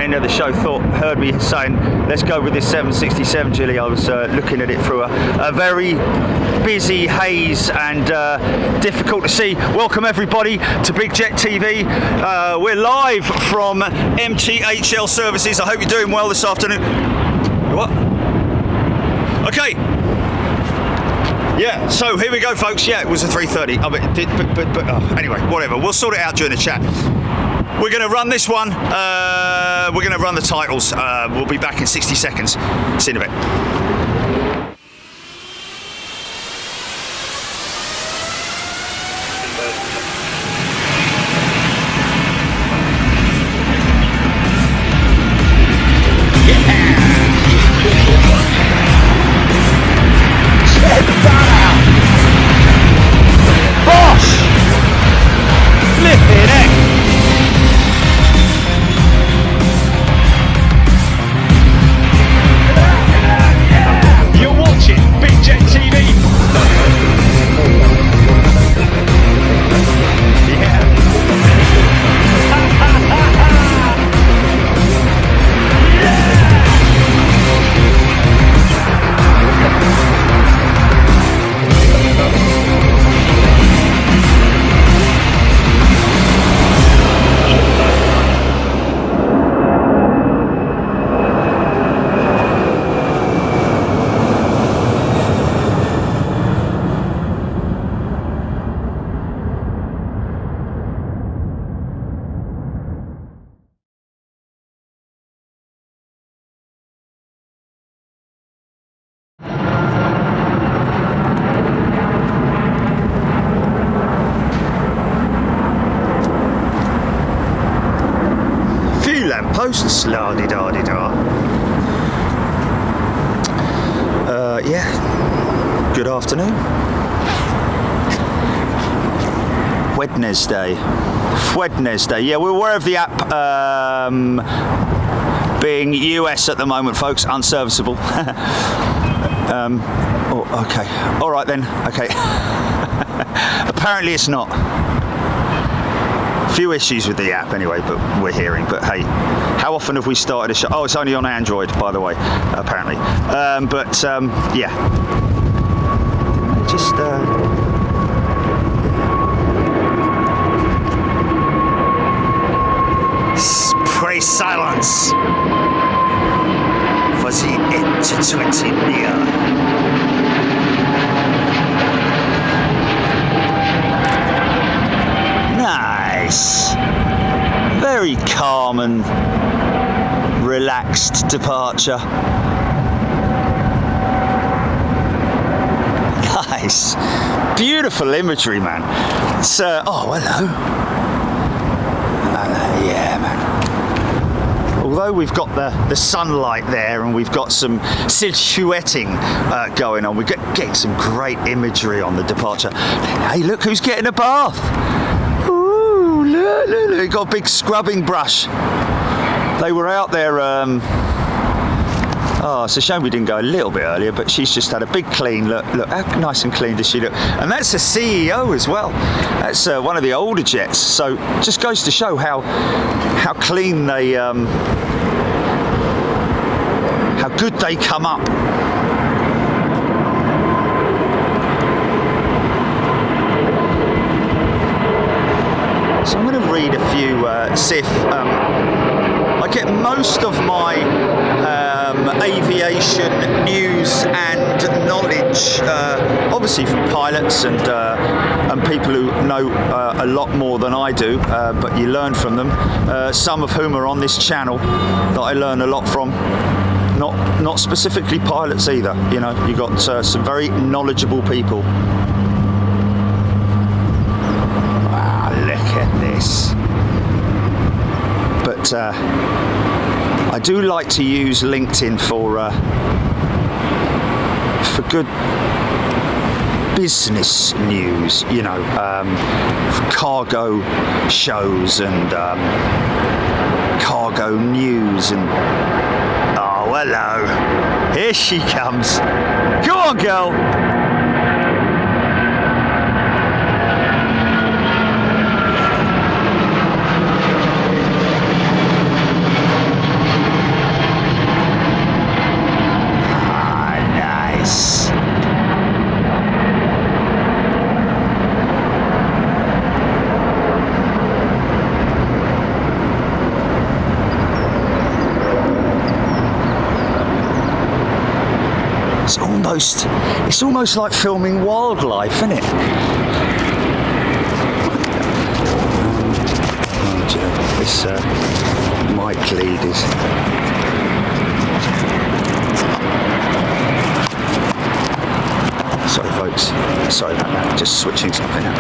end of the show heard me saying, let's go with this 767, Gilly. I was looking at it through a very busy haze and difficult to see. Welcome everybody to Big Jet TV. We're live from MTHL Services. I hope you're doing well this afternoon. What? Okay. Yeah, so here we go, folks. Yeah, it was a 3:30. Anyway, whatever. We'll sort it out during the chat. We're going to run this one. We're going to run the titles. We'll be back in 60 seconds. See you in a bit. Posts, la-di-da-di-da. Yeah, good afternoon. Wednesday. Yeah, we're aware of the app being US at the moment, folks, unserviceable. Okay, all right then, okay. Apparently it's not. Few issues with the app anyway, but we're hearing. But hey, how often have we started a show? Oh, it's only on Android, by the way, apparently. Yeah. Just pray silence for the end to 20 near. Nice. Very calm and relaxed departure. Nice. Beautiful imagery, man. It's, oh, hello. Yeah, man. Although we've got the sunlight there and we've got some silhouetting going on, we're getting some great imagery on the departure. Hey, look who's getting a bath. Look, got a big scrubbing brush. They were out there. Oh, it's a shame we didn't go a little bit earlier, but she's just had a big clean. Look, how nice and clean does she look? And that's a CEO as well. That's one of the older jets. So just goes to show how clean they, how good they come up. So I'm going to read a few, see if I get most of my aviation news and knowledge, obviously from pilots and people who know a lot more than I do, but you learn from them. Some of whom are on this channel that I learn a lot from. Not specifically pilots either. You know, you got some very knowledgeable people. Look at this. But I do like to use LinkedIn for good business news, you know, cargo shows and cargo news and oh, hello, here she comes. Go on, girl. almost like filming wildlife, isn't it? This mic lead is... Sorry folks, sorry about that, just switching something out.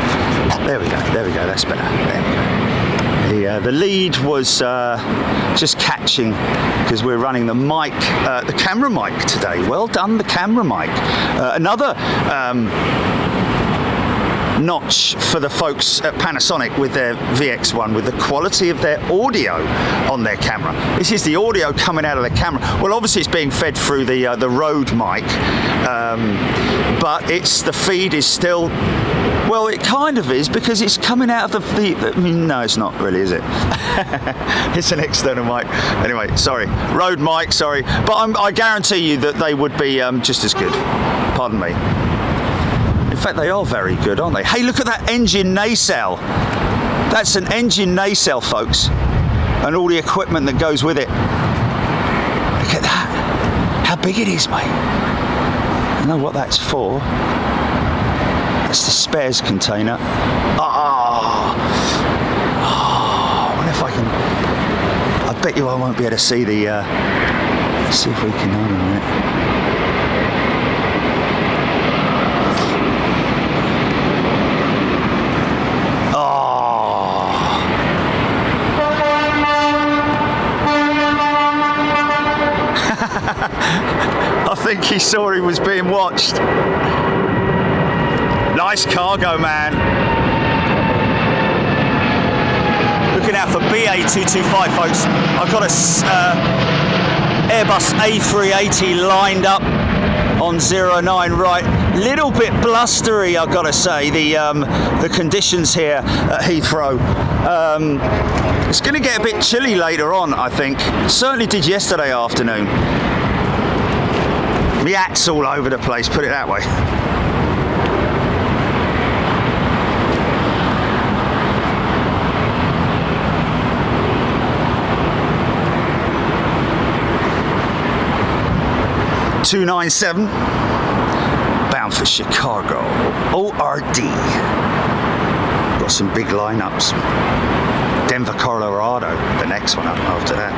There we go, that's better, there we go. The lead was just catching, because we're running the mic, the camera mic today. Well done, the camera mic. Another notch for the folks at Panasonic with their VX1, with the quality of their audio on their camera. This is the audio coming out of the camera. Well, obviously it's being fed through the Rode mic, but the feed is still, well, it kind of is, because it's coming out of the I mean, no, it's not really, is it? It's an external mic. Anyway, sorry, Rode mic, sorry, but I guarantee you that they would be just as good. Pardon me. In fact, they are very good, aren't they? Hey, look at that engine nacelle. That's an engine nacelle, folks, and all the equipment that goes with it. Look at that. How big it is, mate. I know what that's for. That's the spares container. I wonder if I can... I bet you I won't be able to see the... let's see if we can... Hold on a minute. I think he saw he was being watched. Nice cargo, man. Looking out for BA225, folks. I've got a Airbus A380 lined up on 09 right. Little bit blustery, I've got to say, the conditions here at Heathrow. It's going to get a bit chilly later on, I think. Certainly did yesterday afternoon. My hat's all over the place, put it that way. (297) bound for Chicago, ORD. Got some big lineups. Denver, Colorado, the next one up after that.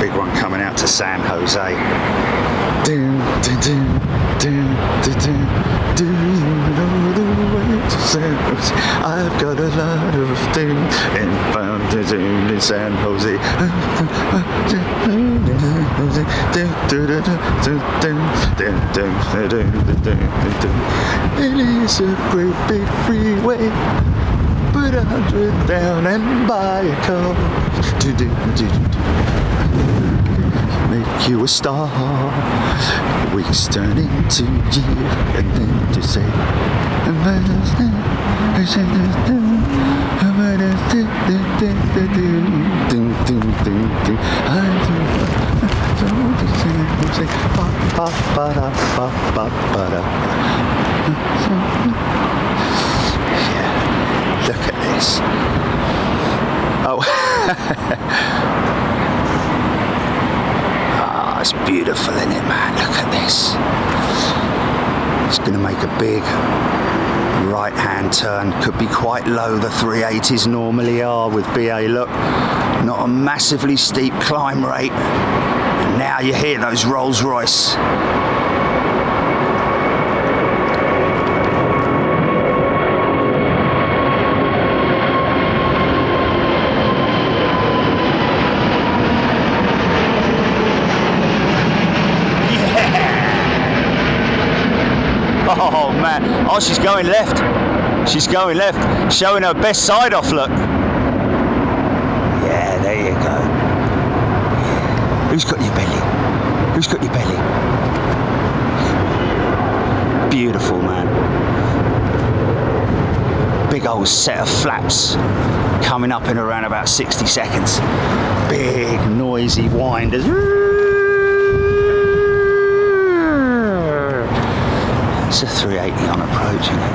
Big one coming out to San Jose. Do you know the way to San Jose? I've got a lot of things in San Jose. It is a great big freeway. Put 100 down and buy a car. Make you a star. Weeks turn into years, and then to say, look at this. Oh. It's beautiful, isn't it, man? Look at this. It's going to make a big right-hand turn. Could be quite low, the 380s normally are with BA. Look, not a massively steep climb rate. And now you hear those Rolls-Royce. Oh man, oh, she's going left. She's going left, showing her best side off, look. Yeah, there you go. Yeah. Who's got your belly? Who's got your belly? Beautiful, man. Big old set of flaps coming up in around about 60 seconds. Big noisy winders. It's a 380 on approach, isn't it?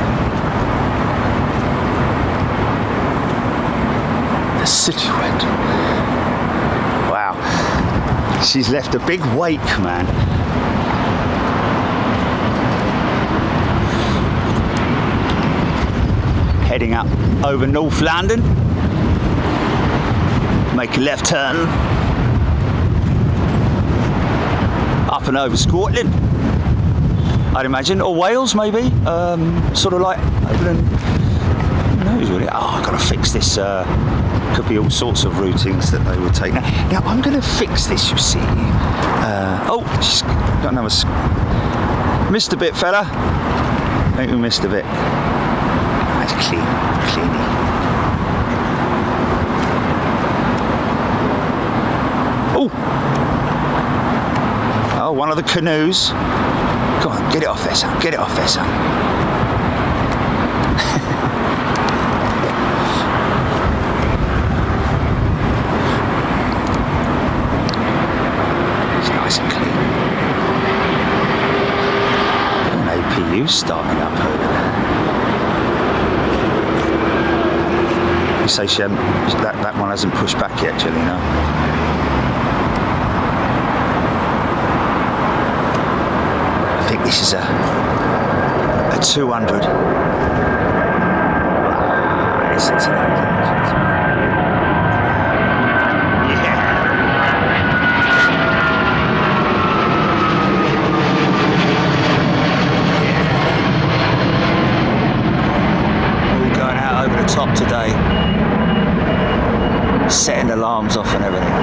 The silhouette. Wow. She's left a big wake, man. heading up over North London. Make a left turn up and over Scotland, I'd imagine, or Wales maybe, sort of like over the, who knows really. Oh, I've got to fix this. Could be all sorts of routings that they would take. Now I'm going to fix this, you see. Oh, she's got another. Missed a bit, fella. I think we missed a bit. That's cleany. Oh, one of the canoes. Go on, get it off there, son. Get it off there, son. It's nice and clean. An APU starting up over there. You say she hasn't, that one hasn't pushed back yet, Julie, no? I think this is a 200. Listen to that. Yeah. We're going out over the top today. Setting alarms off and everything.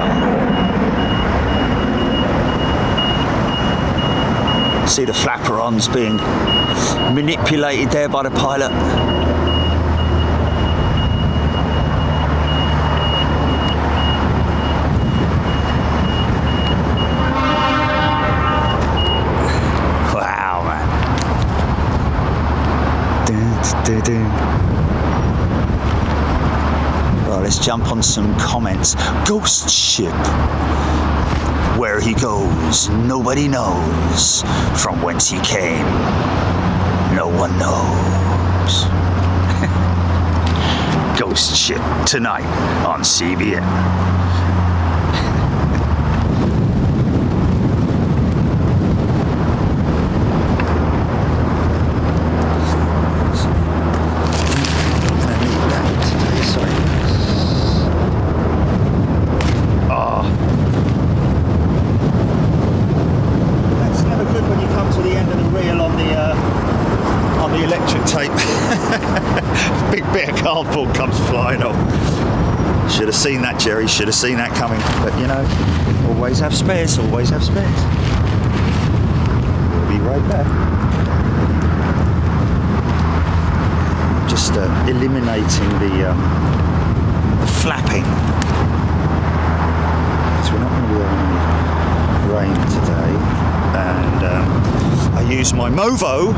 See the flaperons being manipulated there by the pilot. Wow, man. Well, let's jump on some comments. Ghost ship. Where he goes, nobody knows. From whence he came, no one knows. Ghost ship tonight on CBN. Cardboard comes flying off. Should have seen that, Jerry. Should have seen that coming. But you know, always have spares. Always have spares. We'll be right back. Just eliminating the flapping. So we're not going to be having any rain today, and I use my Movo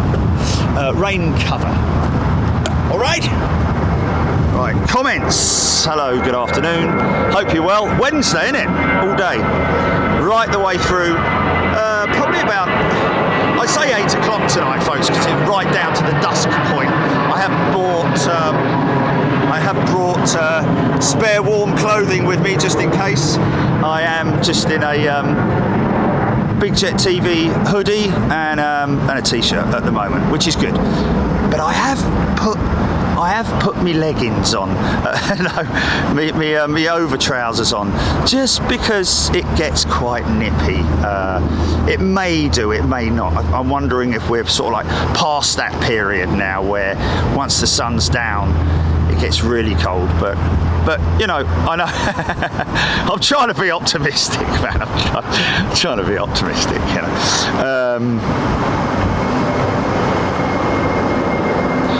rain cover. All right. Right, comments. Hello, good afternoon. Hope you're well. Wednesday, isn't it? All day. Right the way through. Probably about, I say 8 o'clock tonight, folks, because it's right down to the dusk point. I have brought spare warm clothing with me just in case. I am just in a Big Jet TV hoodie and a t-shirt at the moment, which is good. But I have put me leggings on, me over trousers on, just because it gets quite nippy. It may do, it may not. I'm wondering if we're sort of like past that period now, where once the sun's down, it gets really cold. But you know, I know. I'm trying to be optimistic, man. I'm trying to be optimistic, you know.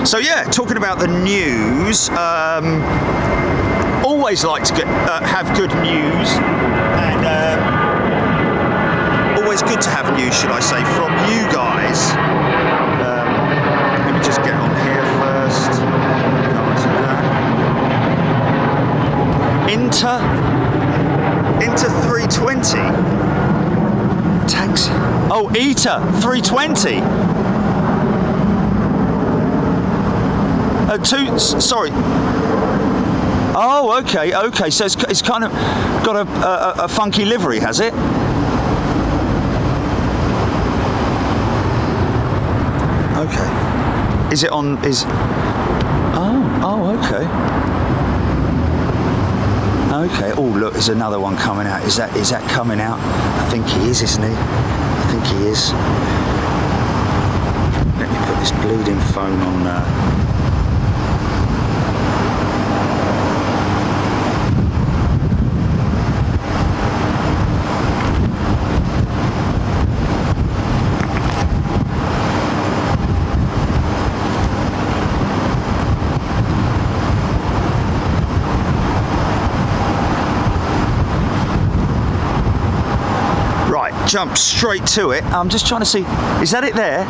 So yeah, talking about the news, always like to have good news, and always good to have news, should I say, from you guys. Let me just get on here first. Inter 320. Taxi. Oh, ETA 320. Sorry. Oh, okay. So it's kind of got a funky livery, has it? Okay. Is it on? Oh, Oh, okay. Okay. Oh, look, there's another one coming out. Is that coming out? I think he is, isn't he? I think he is. Let me put this bleeding phone on. Jump straight to it. I'm just trying to see, is that it there?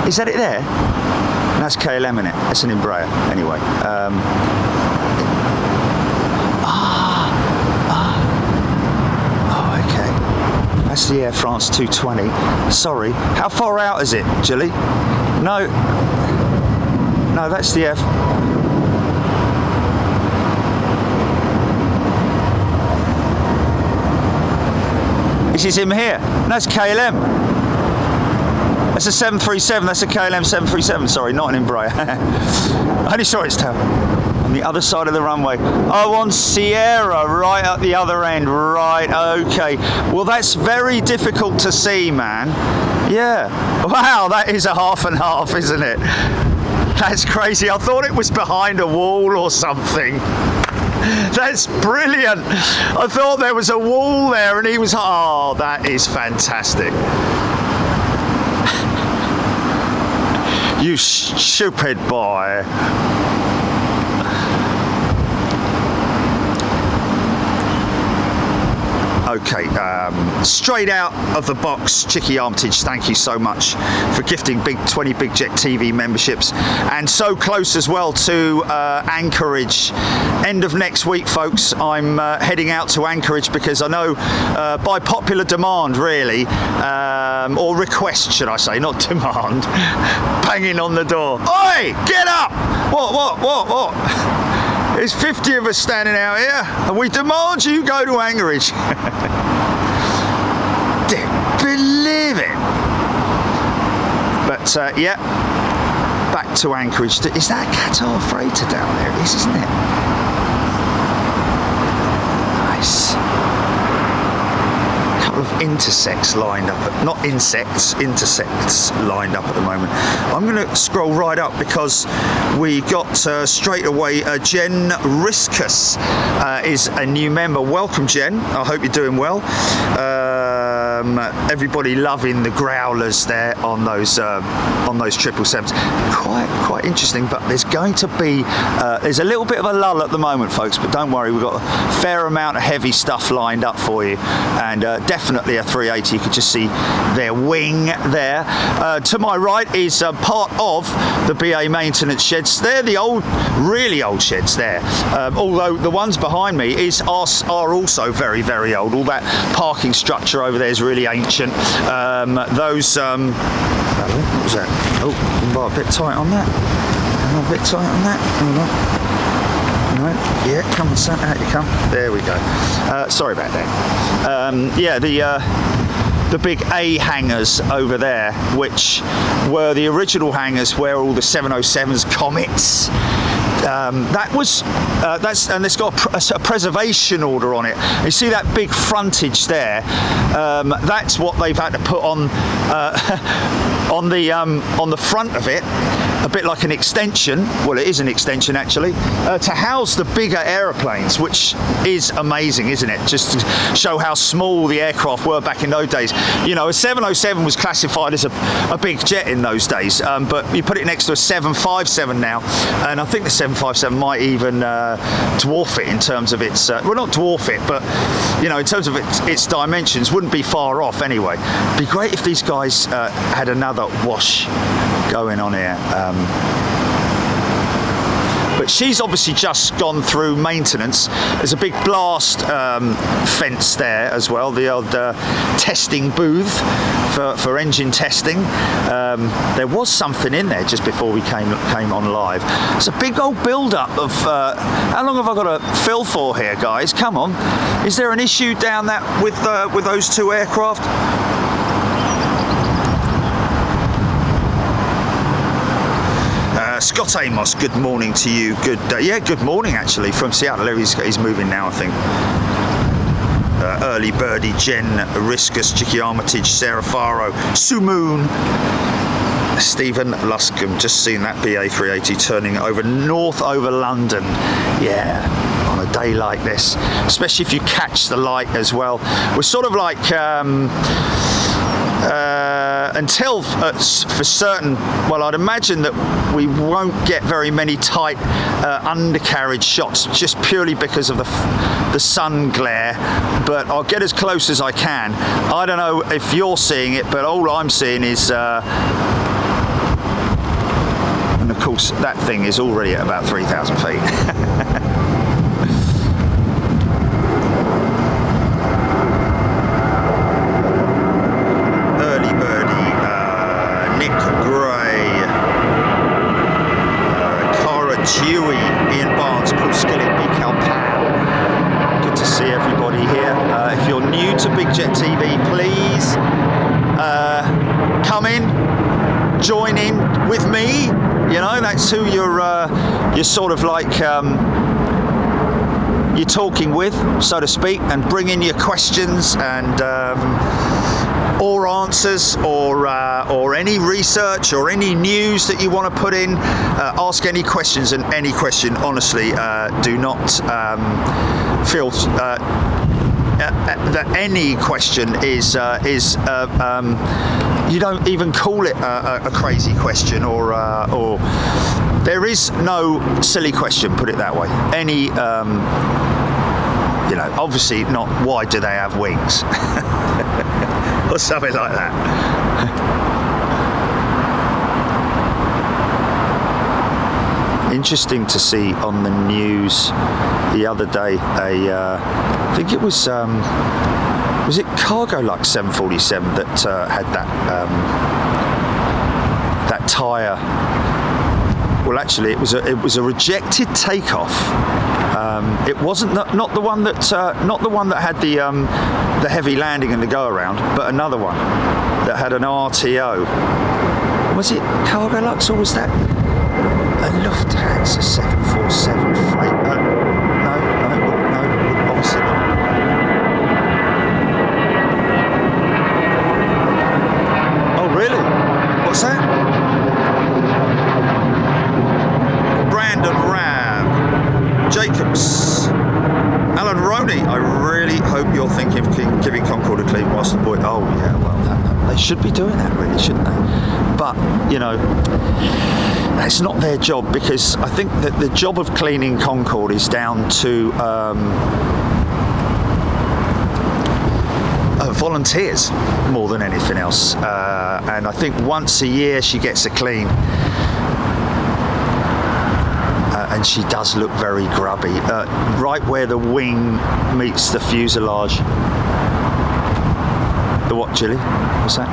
Is that it there? And that's KLM in it. It's an Embraer anyway. Oh, okay. That's the Air France 220. Sorry. How far out is it, Julie? No, that's the F. This is him here. That's KLM. That's a 737. That's a KLM 737. Sorry, not an Embraer. I only saw its tail on the other side of the runway. Oh, on Sierra, right at the other end. Right. Okay. Well, that's very difficult to see, man. Yeah. Wow, that is a half and half, isn't it? That's crazy. I thought it was behind a wall or something. That's brilliant. I thought there was a wall there and he was, oh, that is fantastic. You stupid boy. Okay, straight out of the box, Chicky Armitage, thank you so much for gifting 20 Big Jet TV memberships, and so close as well to Anchorage. End of next week, folks, I'm heading out to Anchorage because I know by popular demand, really, or request, should I say, not demand, banging on the door. Oi, get up! What? There's 50 of us standing out here, and we demand you go to Anchorage. Didn't believe it. But yeah, back to Anchorage. Is that a Qatar freighter down there? It is, isn't it? Nice. Of intersects lined up, not insects, intersects lined up at the moment. I'm going to scroll right up because we got straight away Jen Riskus is a new member. Welcome, Jen. I hope you're doing well. Everybody loving the growlers there on those 777s. Quite interesting, but there's going to be there's a little bit of a lull at the moment, folks, but don't worry, we've got a fair amount of heavy stuff lined up for you, and definitely a 380. You could just see their wing there. To my right is part of the BA maintenance sheds. They're the old, really old sheds there, although the ones behind me are also very, very old. All that parking structure over there is really ancient. What was that? Oh, I'm a bit tight on that. I'm a bit tight on that. Hold on. No, yeah, come on, son, out you come. There we go. Sorry about that. Yeah, the big A hangars over there, which were the original hangars where all the 707s, Comets. And it's got a preservation order on it. You see that big frontage there? That's what they've had to put on the front of it, a bit like an extension. Well, it is an extension actually, to house the bigger aeroplanes, which is amazing, isn't it? Just to show how small the aircraft were back in those days. You know, a 707 was classified as a big jet in those days, but you put it next to a 757 now, and I think the 757 might even dwarf it in terms of its, well, not dwarf it, but you know, in terms of its dimensions, wouldn't be far off anyway. It'd be great if these guys had another wash going on here. But she's obviously just gone through maintenance. There's a big blast fence there as well, the old testing booth for engine testing. There was something in there just before we came on live. It's a big old build-up of how long have I got to fill for here, guys? Come on. Is there an issue down that with those two aircraft? Scott Amos, good morning to you. Good morning actually from Seattle. He's moving now, I think. Early Birdie, Jen, Riskus, Chicky Armitage, Sarah Faro, Sumoon, Stephen Luscombe. Just seen that BA380 turning over north over London. Yeah, on a day like this, especially if you catch the light as well. We're sort of like until for certain, well, I'd imagine that we won't get very many tight undercarriage shots just purely because of the sun glare, but I'll get as close as I can. I don't know if you're seeing it, but all I'm seeing is and of course that thing is already at about 3,000 feet. Dewey, Ian Barnes, Paul Skilling, Mikal Powell. Good to see everybody here. If you're new to Big Jet TV, please come in, join in with me. You know, that's who you're sort of like you're talking with, so to speak, and bring in your questions and or answers, or any research or any news that you want to put in. Ask any questions, and any question, honestly, do not feel that any question is you don't even call it a crazy question, or there is no silly question, put it that way. Any you know, obviously not why do they have wings or something like that. Interesting to see on the news the other day I think it was it Cargolux 747 that had that tyre. Well, actually, it was a rejected takeoff. It wasn't not the one that had the heavy landing and the go around, but another one that had an RTO. Was it Cargolux, or was that a Lufthansa 747 freight? No, obviously not. Oh, really? What's that? Brandon Rab, Jacobs, Alan Roney. I really hope you're thinking of giving Concorde a clean whilst the boy. Oh yeah, well they should be doing that, really, shouldn't they? But you know, that's not their job, because I think that the job of cleaning Concorde is down to volunteers more than anything else. And I think once a year she gets a clean. And she does look very grubby, right where the wing meets the fuselage. The what, Gilly? What's that?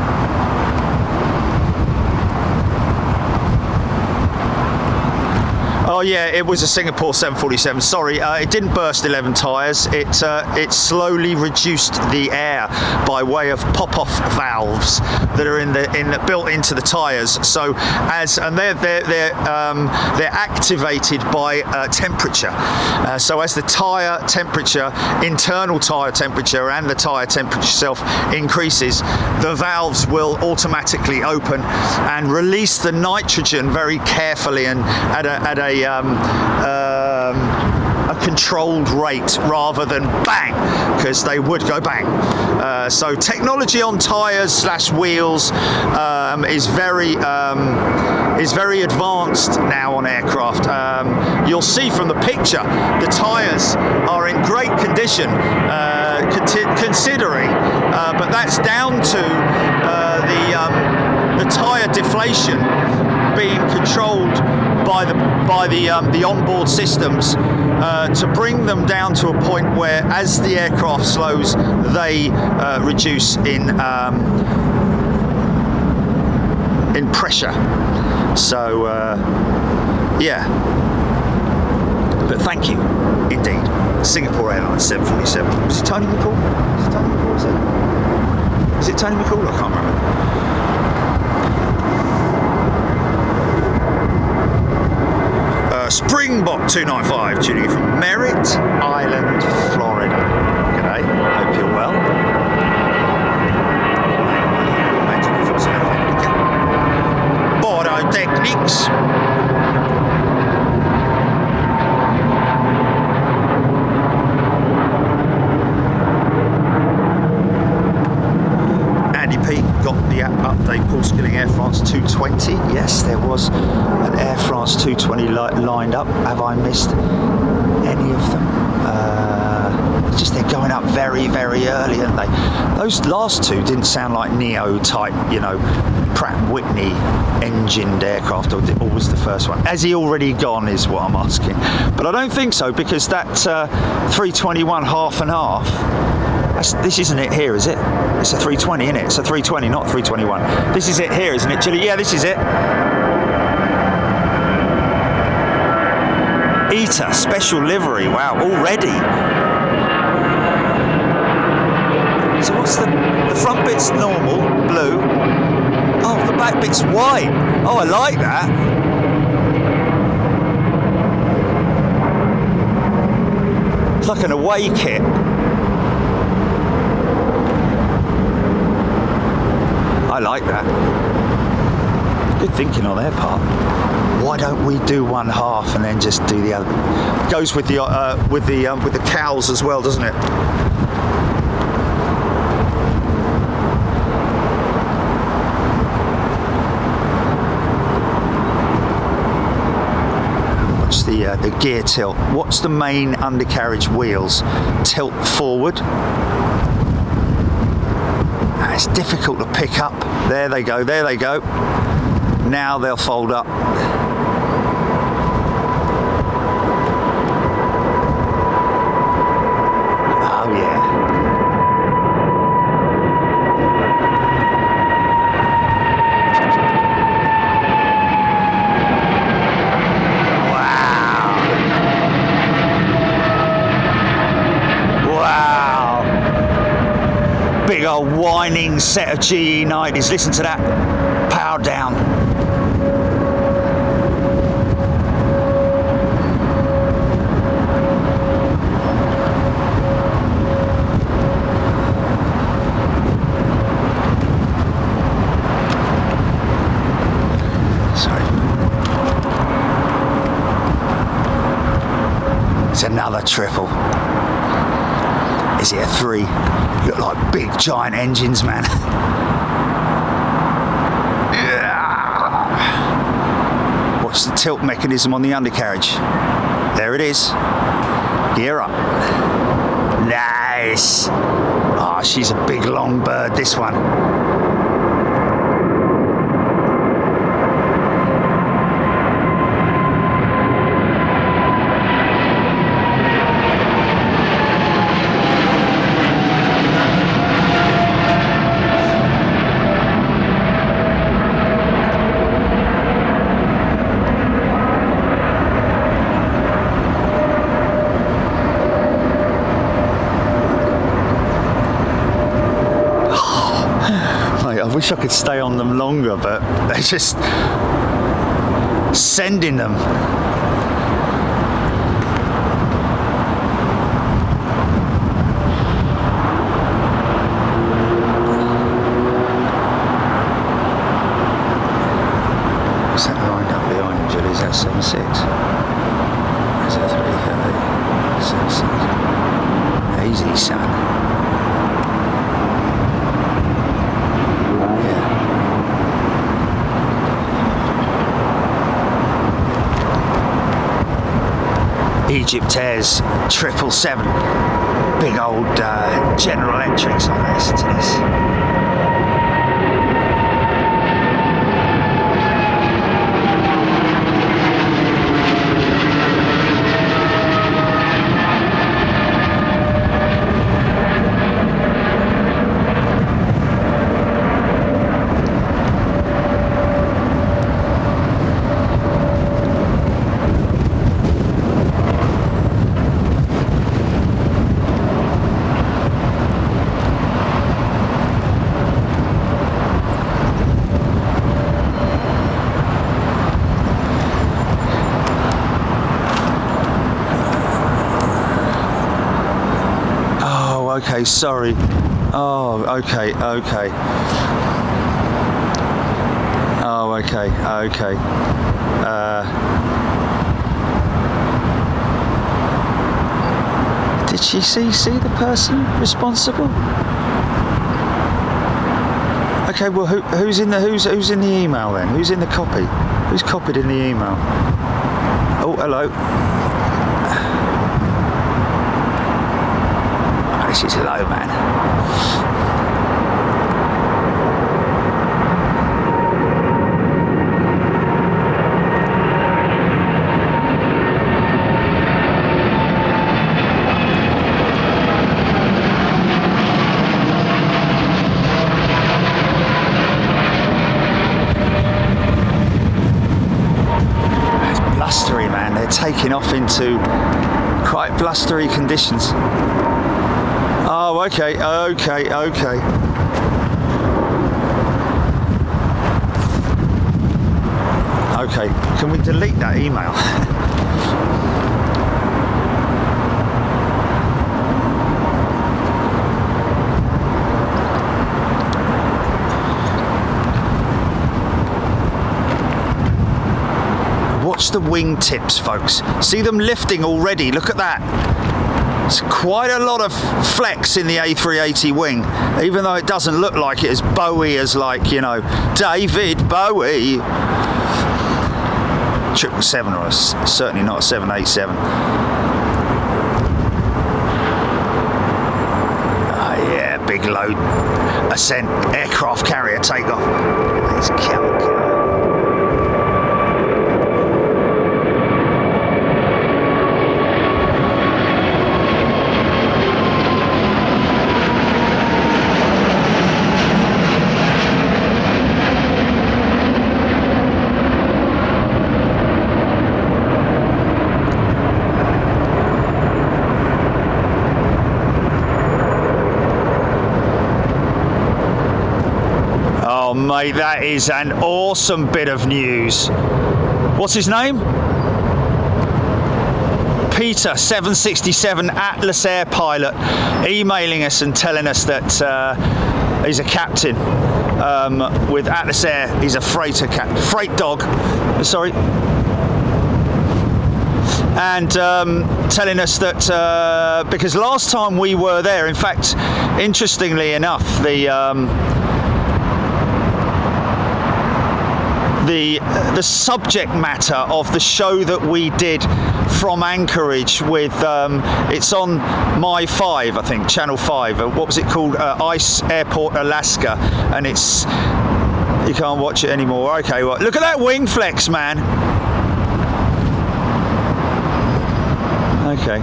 Oh yeah, it was a Singapore 747. Sorry, it didn't burst 11 tyres. It slowly reduced the air by way of pop-off valves that are built into the tyres. So they're activated by temperature. So as the tyre temperature, internal tyre temperature, and the tyre temperature itself increases, the valves will automatically open and release the nitrogen very carefully and at a controlled rate, rather than bang, because they would go bang. So technology on tyres / wheels is very advanced now on aircraft. You'll see from the picture the tyres are in great condition, considering, but that's down to the tyre deflation being controlled by the onboard systems to bring them down to a point where, as the aircraft slows, they reduce in pressure. So yeah, but thank you indeed, Singapore Airlines 747. Was it Tony McCall? Is it Tony McCall? I can't remember. 295, Julie from Merritt Island, Florida. G'day, hope you're well. Bordeaux Techniques. Andy P got the update. Paul Skilling Air France 220. Yes, there was an Air France 220 lined up. Have I missed any of them? It's just they're going up very, very early, aren't they? Those last two didn't sound like Neo type, you know, Pratt & Whitney engined aircraft, or was the first one? Has he already gone is what I'm asking. But I don't think so, because that 321 half and half, this isn't it here, is it? It's a 320, isn't it? It's a 320, not 321. This is it here, isn't it, Julie? Yeah, this is it. ETA, special livery, wow, already. So what's the front bit's normal, blue. Oh, the back bit's white. Oh, I like that. It's like an away kit. I like that. Good thinking on their part. Why don't we do one half and then just do the other? Goes with the cows as well, doesn't it? What's the gear tilt? What's the main undercarriage wheels? Tilt forward. It's difficult to pick up. There they go, there they go. Now they'll fold up. Oh yeah. Big old whining set of GE90s. Listen to that. Power down. Sorry. It's another triple. Is it a 3? Look like big giant engines, man. Yeah. What's the tilt mechanism on the undercarriage? There it is. Gear up. Nice. Oh, she's a big long bird, this one. I wish I could stay on them longer, but they're just sending them. What's that lined up behind Julie? Is that 76? Is that 330? 76. Easy, son. Egyptair's 777, big old General Electrics on this. Listen to this. okay, sorry. Oh, okay. Oh, okay. Did she see the person responsible? Okay, well, who's in the email then? Who's in the copy? Who's copied in the email? Oh, hello. Oh, this is low, man. Blustery, man. They're taking off into quite blustery conditions. Oh, okay. Okay, can we delete that email? Watch the wing tips, folks. See them lifting already. Look at that. It's quite a lot of flex in the A380 wing, even though it doesn't look like it as Bowie as, like, you know, David Bowie. 777, or certainly not a 787. Oh yeah, big load ascent aircraft carrier takeoff. It's killer. Oh mate, that is an awesome bit of news. What's his name? Peter, 767 Atlas Air pilot, emailing us and telling us that he's a captain with Atlas Air. He's a freight dog, sorry. And telling us that because last time we were there, in fact, interestingly enough, the subject matter of the show that we did from Anchorage with it's on My 5, I think, Channel 5. What was it called? Ice Airport, Alaska, and it's, you can't watch it anymore. Okay, well, look at that wing flex, man. Okay,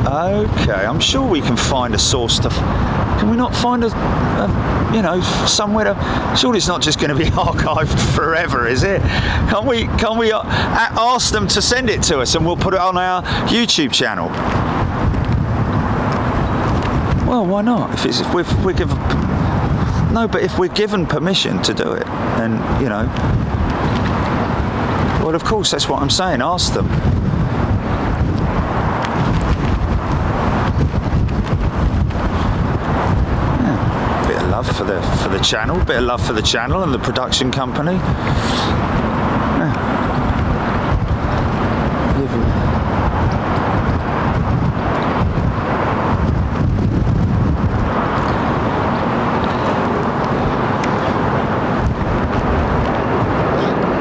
I'm sure we can find a source to. Can we not find a you know, somewhere to? Surely it's not just going to be archived forever, is it? Can't we ask them to send it to us, and we'll put it on our YouTube channel? Well, why not? If we're given but if we're given permission to do it, then, you know. Well, of course, that's what I'm saying. Ask them. For the channel, bit of love for the channel and the production company. Yeah.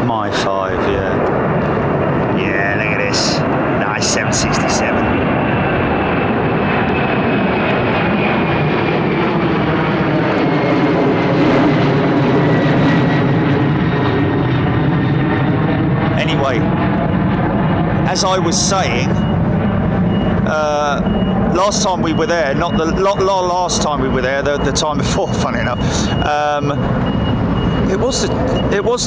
My 5, yeah. Yeah, look at this. Nice 767. Anyway, as I was saying, last time we were there, not the last time we were there, the time before, funny enough, it was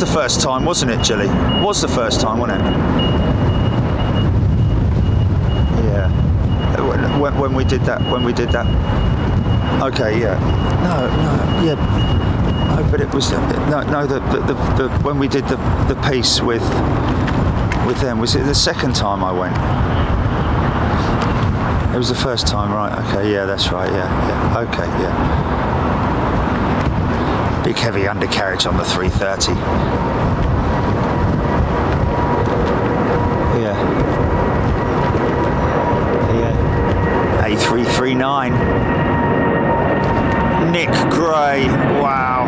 the first time, wasn't it, Jilly? It was the first time, wasn't it? Yeah. When we did that. Okay, yeah. No, yeah. No, but it was the when we did the piece with them, was it the second time I went? It was the first time, right? Okay, yeah, that's right. Yeah. Okay, yeah. Big heavy undercarriage on the 330. Yeah. A339. Nick Gray. Wow.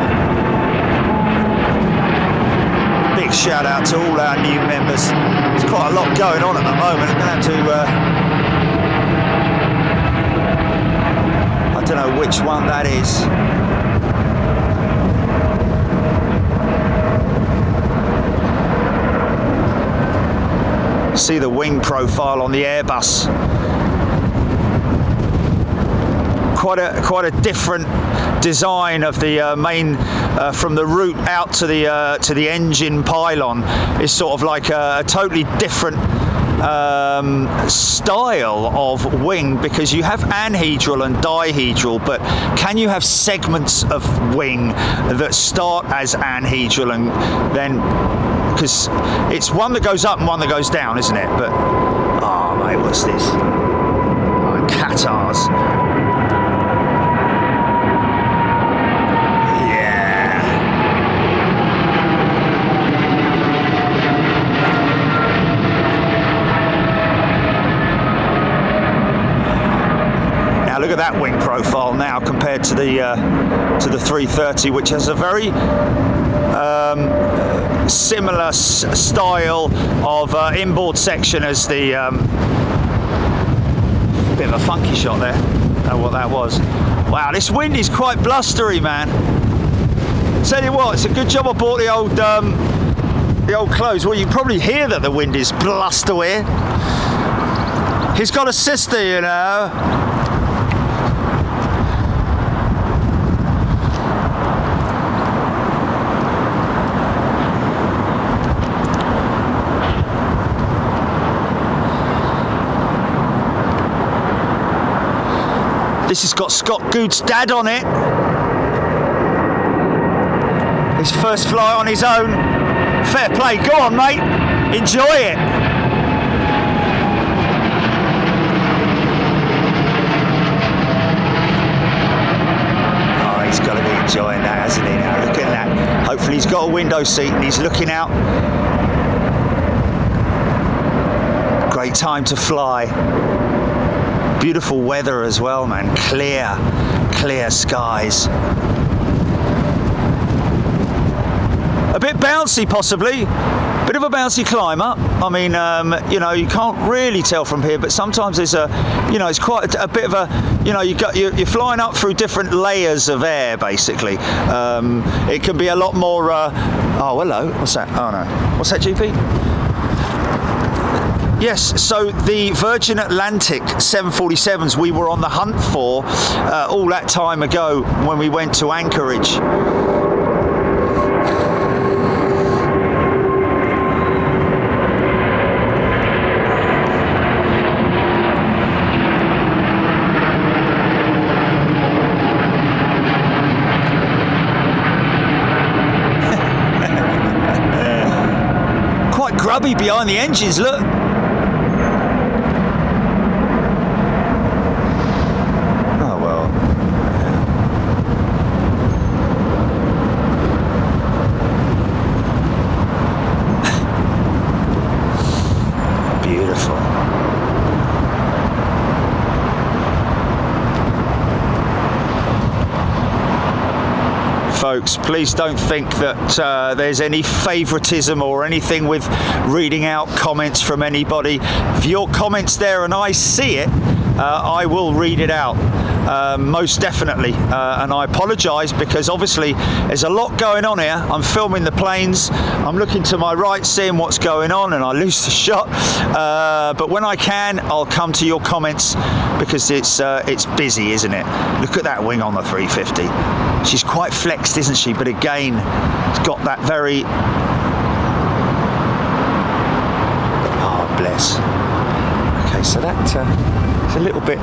Big shout out to all our new members. There's quite a lot going on at the moment. I'm going to have to I don't know which one that is. See the wing profile on the Airbus. Quite a different design of the main from the root out to the engine pylon. Is sort of like a totally different style of wing, because you have anhedral and dihedral, but can you have segments of wing that start as anhedral and then, because it's one that goes up and one that goes down, isn't it? But oh mate, what's this? Oh, Qatars. Look at that wing profile now compared to the 330, which has a very similar style of inboard section as the bit of a funky shot there. Know what that was. Wow, this wind is quite blustery, man. Tell you what, it's a good job I bought the old clothes. Well, you probably hear that the wind is blustery. He's got a sister, you know. This has got Scott Good's dad on it. His first fly on his own. Fair play, go on mate, enjoy it. Oh, he's got to be enjoying that, hasn't he now? Look at that. Hopefully he's got a window seat and he's looking out. Great time to fly. Beautiful weather as well, man. Clear skies. A bit bouncy, possibly. Bit of a bouncy climb up. I mean, you know, you can't really tell from here, but sometimes there's a, you know, it's quite a bit of a, you know, you're flying up through different layers of air, basically. It can be a lot more. Oh, hello. What's that? Oh no. What's that, GP? Yes, so the Virgin Atlantic 747s we were on the hunt for all that time ago when we went to Anchorage. Quite grubby behind the engines, look. Folks, please don't think that there's any favoritism or anything with reading out comments from anybody. If your comment's there and I see it, I will read it out. Most definitely, and I apologise because obviously there's a lot going on here. I'm filming the planes, I'm looking to my right seeing what's going on and I lose the shot, but when I can I'll come to your comments because it's busy, isn't it? Look at that wing on the 350. She's quite flexed, isn't she? But again, it's got that very, oh bless. Okay, so that it's a little bit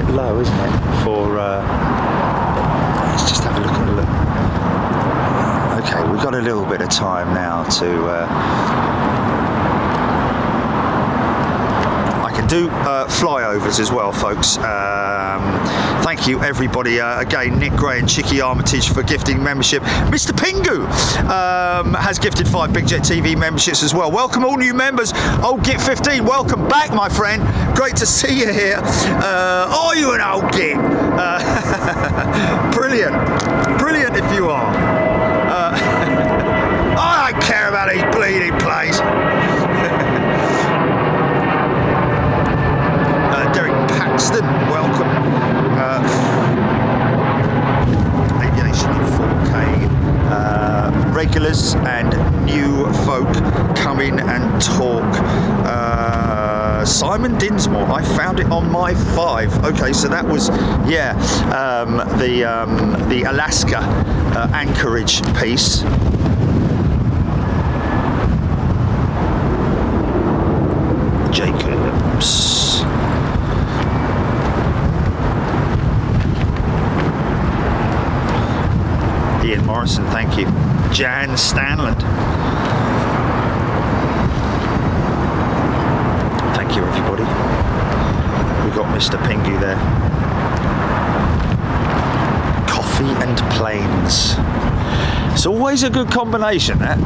low, isn't it? For let's just have a look at the look. Okay, we've got a little bit of time now to. I can do flyovers as well, folks. Thank you, everybody. Again, Nick Gray and Chicky Armitage for gifting membership. Mr. Pingu has gifted 5 Big Jet TV memberships as well. Welcome all new members. Old Git 15, welcome back, my friend. Great to see you here. Are you an old Git? Brilliant. Brilliant if you are. I don't care about these bleeding plays. Derek Paxton, welcome. Aviation in 4K. Regulars and new folk come in and talk. Simon Dinsmore, I found it on my 5. Okay, so that was, yeah, the Alaska Anchorage piece. Jacobs. Ian Morrison, thank you. Jan Stanland. Thank you, everybody. We've got Mr. Pingu there. Coffee and planes. It's always a good combination, that.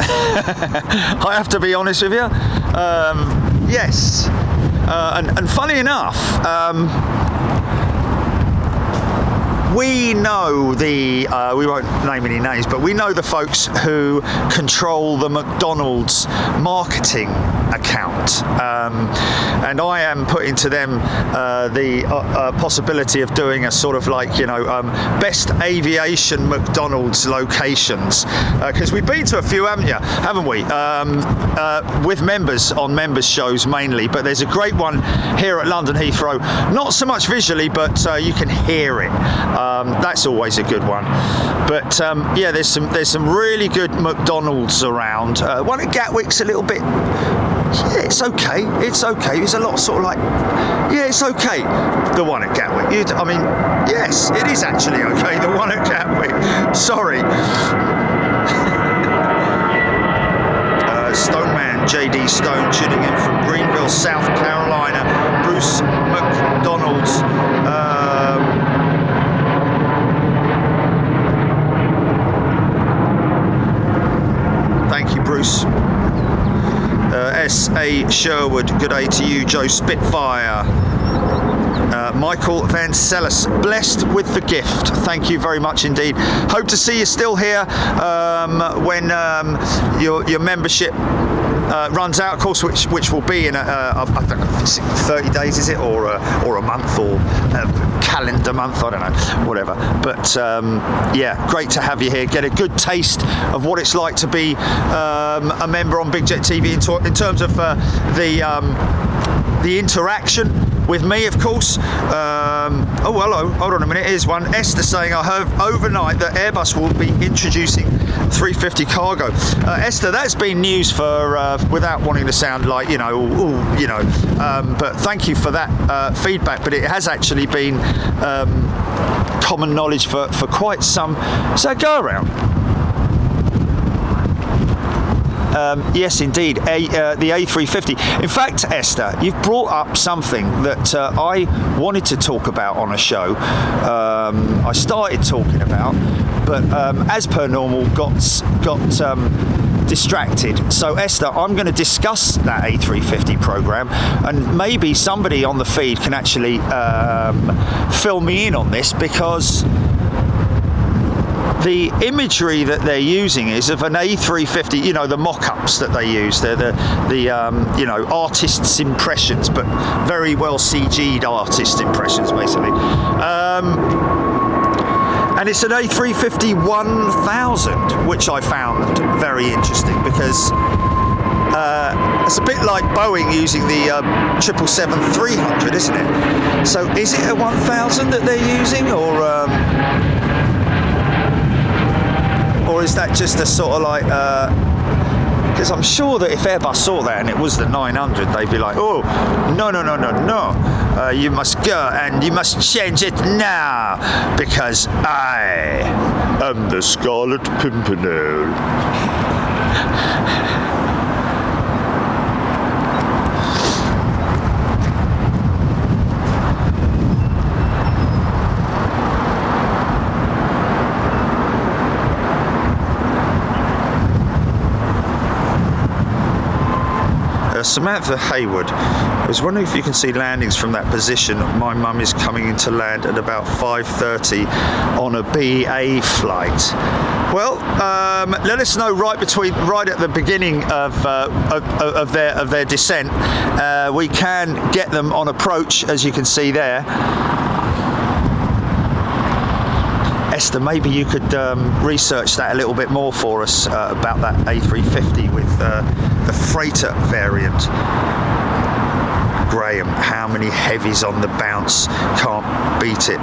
I have to be honest with you. Yes. And funny enough, we know we won't name any names, but we know the folks who control the McDonald's marketing account. And I am putting to them the possibility of doing a sort of like, you know, best aviation McDonald's locations. Because we've been to a few, haven't we? With members, on members shows mainly, but there's a great one here at London Heathrow. Not so much visually, but you can hear it. That's always a good one. But yeah, there's some really good McDonald's around. One at Gatwick's a little bit. Yeah, it's okay. It's okay. It's a lot sort of like. Yeah, it's okay. The one at Gatwick. I mean, yes, it is actually okay. The one at Gatwick. Sorry. Stoneman, JD Stone, tuning in from Greenville, South Carolina. Bruce McDonald's. Thank you, Bruce. S.A. Sherwood, good day to you. Joe Spitfire. Michael Van Sellis, blessed with the gift. Thank you very much indeed. Hope to see you still here when your membership runs out, of course, which will be in I don't know, 30 days, is it, or a month, or a calendar month, I don't know, whatever. But yeah, great to have you here. Get a good taste of what it's like to be a member on Big Jet TV in terms of the interaction with me, of course. Oh, hello, hold on a minute, here's one. Esther saying, I heard overnight that Airbus will be introducing 350 cargo. Esther, that's been news for, without wanting to sound like, you know, but thank you for that feedback. But it has actually been common knowledge for quite some, so go around. Yes, indeed, the A350. In fact, Esther, you've brought up something that I wanted to talk about on a show. I started talking about, but as per normal, got distracted. So, Esther, I'm going to discuss that A350 program, and maybe somebody on the feed can actually fill me in on this, because the imagery that they're using is of an A350, you know, the mock-ups that they use. They're the you know, artists' impressions, but very well CG'd artist impressions, basically. And it's an A350 1000, which I found very interesting, because it's a bit like Boeing using the 777-300, isn't it? So is it a 1000 that they're using, or is that just a sort of like, because I'm sure that if Airbus saw that and it was the 900, they'd be like, oh, no, you must go and you must change it now, because I am the Scarlet Pimpernel. Samantha Hayward. I was wondering if you can see landings from that position. My mum is coming in to land at about 5:30 on a BA flight. Well, let us know right at the beginning of their descent. We can get them on approach, as you can see there. Esther, maybe you could research that a little bit more for us about that A350 with the freighter variant. Graham, how many heavies on the bounce? Can't beat it.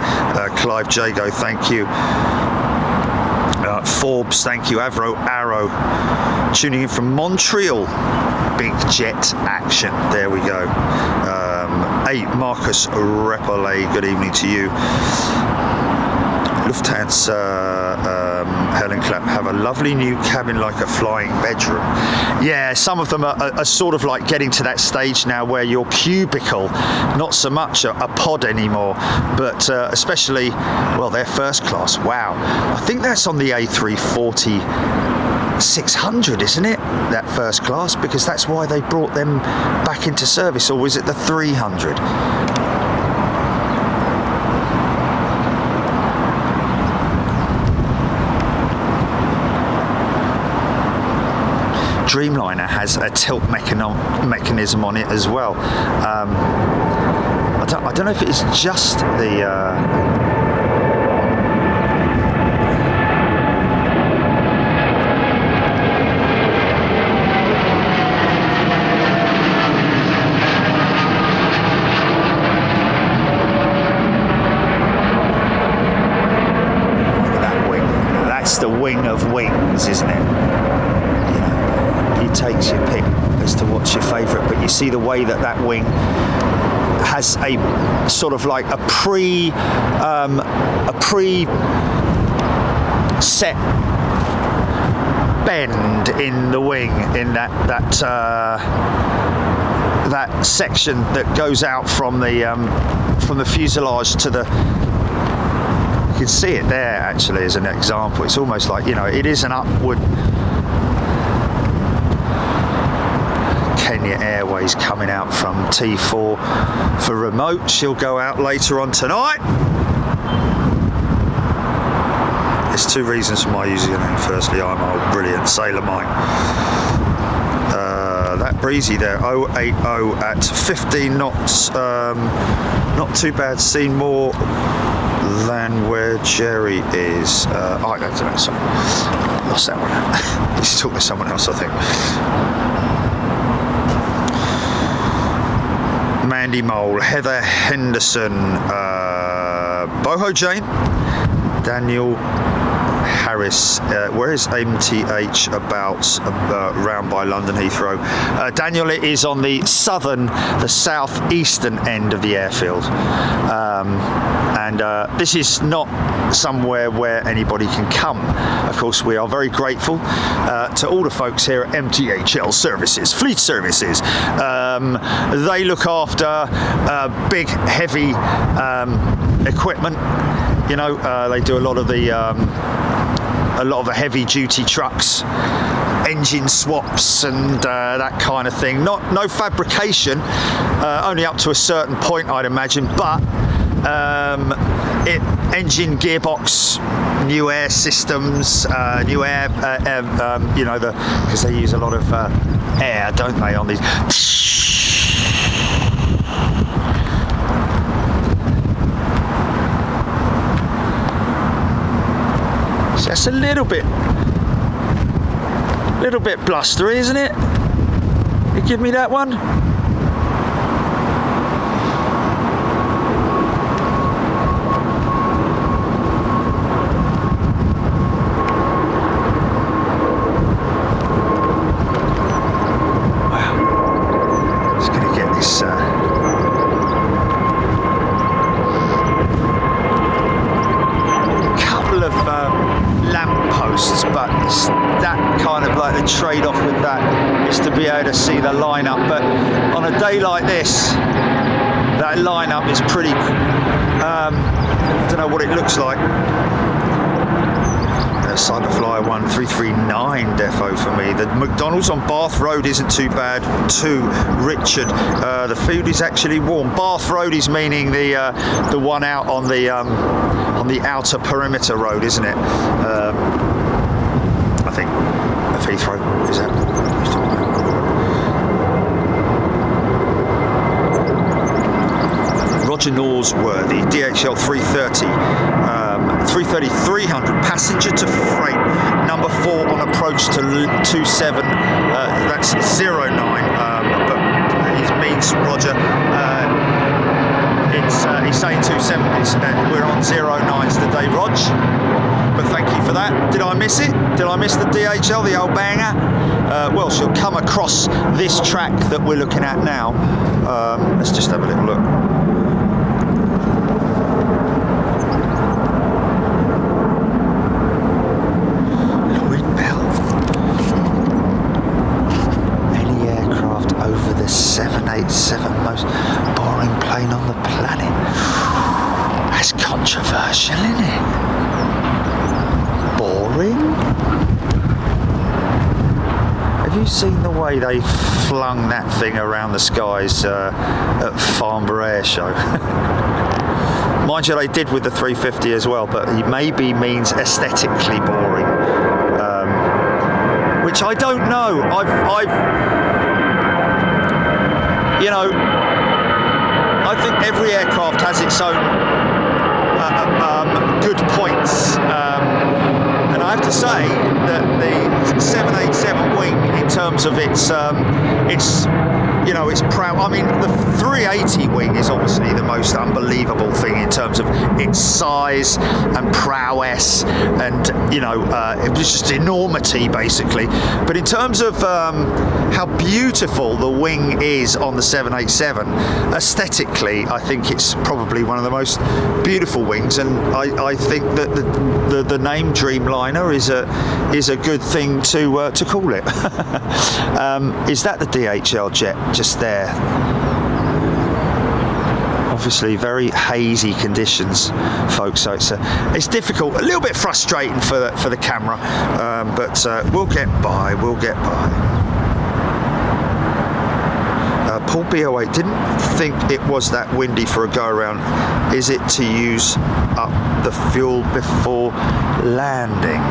Clive Jago, thank you. Forbes, thank you. Arrow, tuning in from Montreal. Big jet action. There we go. Marcus Repole, good evening to you. Lufthansa, Helen Clapp, have a lovely new cabin like a flying bedroom. Yeah, some of them are sort of like getting to that stage now where your cubicle, not so much a pod anymore, but especially, well, they're first class. Wow. I think that's on the A340 600, isn't it? That first class, because that's why they brought them back into service, or was it the 300? Dreamliner has a tilt mechanism on it as well. I don't know if it's just the look at that wing. That's the wing of wings, isn't it? Takes your pick as to what's your favourite, but you see the way that wing has a sort of like a pre set bend in the wing in that section that goes out from the fuselage to the. You can see it there actually as an example. It's almost like, you know, it is an upward. Kenya Airways coming out from T4 for remote. She'll go out later on tonight. There's two reasons for my username. Firstly, I'm old, brilliant Sailor Mike. That breezy there, 080 at 15 knots. Not too bad. Seen more than where Jerry is. I don't know. Sorry, lost that one. He's talking to someone else, I think. Mandy Mole, Heather Henderson, Boho Jane, Daniel Harris. Where is MTH about round by London Heathrow? Daniel, it is on the southeastern end of the airfield. And this is not somewhere where anybody can come. Of course, we are very grateful to all the folks here at MTHL Services, Fleet Services. They look after big, heavy equipment. You know, they do a lot of the heavy-duty trucks, engine swaps, and that kind of thing. No fabrication, only up to a certain point, I'd imagine, but engine gearbox, new air systems, new air, you know, because they use a lot of air, don't they, on these. So that's a little bit blustery, isn't it? You give me that one. Trade-off with that is to be able to see the lineup, but on a day like this, that lineup is pretty. I don't know what it looks like. Cyberflyer 1339 defo for me. The McDonald's on Bath Road isn't too bad too, Richard. The food is actually warm. Bath Road is meaning the one out on the outer perimeter road, isn't it? I think of Heathrow, is that? Roger Norsworthy, DHL 330, 300 passenger to freight, number 4 on approach to 27, that's 09, but he means Roger, he's saying 270s, we're on 09s today, Rog, but thank you for that. Did I miss it? Did I miss the DHL, the old banger? Well, she'll come across this track that we're looking at now. Let's just have a little look. Any aircraft over the 787, most boring plane on the planet. That's controversial, isn't it? Boring? Have you seen the way they flung that thing around the skies at Farnborough Air Show? Mind you, they did with the 350 as well, but it maybe means aesthetically boring, which I don't know. I've you know, I think every aircraft has its own good points. And I have to say that the 787 wing, in terms of its you know, it's proud. I mean, the 380 wing is obviously the most unbelievable thing in terms of its size and prowess, and you know, it was just enormity basically. But in terms of how beautiful the wing is on the 787, aesthetically, I think it's probably one of the most beautiful wings, and I think that the name Dreamliner is a good thing to call it. Is that the DHL jet just there? Obviously very hazy conditions, folks, so it's difficult, a little bit frustrating for the camera, but we'll get by. Paul B08 didn't think it was that windy for a go around. Is it to use up the fuel before landing?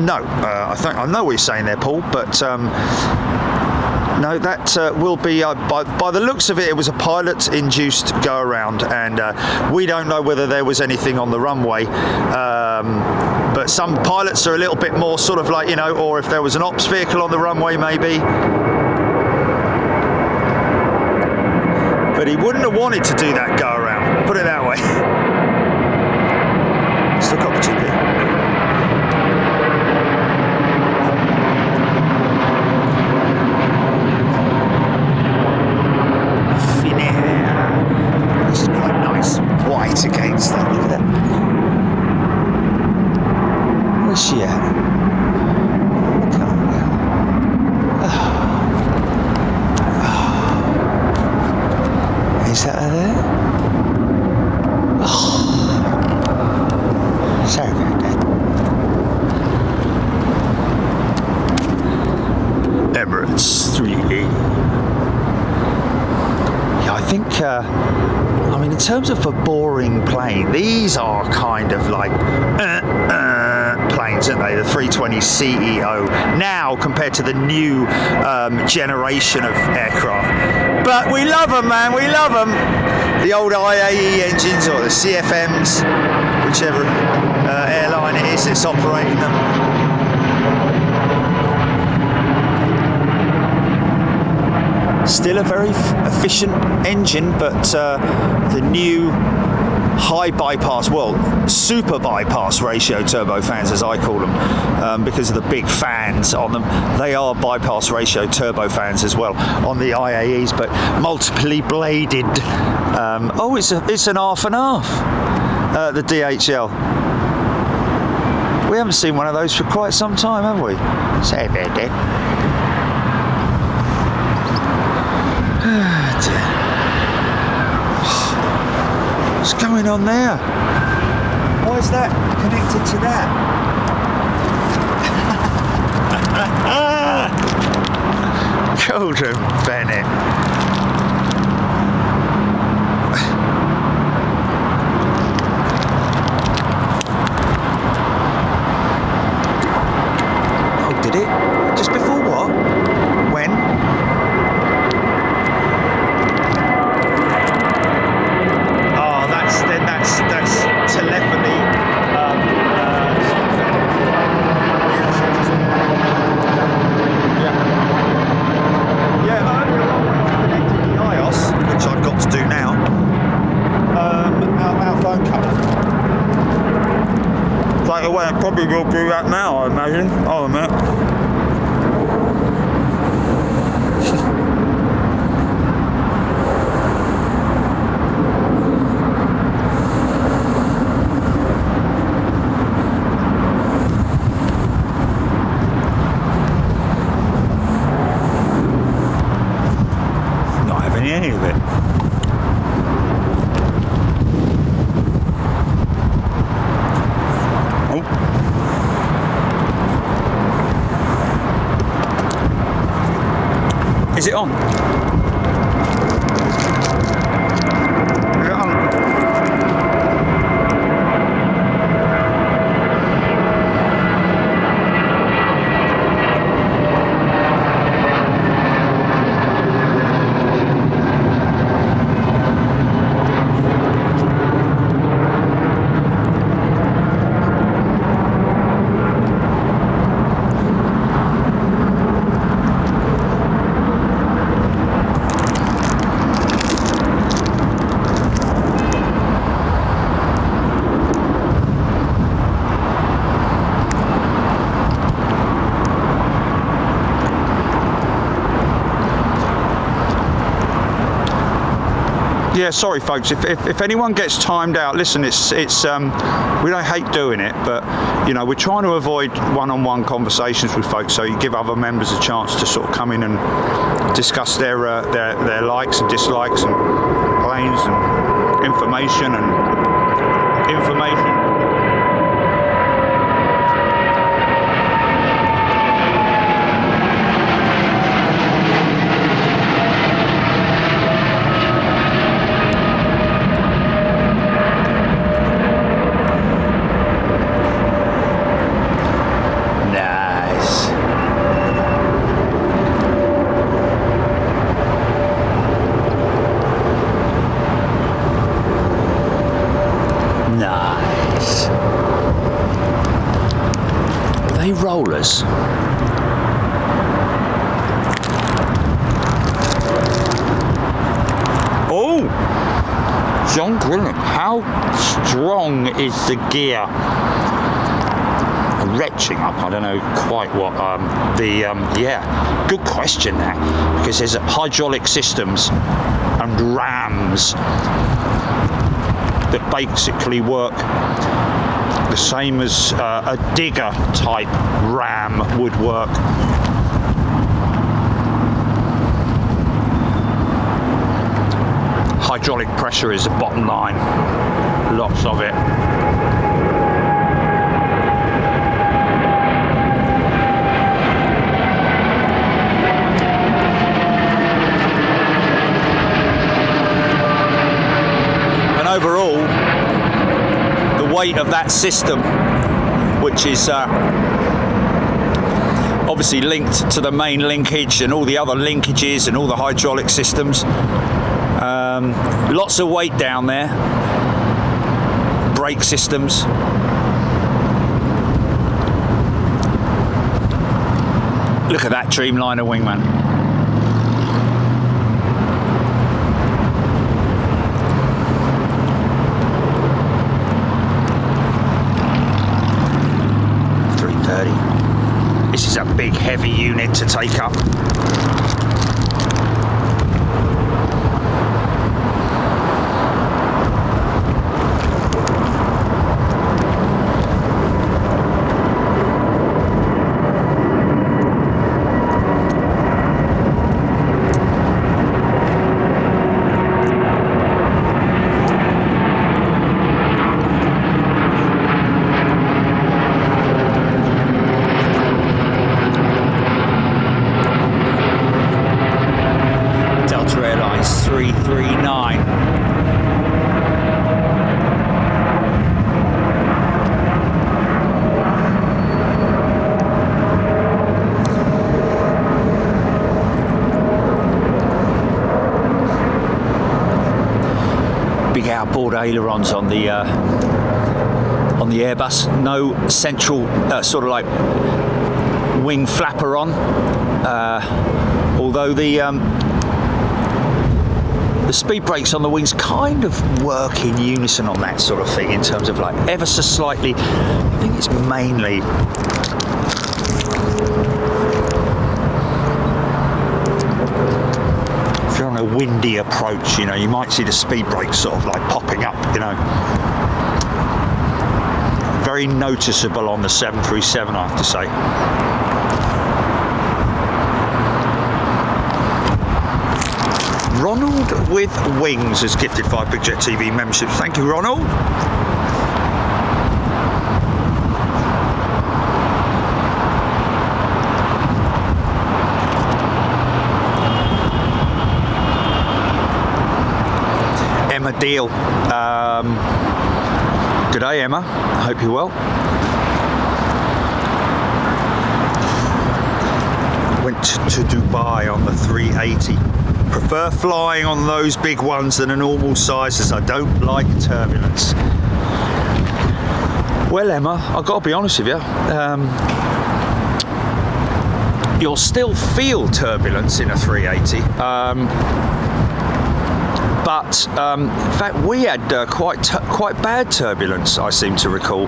No, I know what you're saying there, Paul, but no, that will be, by the looks of it, it was a pilot-induced go-around, and we don't know whether there was anything on the runway, but some pilots are a little bit more sort of like, you know, or if there was an ops vehicle on the runway, maybe. But he wouldn't have wanted to do that go-around, put it that way. Still got the GP. This is quite nice, white against that. Look at that. Where's she at? Is that her there? Oh. Sorry about that. Emirates 380. Yeah, I think, I mean, in terms of a boring plane, these are kind of like planes, aren't they? The 320 CEO now compared to the new generation of aircraft. But we love them, man, we love them. The old IAE engines or the CFMs, whichever airline it is that's operating them. Still a very efficient engine, but the new high bypass, well, super bypass ratio turbofans, as I call them, because of the big fans on them. They are bypass ratio turbofans as well on the IAEs, but multiply bladed. Oh, it's an half and half. The DHL. We haven't seen one of those for quite some time, have we? Say about that. What's going on there? Why is that connected to that? Sheldon Bennett. Oh, did it? Just before what? When? Oh, that's telephony. Which I've got to do now. Our phone cover. Straight away, I probably will do that now, I imagine. Oh, a minute. Not having any of it. Is it on? Is it on? Yeah, sorry folks, if anyone gets timed out, listen, it's we don't hate doing it, but you know, we're trying to avoid one-on-one conversations with folks, so you give other members a chance to sort of come in and discuss their likes and dislikes and planes and information. Nice. Are they rollers? Oh! John Grilling, how strong is the gear? Retching up, I don't know quite what yeah, good question there, because there's hydraulic systems and rams that basically work the same as a digger type ram would work. Hydraulic pressure is the bottom line, lots of it. Overall, the weight of that system, which is obviously linked to the main linkage and all the other linkages and all the hydraulic systems, lots of weight down there, brake systems. Look at that Dreamliner wingman. This is a big heavy unit to take up. outboard ailerons on the Airbus. No central sort of like wing flapper on, although the speed brakes on the wings kind of work in unison on that sort of thing, in terms of like ever so slightly. I think it's mainly if you're on a windy approach, you know, you might see the speed brakes sort of like popping up, you know. Very noticeable on the 737, I have to say. Ronald with Wings has gifted 5 Big Jet TV memberships. Thank you, Ronald. Emma Deal. Good day, Emma. I hope you're well. Went to Dubai on the 380. Prefer flying on those big ones than a normal size, as I don't like turbulence. Well, Emma, I've got to be honest with you. You'll still feel turbulence in a 380. But in fact, we had quite bad turbulence, I seem to recall,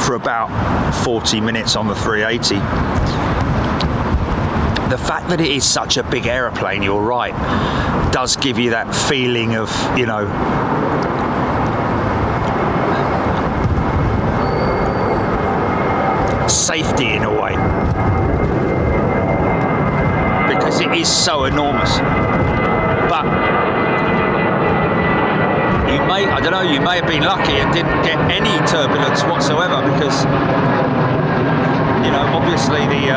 for about 40 minutes on the 380. The fact that it is such a big aeroplane, you're right, does give you that feeling of, you know, safety in a way, because it is so enormous. But you may, I don't know, you may have been lucky and didn't get any turbulence whatsoever, because, you know, obviously the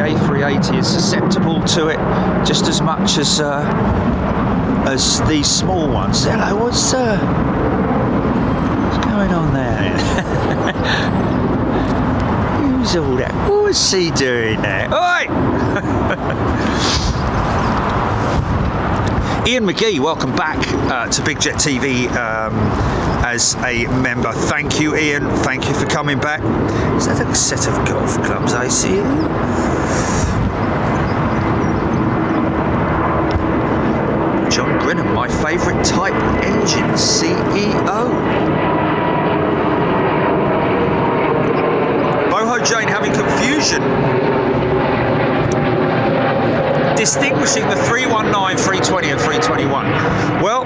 A380 is susceptible to it just as much as these small ones. Hello, what's going on there? Who's all that? What's he doing there? Oi! Ian McGee, welcome back to Big Jet TV as a member. Thank you, Ian. Thank you for coming back. Is that a set of golf clubs I see? John Grinham, my favourite type engine, CEO. Boho Jane having confusion distinguishing the 319, 320 and 321. Well,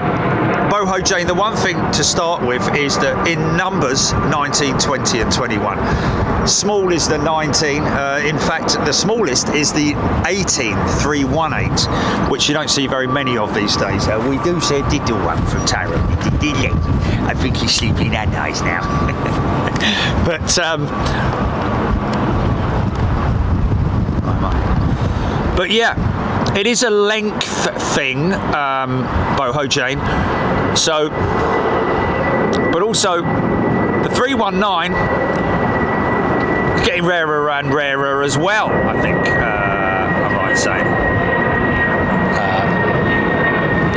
Boho Jane, the one thing to start with is that in numbers 19, 20 and 21, small is the 19, in fact the smallest is the 18, 318, which you don't see very many of these days. We do see a little one from Tyrone. I think he's sleeping that nice now. But yeah, it is a length thing, Boho Jane. So, but also the 319 is getting rarer and rarer as well, I think, I might say.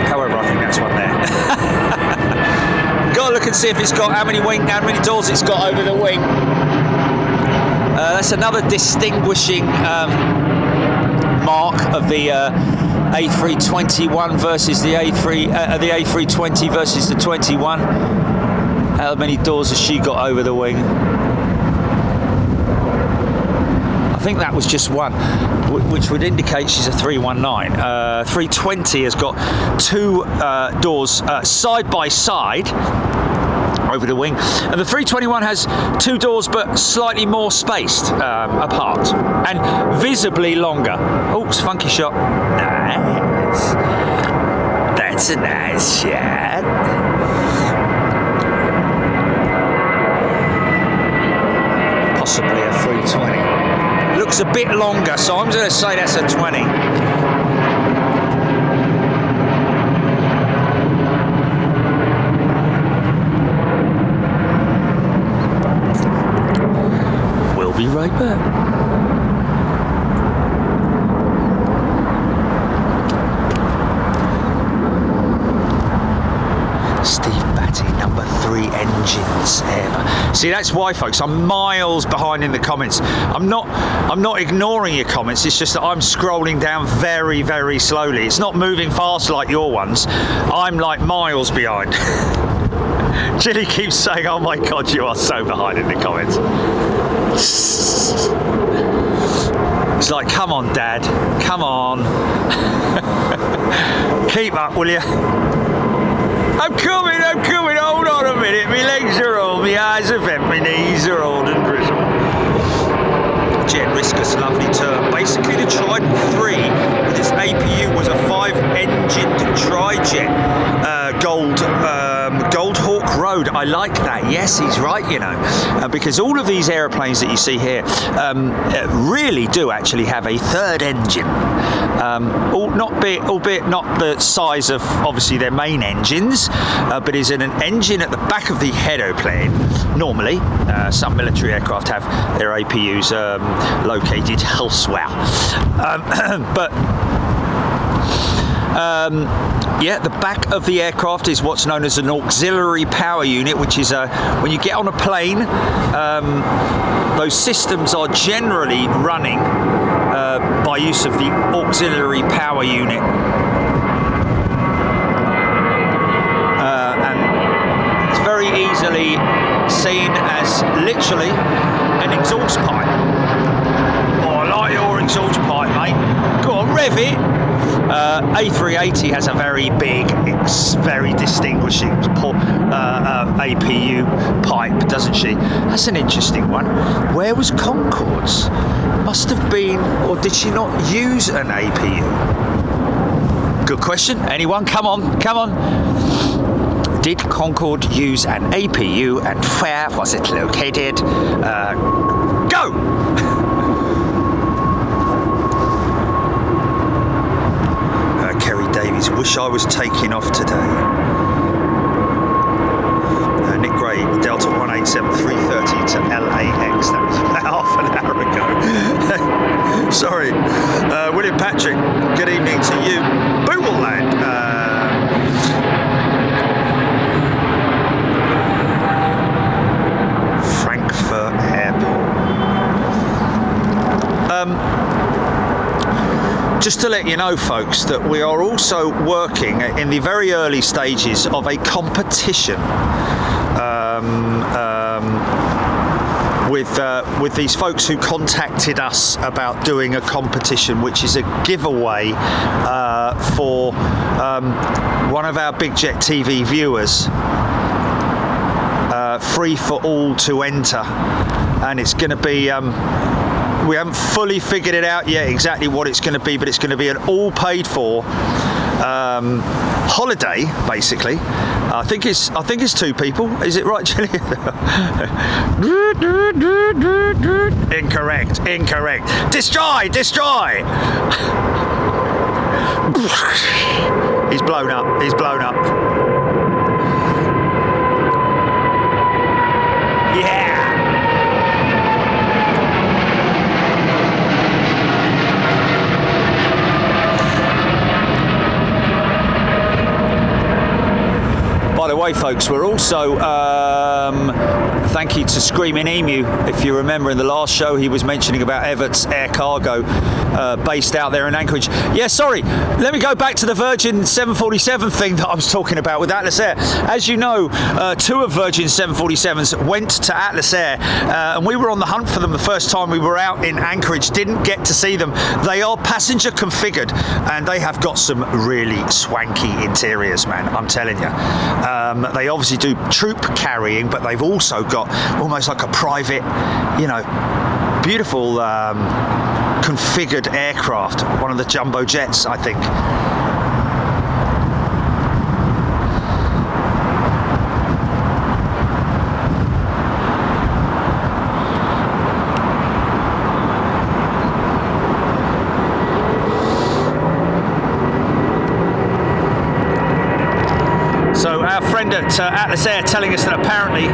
However, I think that's one there. Got to look and see if it's got how many doors it's got over the wing. That's another distinguishing mark of the A321 versus the A320 versus the 21. How many doors has she got over the wing? I think that was just one, which would indicate she's a 319. 320 has got 2 doors side by side over the wing, and the 321 has 2 doors but slightly more spaced apart and visibly longer. Oh, it's a funky shot. Nice. That's a nice shot. Possibly a 320. Looks a bit longer, so I'm going to say that's a 20. Be right back. engines ever. See, that's why, folks, I'm miles behind in the comments. I'm not ignoring your comments. It's just that I'm scrolling down very, very slowly. It's not moving fast like your ones. I'm like miles behind. Jilly keeps saying, "Oh my God, you are so behind in the comments." It's like, come on, Dad, come on. Keep up, will you? I'm coming, hold on a minute. My legs are old, my eyes are bent, my knees are old and brittle. Jet Riskus, lovely term. Basically, the Trident 3 with its APU was a 5-engined tri-jet Gold Hawk Road. I like that. Yes, he's right, you know, because all of these aeroplanes that you see here really do actually have a third engine, albeit not the size of obviously their main engines, but is an engine at the back of the head airplane. Normally, some military aircraft have their APUs located elsewhere, yeah, the back of the aircraft is what's known as an auxiliary power unit, which is when you get on a plane, those systems are generally running by use of the auxiliary power unit. And it's very easily seen as literally an exhaust pipe. Oh, I like your exhaust pipe, mate. Go on, rev it. A380 has a very big, very distinguishing APU pipe, doesn't she? That's an interesting one. Where was Concorde's? Must have been, or did she not use an APU? Good question. Anyone? Come on, come on. Did Concorde use an APU and where was it located? Go! Davies, wish I was taking off today. Nick Gray, Delta 187 330 to LAX. That was about half an hour ago. Sorry. William Patrick, good evening to you. Boogleland. Frankfurt Airport. Just to let you know, folks, that we are also working in the very early stages of a competition with these folks who contacted us about doing a competition, which is a giveaway for one of our Big Jet TV viewers. Free for all to enter, and it's going to be we haven't fully figured it out yet exactly what it's going to be, but it's going to be an all paid for holiday, basically. I think it's 2 people. Is it right, Julie? Incorrect. Destroy. He's blown up. Yeah. By the way, folks, we're also thank you to Screaming Emu. If you remember in the last show, he was mentioning about Evert's Air Cargo based out there in Anchorage. Yeah, sorry. Let me go back to the Virgin 747 thing that I was talking about with Atlas Air. As you know, 2 of Virgin 747s went to Atlas Air, and we were on the hunt for them the first time we were out in Anchorage. Didn't get to see them. They are passenger configured, and they have got some really swanky interiors, man. I'm telling you. They obviously do troop carrying, but they've also got almost like a private, you know, beautiful configured aircraft. One of the jumbo jets, I think. So our friend at Atlas Air telling us that apparently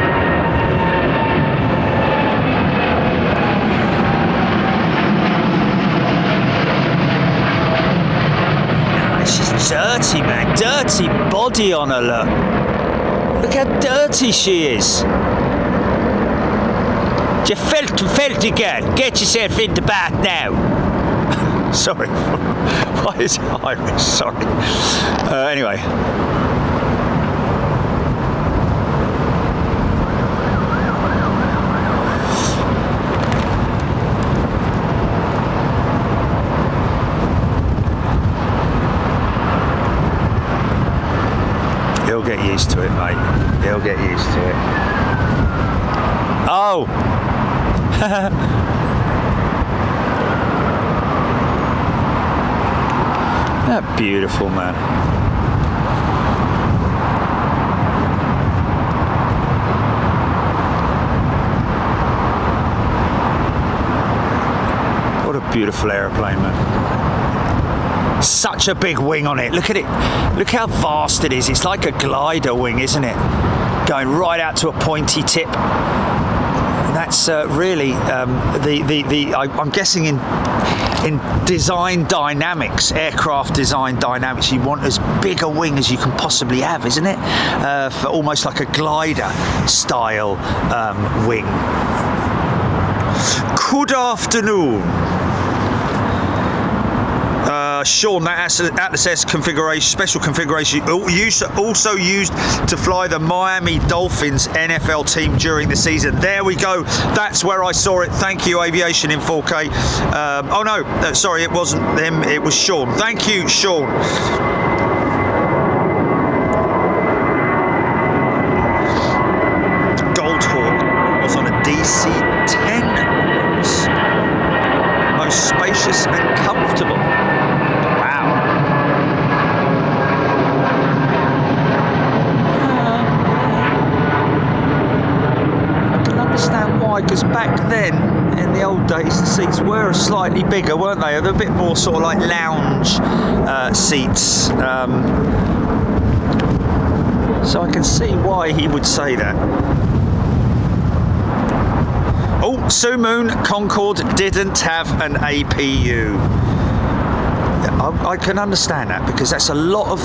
she's dirty, man. Dirty body on her, look. Look how dirty she is. You filthy girl, get yourself in the bath now. Sorry, why is it Irish? Sorry. Anyway. He'll get used to it, mate. He'll get used to it. Oh! That beautiful, man. What a beautiful aeroplane, man. Such a big wing on it. Look at it. Look how vast it is. It's like a glider wing, isn't it? Going right out to a pointy tip. That's really I'm guessing in design dynamics, aircraft design dynamics, you want as big a wing as you can possibly have, isn't it? For almost like a glider style wing. Good afternoon. Sean, that Atlas S configuration, special configuration, also used to fly the Miami Dolphins NFL team during the season. There we go. That's where I saw it. Thank you, Aviation in 4K. Oh no, sorry, it wasn't them. It was Sean. Thank you, Sean. Goldhawk was on a DC-10. Most spacious and comfortable. Because back then, in the old days, the seats were slightly bigger, weren't they? They're a bit more sort of like lounge seats. So I can see why he would say that. Oh, Sue Moon, Concorde didn't have an APU. I can understand that, because that's a lot of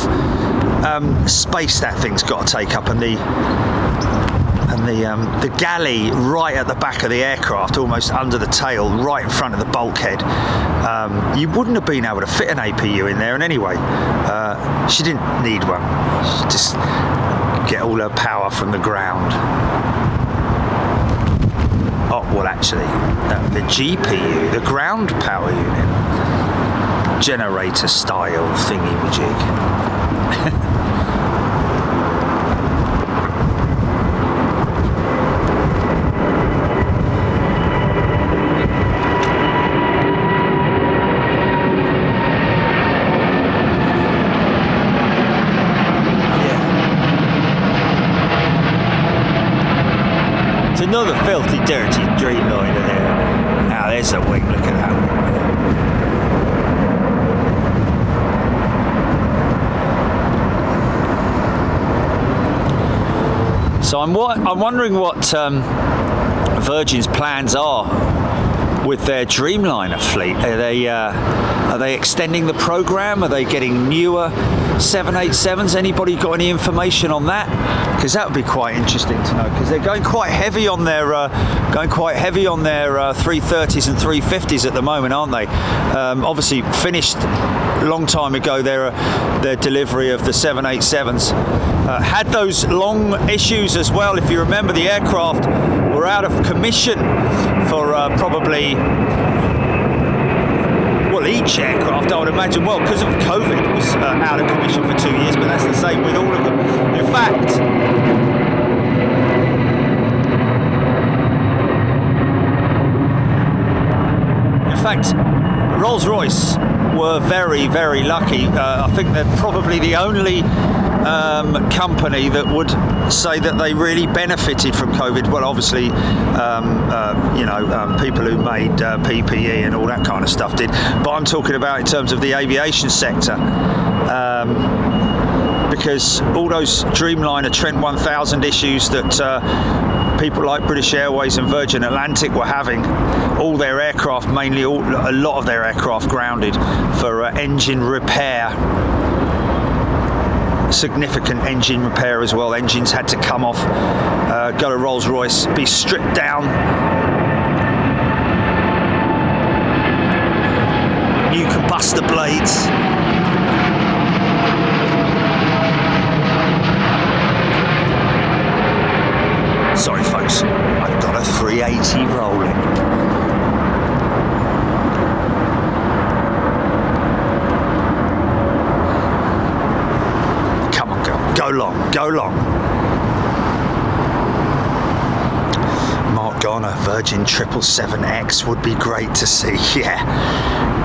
space that thing's got to take up, and the galley right at the back of the aircraft, almost under the tail, right in front of the bulkhead. You wouldn't have been able to fit an APU in there, and anyway, she didn't need one. She just get all her power from the ground. Oh, well, actually, the GPU, the ground power unit, generator style thingy-majig. Another filthy, dirty Dreamliner there. Now there's a wing, look at that wing. So I'm wondering what Virgin's plans are with their Dreamliner fleet. Are they extending the program? Are they getting newer 787s? Anybody got any information on that? Because that would be quite interesting to know, because they're going quite heavy on their 330s and 350s at the moment, aren't they? Obviously finished a long time ago their delivery of the 787s. Had those long issues as well. If you remember, the aircraft were out of commission for probably, well, each aircraft, I would imagine, well, because of COVID, was out of commission for 2 years, but that's the same with all of them. In fact, Rolls-Royce were very, very lucky. I think they're probably the only company that would say that they really benefited from COVID. Well, obviously, people who made PPE and all that kind of stuff did. But I'm talking about in terms of the aviation sector. Because all those Dreamliner Trent 1000 issues that people like British Airways and Virgin Atlantic were having, all their aircraft, a lot of their aircraft grounded for engine repair. significant engine repair as well. Engines had to come off, go to Rolls-Royce, be stripped down. New combustor blades. Sorry folks, I've got a 380 rolling. Come on girl, go long, go long. Mark Garner, Virgin 777X would be great to see. Yeah,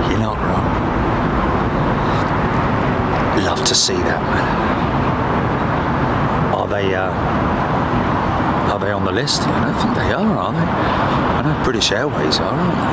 you're not wrong. Love to see that, man. Are they on the list? I don't think they are they? I know British Airways are, aren't they?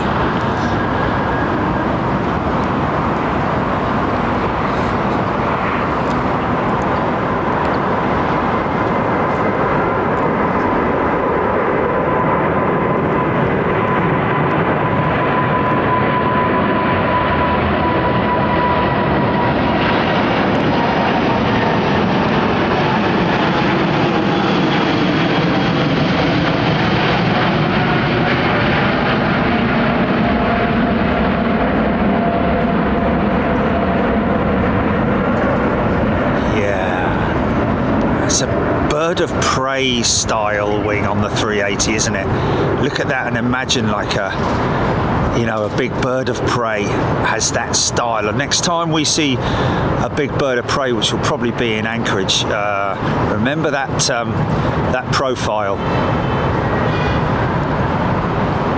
Of prey style wing on the 380, isn't it? Look at that and imagine like a big bird of prey has that style. And next time we see a big bird of prey, which will probably be in Anchorage, remember that profile.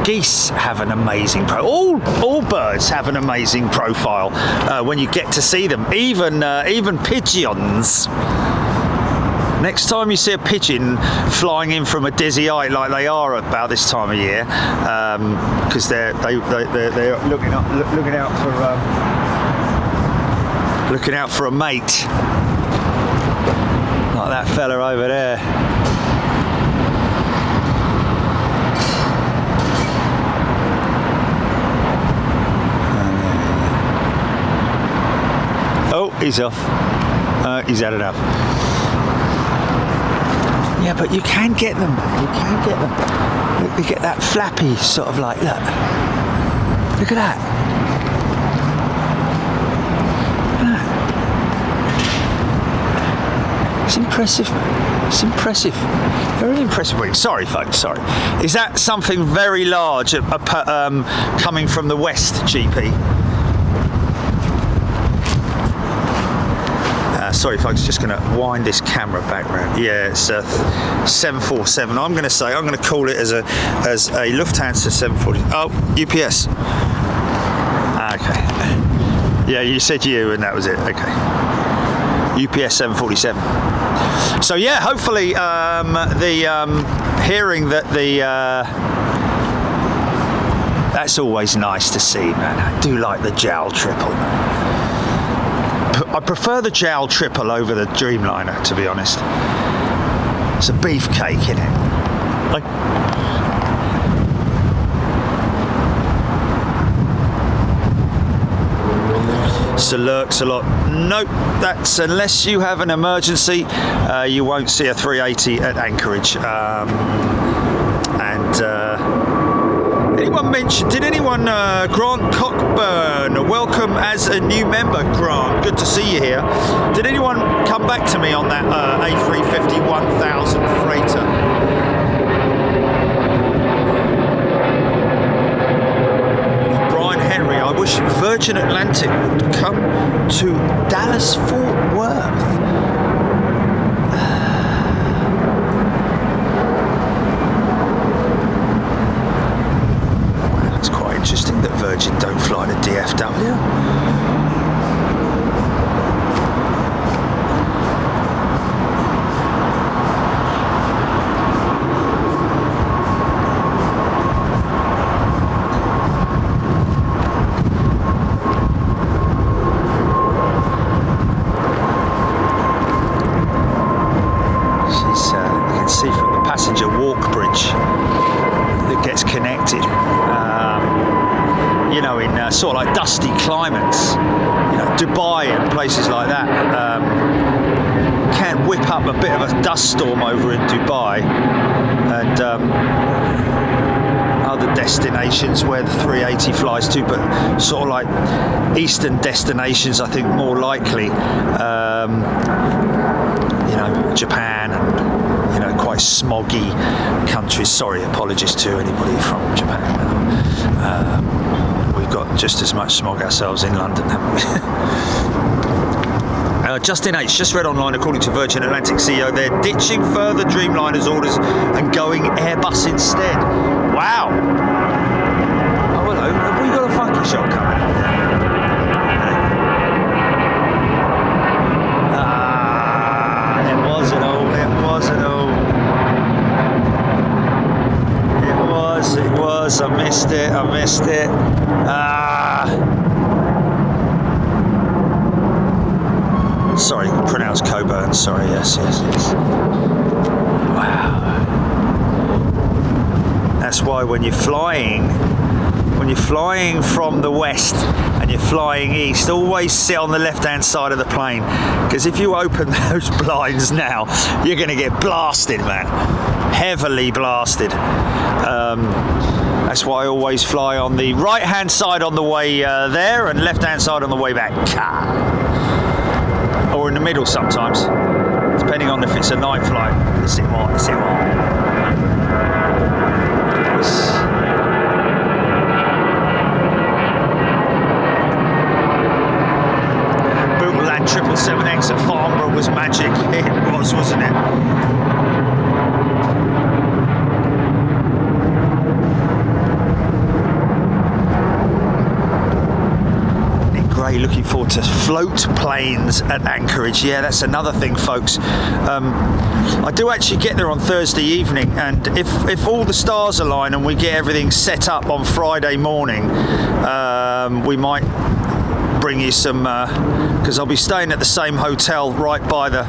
Geese have an amazing all birds have an amazing profile when you get to see them, even pigeons. Next time you see a pigeon flying in from a dizzy height like they are about this time of year, because they're looking out for a mate, like that fella over there. Oh, he's off. He's had enough. Yeah, but you can get them. You can get them. Look, you get that flappy sort of like, look at that. It's impressive, man. It's impressive. Very impressive. Sorry, folks, sorry. Is that something very large coming from the west, GP? Sorry folks, just going to wind this camera back round. Yeah, it's a 747. I'm going to call it as a Lufthansa 740. Oh, UPS. Okay. Yeah, you said you and that was it. Okay. UPS 747. So yeah, hopefully hearing that that's always nice to see, man. I do like the JAL triple. I prefer the JAL triple over the Dreamliner, to be honest. It's a beefcake, isn't it? Like, Lurks a lot. Nope, that's unless you have an emergency, you won't see a 380 at Anchorage. Did anyone, Grant Cockburn, welcome as a new member, Grant, good to see you here. Did anyone come back to me on that A350 1000 freighter? Brian Henry, I wish Virgin Atlantic would come to Dallas Fort Worth. Interesting that Virgin don't fly to DFW. She's, you can see from the passenger walk bridge that gets connected. In sort of like dusty climates, Dubai and places like that. can whip up a bit of a dust storm over in Dubai and other destinations where the 380 flies to, but sort of like eastern destinations, I think more likely. You know, Japan and, you know, quite smoggy countries. Sorry, apologies to anybody from Japan. We've got just as much smog ourselves in London, haven't we? Justin H. just read online, according to Virgin Atlantic CEO, they're ditching further Dreamliner's orders and going Airbus instead. Wow. Oh, hello. Have we got a funky shot coming up? It wasn't all. It wasn't all. It was. I missed it. Sorry, pronounced Coburn. Sorry, yes. Wow. That's why when you're flying from the west and you're flying east, always sit on the left-hand side of the plane, because if you open those blinds now, you're going to get blasted, man. Heavily blasted. That's why I always fly on the right-hand side on the way there and left-hand side on the way back. Or in the middle sometimes, depending on if it's a night flight. Let's see what. Bootland 777X at Farnborough was magic. It was, wasn't it? Looking forward to float planes at Anchorage. Yeah, that's another thing, folks. I do actually get there on Thursday evening, and if all the stars align and we get everything set up on Friday morning, we might bring you some, because I'll be staying at the same hotel right by the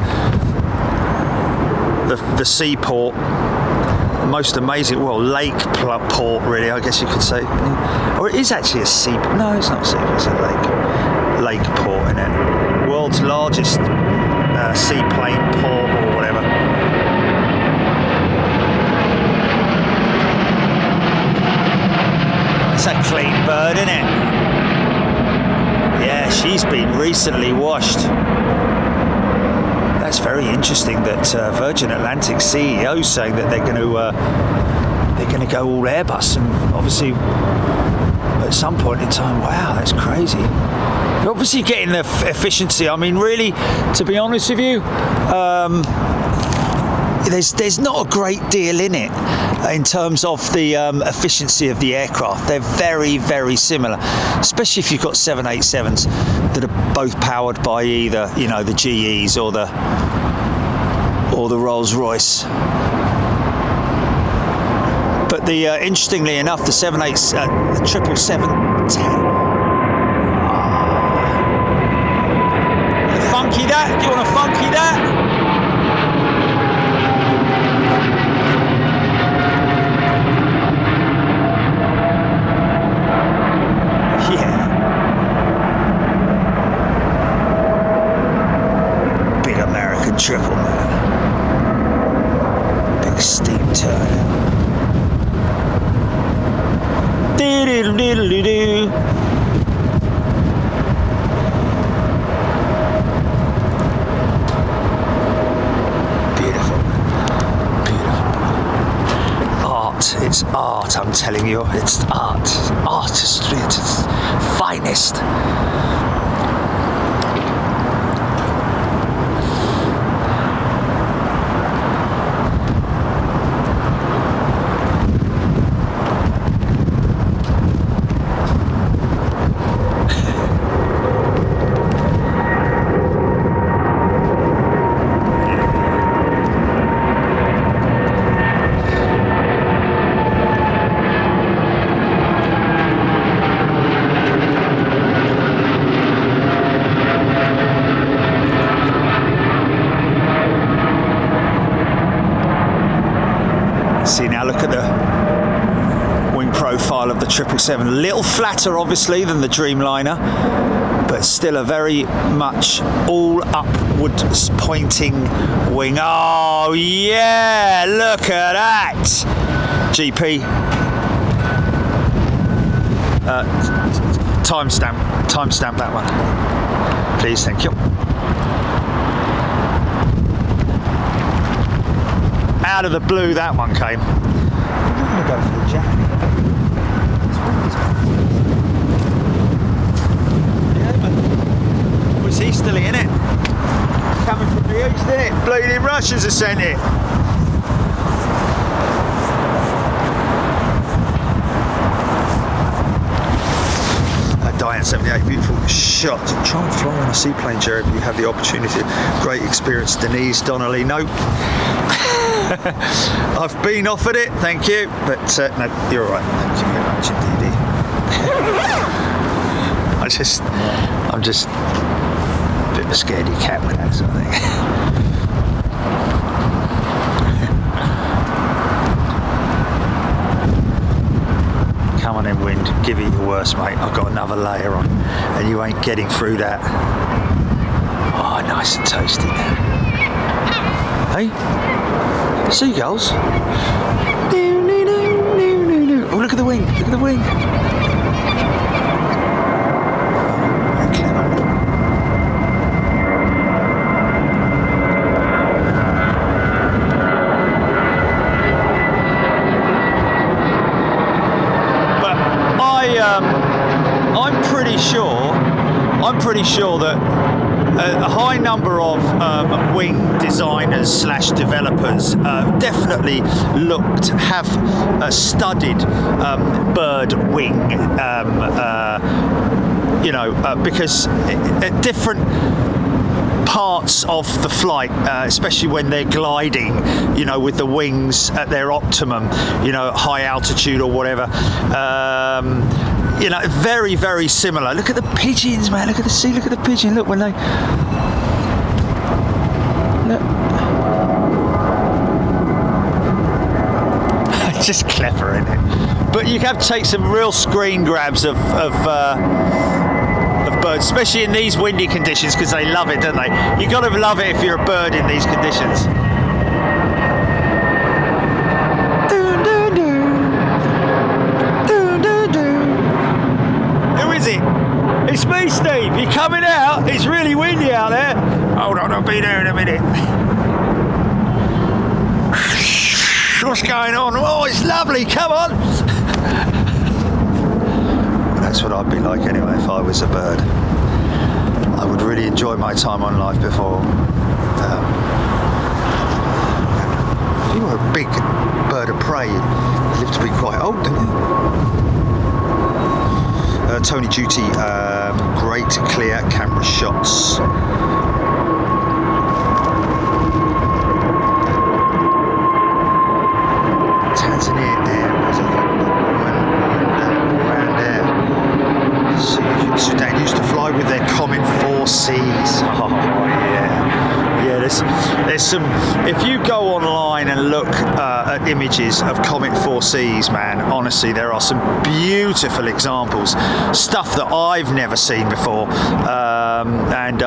seaport. Most amazing, well, lake port, really, I guess you could say. Or it is actually a sea. No, it's not a sea. It's a lake port, isn't it? World's largest seaplane port or whatever. It's a clean bird, isn't it? Yeah, she's been recently washed. That's very interesting that Virgin Atlantic CEO is saying that they're going to go all Airbus, and obviously at some point in time, wow, that's crazy. They're obviously getting the efficiency. I mean, really, to be honest with you, there's not a great deal in it in terms of the efficiency of the aircraft. They're very, very similar, especially if you've got 787s that are both powered by either, you know, the GEs or the Rolls-Royce. But interestingly enough, the 777-10. Funky that? Do you want to funky that? Yeah. Big American triple, man. Big steam turnout. Diddle-diddle-doo. It's art, I'm telling you. It's art. Artistry at its finest. See, now look at the wing profile of the 777. A little flatter, obviously, than the Dreamliner. but still a very much all upwards pointing wing. Oh yeah, look at that. GP. Timestamp that one, please. Thank you. Out of the blue, that one came. I'm gonna go for the jack. Yeah, was he still in it? Coming from the east, isn't it? Bleeding Russians have sent it. Diane 78, beautiful shot. Try and fly on a seaplane, Jared, if you have the opportunity. Great experience. Denise Donnelly, no. I've been offered it, thank you, but no, you're all right. Thank you very much indeed. I'm just a bit of a scaredy cat with that sort of thing. Come on in, wind, give it your worst, mate. I've got another layer on and you ain't getting through that. Oh, nice and toasty there. Hey, seagulls. Oh, look at the wing, look at the wing. I'm pretty sure that a high number of wing designers slash developers definitely have studied bird wing, because at different parts of the flight, especially when they're gliding, with the wings at their optimum, at high altitude or whatever. Very, very similar. Look at the pigeons, man. Look at the sea. Look at the pigeon. Look when they. Look. Just clever, isn't it? But you have to take some real screen grabs of birds, especially in these windy conditions, because they love it, don't they? You got to love it if you're a bird in these conditions. It's me, Steve. You're coming out. It's really windy out there. Hold on, I'll be there in a minute. What's going on? Oh, it's lovely. Come on. That's what I'd be like anyway if I was a bird. I would really enjoy my time on life before. If you were a big bird of prey, you live to be quite old, don't you? Tony Duty, great clear camera shots. Tanzania Airways, I think, around there. Sudan used to fly with their Comet 4Cs. Oh yeah, there's some. If you go online and look at images of Comet 4Cs, man, honestly, there are some beautiful examples, stuff that I've never seen before, and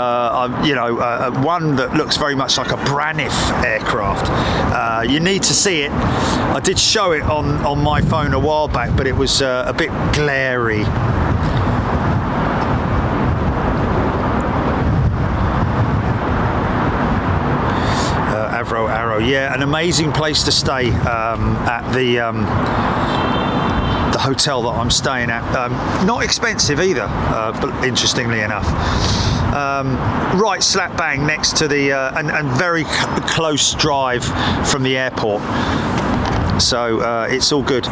one that looks very much like a Braniff aircraft. You need to see it. I did show it on my phone a while back, but it was a bit glary. Arrow, yeah, an amazing place to stay at the hotel that I'm staying at. Not expensive either, but interestingly enough. Right slap bang next to the and very close drive from the airport. So it's all good.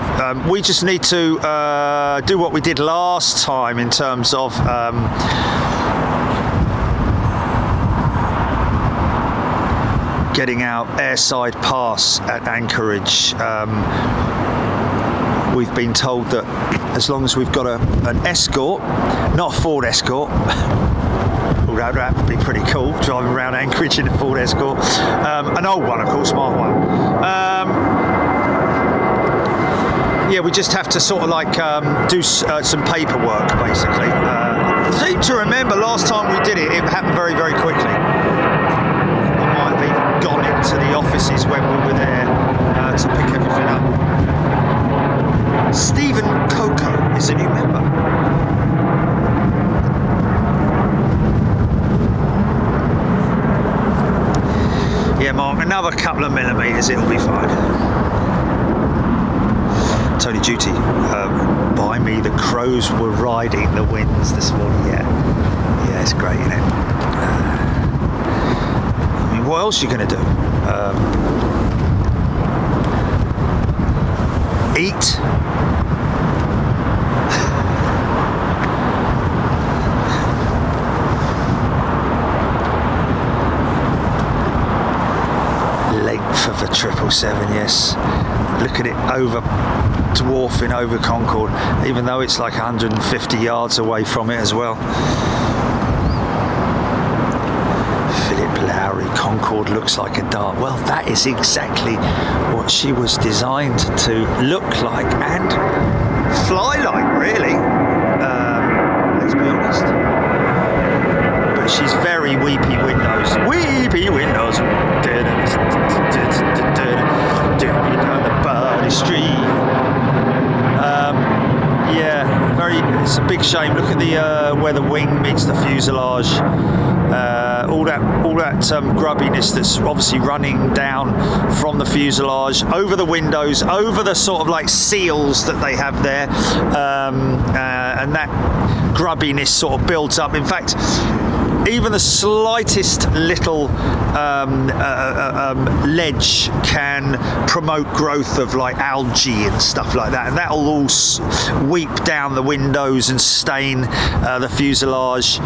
We just need to do what we did last time in terms of getting our airside pass at Anchorage. We've been told that as long as we've got an Escort, not a Ford Escort, although that would be pretty cool, driving around Anchorage in a Ford Escort, an old one, of course, smart one. yeah, we just have to sort of like do some paperwork, basically. I seem to remember last time we did it, it happened very, very quickly. We might have even gone into the offices when we were there to pick everything up. Stephen Coco is a new member. Yeah, Mark, another couple of millimetres, it'll be fine. Tony Duty, by me, the crows were riding the winds this morning. Yeah, it's great, isn't it? I mean, what else are you going to do? Eat? Length of a 777, yes. Look at it dwarfing over Concorde, even though it's like 150 yards away from it as well. Philip Lowry, Concorde looks like a dart. Well, that is exactly what she was designed to look like and fly like, really. Let's be honest. But she's very weepy windows. Weepy windows. Down the body street. Yeah, it's a big shame. Look at the where the wing meets the fuselage. All that grubbiness that's obviously running down from the fuselage over the windows, over the sort of like seals that they have there, and that grubbiness sort of builds up. In fact, even the slightest little ledge can promote growth of like algae and stuff like that, and that'll all weep down the windows and stain the fuselage,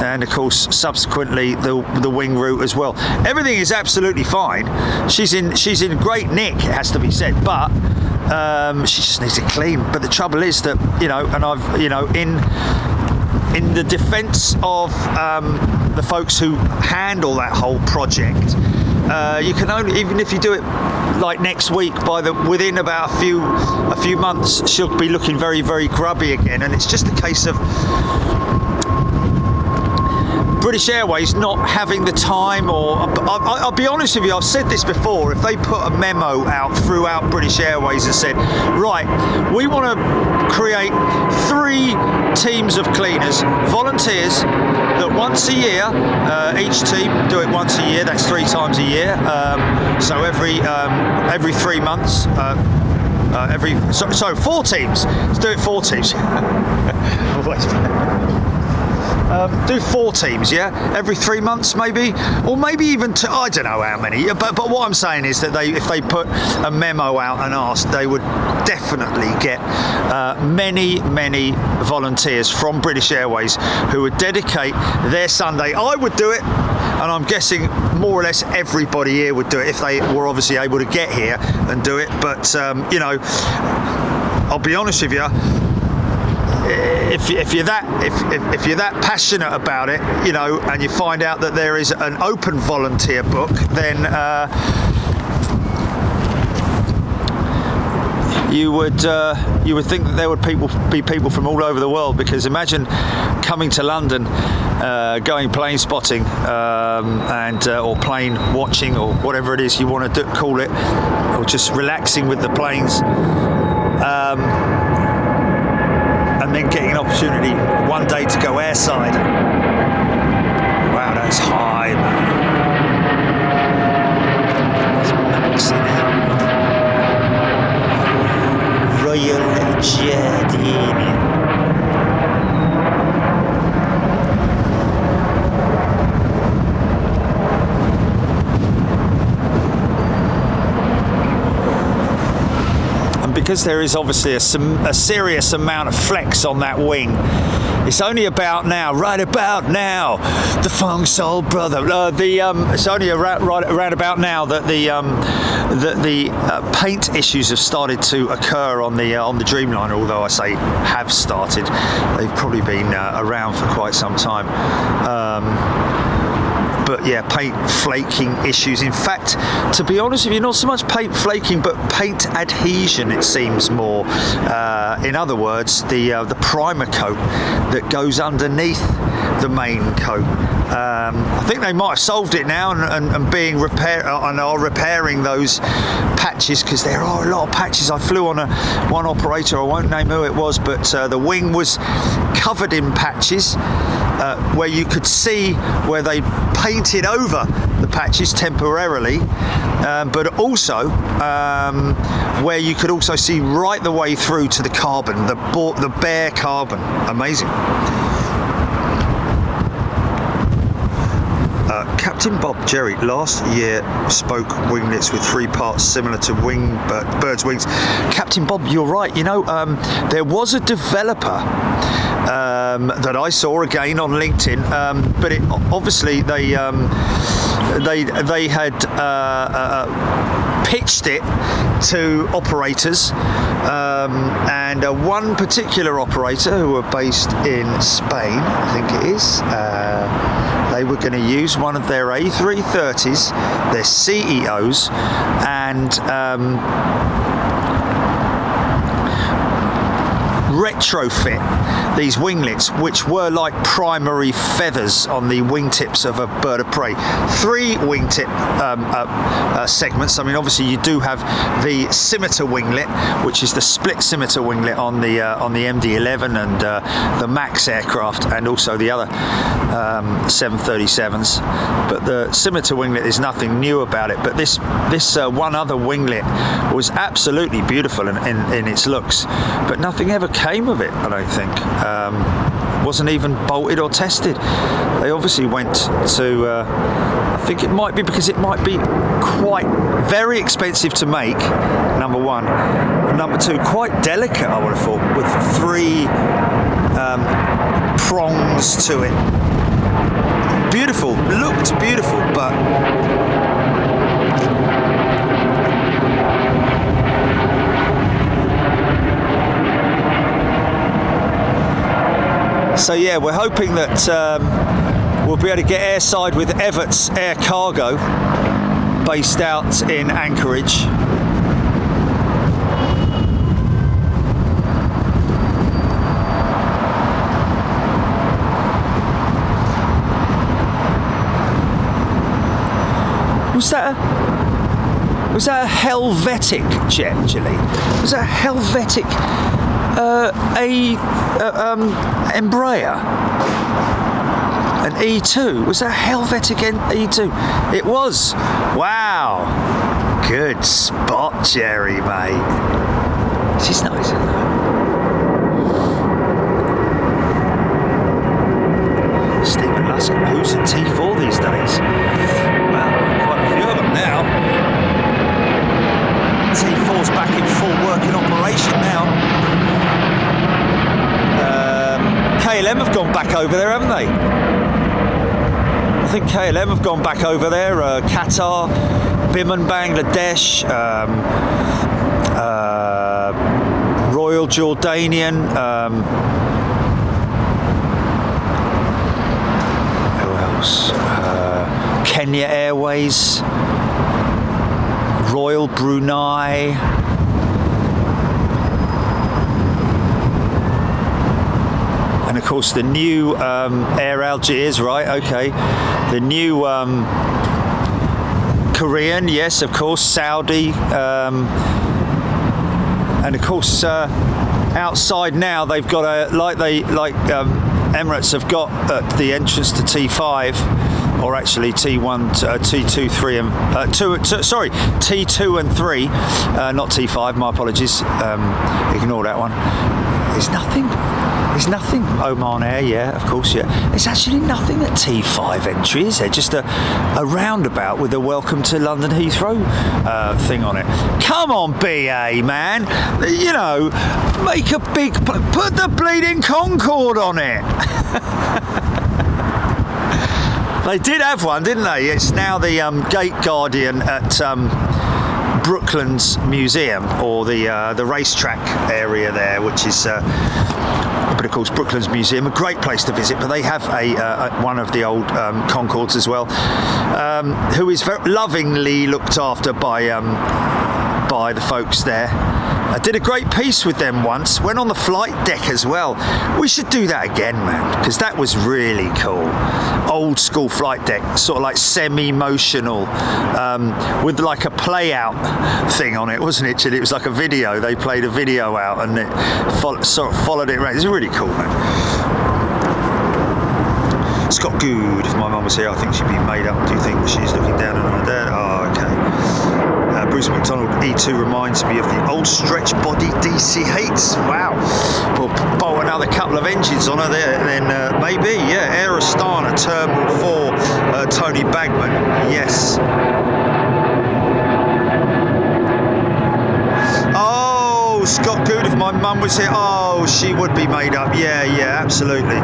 and of course subsequently the wing root as well. Everything is absolutely fine. She's in great nick, it has to be said, but she just needs it clean. But the trouble is that, and I've, in the defence of the folks who handle that whole project, you can only, even if you do it like next week, within about a few months, she'll be looking very, very grubby again. And it's just a case of British Airways not having the time, or I'll be honest with you, I've said this before, if they put a memo out throughout British Airways and said, right, we want to create 3 teams of cleaners, volunteers, that once a year, each team do it once a year, that's 3 times a year, so every 3 months, 4 teams, let's do it 4 teams. Do 4 teams, yeah, every 3 months maybe, or maybe even 2, I don't know how many. But what I'm saying is that if they put a memo out and asked, they would definitely get many volunteers from British Airways who would dedicate their Sunday. I would do it, and I'm guessing more or less everybody here would do it if they were obviously able to get here and do it. But I'll be honest with you. If you're that passionate about it, and you find out that there is an open volunteer book, then you would think that there would be people from all over the world. Because imagine coming to London, going plane spotting, or plane watching, or whatever it is you want to call it, or just relaxing with the planes. And then getting an opportunity one day to go airside. Wow, that's high, man. That's maxing out. Royal Jardine. Because there is obviously a serious amount of flex on that wing, it's only about now, the Fong Soul brother. It's only around about now that the paint issues have started to occur on the Dreamliner. Although I say have started, they've probably been around for quite some time. but yeah, paint flaking issues. In fact, to be honest with you, not so much paint flaking, but paint adhesion, it seems more. In other words, the primer coat that goes underneath the main coat. I think they might have solved it now and being are repairing those patches, because there are a lot of patches. I flew on one operator, I won't name who it was, but the wing was covered in patches where you could see where they painted over the patches temporarily, but also where you could also see right the way through to the carbon, the bare carbon. Amazing. Captain Bob Jerry last year spoke winglets with 3 parts similar to bird's wings. Captain Bob, you're right. You know, there was a developer that I saw again on LinkedIn, but obviously they had pitched it to operators, and one particular operator who were based in Spain, I think it is, they were going to use one of their A330s, their CEOs, and retrofit these winglets, which were like primary feathers on the wingtips of a bird of prey. 3 wingtip segments. I mean, obviously you do have the scimitar winglet, which is the split scimitar winglet on the MD-11 and the Max aircraft, and also the other 737s. But the scimitar winglet is nothing new about it. But this one other winglet was absolutely beautiful in its looks, but nothing ever came of it, I don't think. Wasn't even bolted or tested. They obviously went to I think it might be because it might be quite very expensive to make, number one, and number 2, quite delicate, I would have thought, with 3 prongs to it. Beautiful, looked beautiful, but so yeah, we're hoping that we'll be able to get airside with Everts Air Cargo, based out in Anchorage. Was that a Helvetic jet, Gilly? Was that a Helvetic Embraer? An E2? Was that a Helvetic E2? It was. Wow. Good spot, Jerry, mate. She's nice, isn't it? Stephen Lusk, who's a T4 these days? Well, quite a few of them now. T4's back in full working operation now. KLM have gone back over there, haven't they? I think KLM have gone back over there. Qatar, Biman, Bangladesh, Royal Jordanian. Who else? Kenya Airways, Royal Brunei. And of course the new Air Algiers, right? Okay, the new Korean, yes, of course, Saudi, and of course outside now they've got a Emirates have got at the entrance to T5, or actually T1, T2, 3, and T2 and 3, not T5. My apologies. Ignore that one. There's nothing. Oman Air, yeah, of course, yeah. There's actually nothing at T5 entry, is there? Just a roundabout with a welcome to London Heathrow thing on it. Come on, BA, man. You know, make a big... Put the bleeding Concorde on it. They did have one, didn't they? It's now the Gate Guardian at Brooklands Museum, or the racetrack area there, which is... But of course, Brooklands Museum, a great place to visit, but they have one of the old Concords as well, who is very lovingly looked after by the folks there. I did a great piece with them once, went on the flight deck as well. We should do that again, man, because that was really cool. Old school flight deck, sort of like semi-motional, with like a play out thing on it, wasn't it, Chili? It was like a video. They played a video out and it sort of followed it around. It's really cool, man. Scott Good, if my mum was here, I think she'd be made up. Do you think she's looking down on her dad? Oh, okay. Bruce McDonald E2 reminds me of the old stretch body DC-8s. Wow. We'll bolt another couple of engines on her there, and then maybe, yeah, Aerostana Terminal 4, Tony Bagman. Yes. Oh, Scott Good, if my mum was here, oh, she would be made up. Yeah, yeah, absolutely.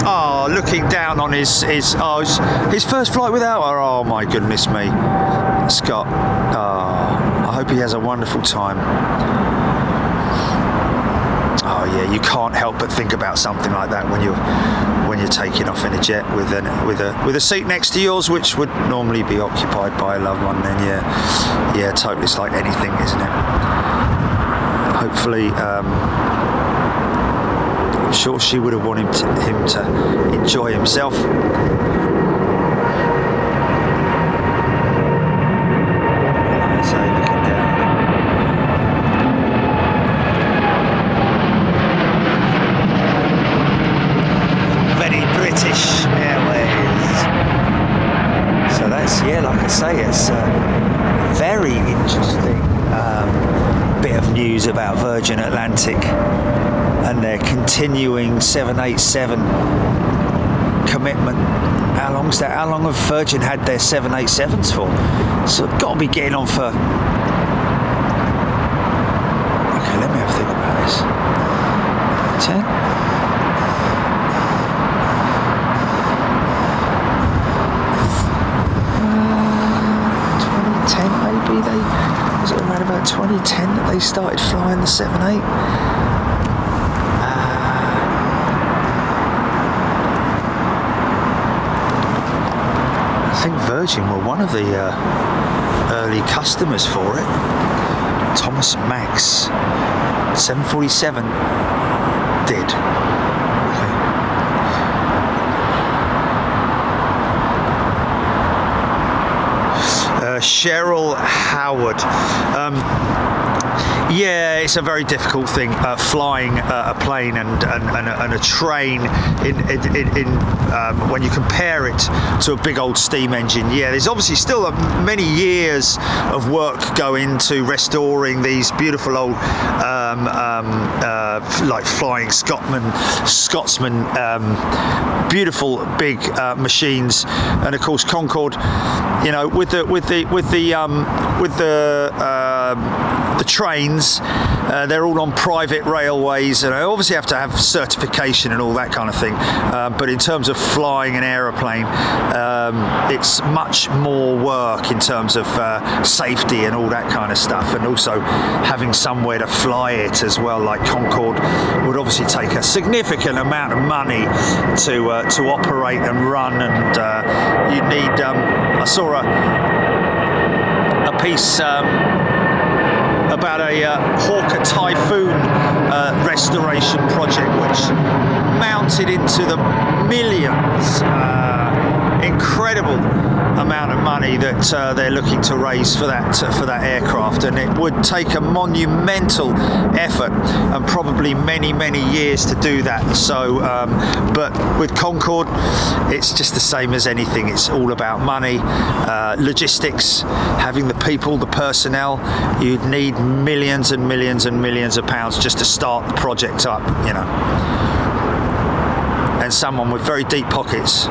Oh, looking down on his first flight without her. Oh my goodness me, Scott. Oh, I hope he has a wonderful time. Oh yeah, you can't help but think about something like that when you're taking off in a jet with a seat next to yours, which would normally be occupied by a loved one. Then yeah, totally. It's like anything, isn't it? Hopefully. I'm sure she would have wanted him to enjoy himself. So looking down. Very British Airways. So that's, yeah, like I say, it's a very interesting bit of news about Virgin Atlantic and their continuing 787 commitment. How long's that? How long have Virgin had their 787s for? So got to be getting on for. Okay, let me have a think about this. 10. 2010 maybe they. Was it around about 2010 that they started flying the 78? I think Virgin were one of the early customers for it. Thomas Max 747 did. Cheryl Howard. Yeah, it's a very difficult thing, flying a plane and a train when you compare it to a big old steam engine. Yeah, there's obviously still many years of work go into restoring these beautiful old like Flying Scotsman, beautiful big machines, and of course Concorde. You know, with the trains, they're all on private railways, and I obviously have to have certification and all that kind of thing. But in terms of flying an aeroplane, it's much more work in terms of safety and all that kind of stuff, and also having somewhere to fly it as well. Like Concorde would obviously take a significant amount of money to operate and run, and you'd need. I saw a piece about a Hawker Typhoon restoration project, which mounted into the millions. Incredible amount of money that they're looking to raise for that aircraft, and it would take a monumental effort and probably many years to do that. So but with Concorde, it's just the same as anything. It's all about money, logistics, having the people, the personnel. You'd need millions and millions and millions of pounds just to start the project up, you know, and someone with very deep pockets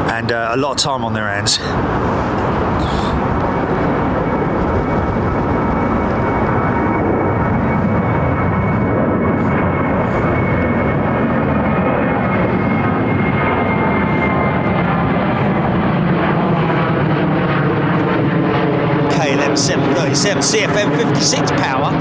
and a lot of time on their hands. KLM 737 CFM 56 power.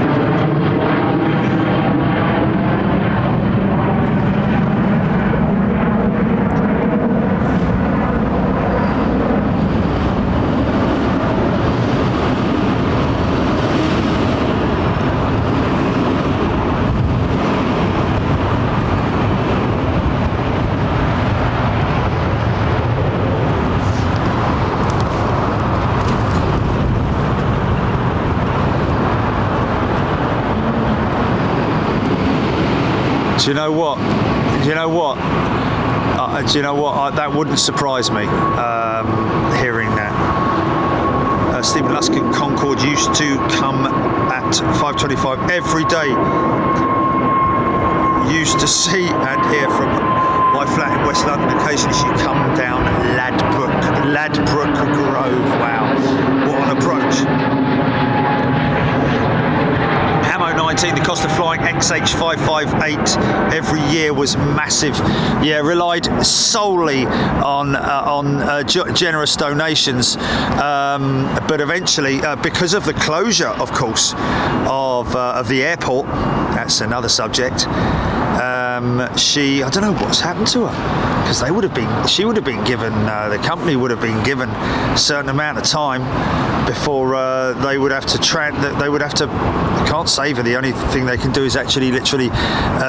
Do you know what? Do you know what? Do you know what? That wouldn't surprise me, hearing that. Stephen Luskin Concorde used to come at 5:25 every day. Used to see and hear from my flat in West London. Occasionally she'd come down Ladbroke Grove. Wow, what an approach. 19, the cost of flying XH558 every year was massive. Yeah, relied solely on generous donations, but eventually, because of the closure, of course, of the airport, that's another subject. I don't know what's happened to her, because she would have been given, the company would have been given a certain amount of time before they would have to they can't save her. The only thing they can do is actually literally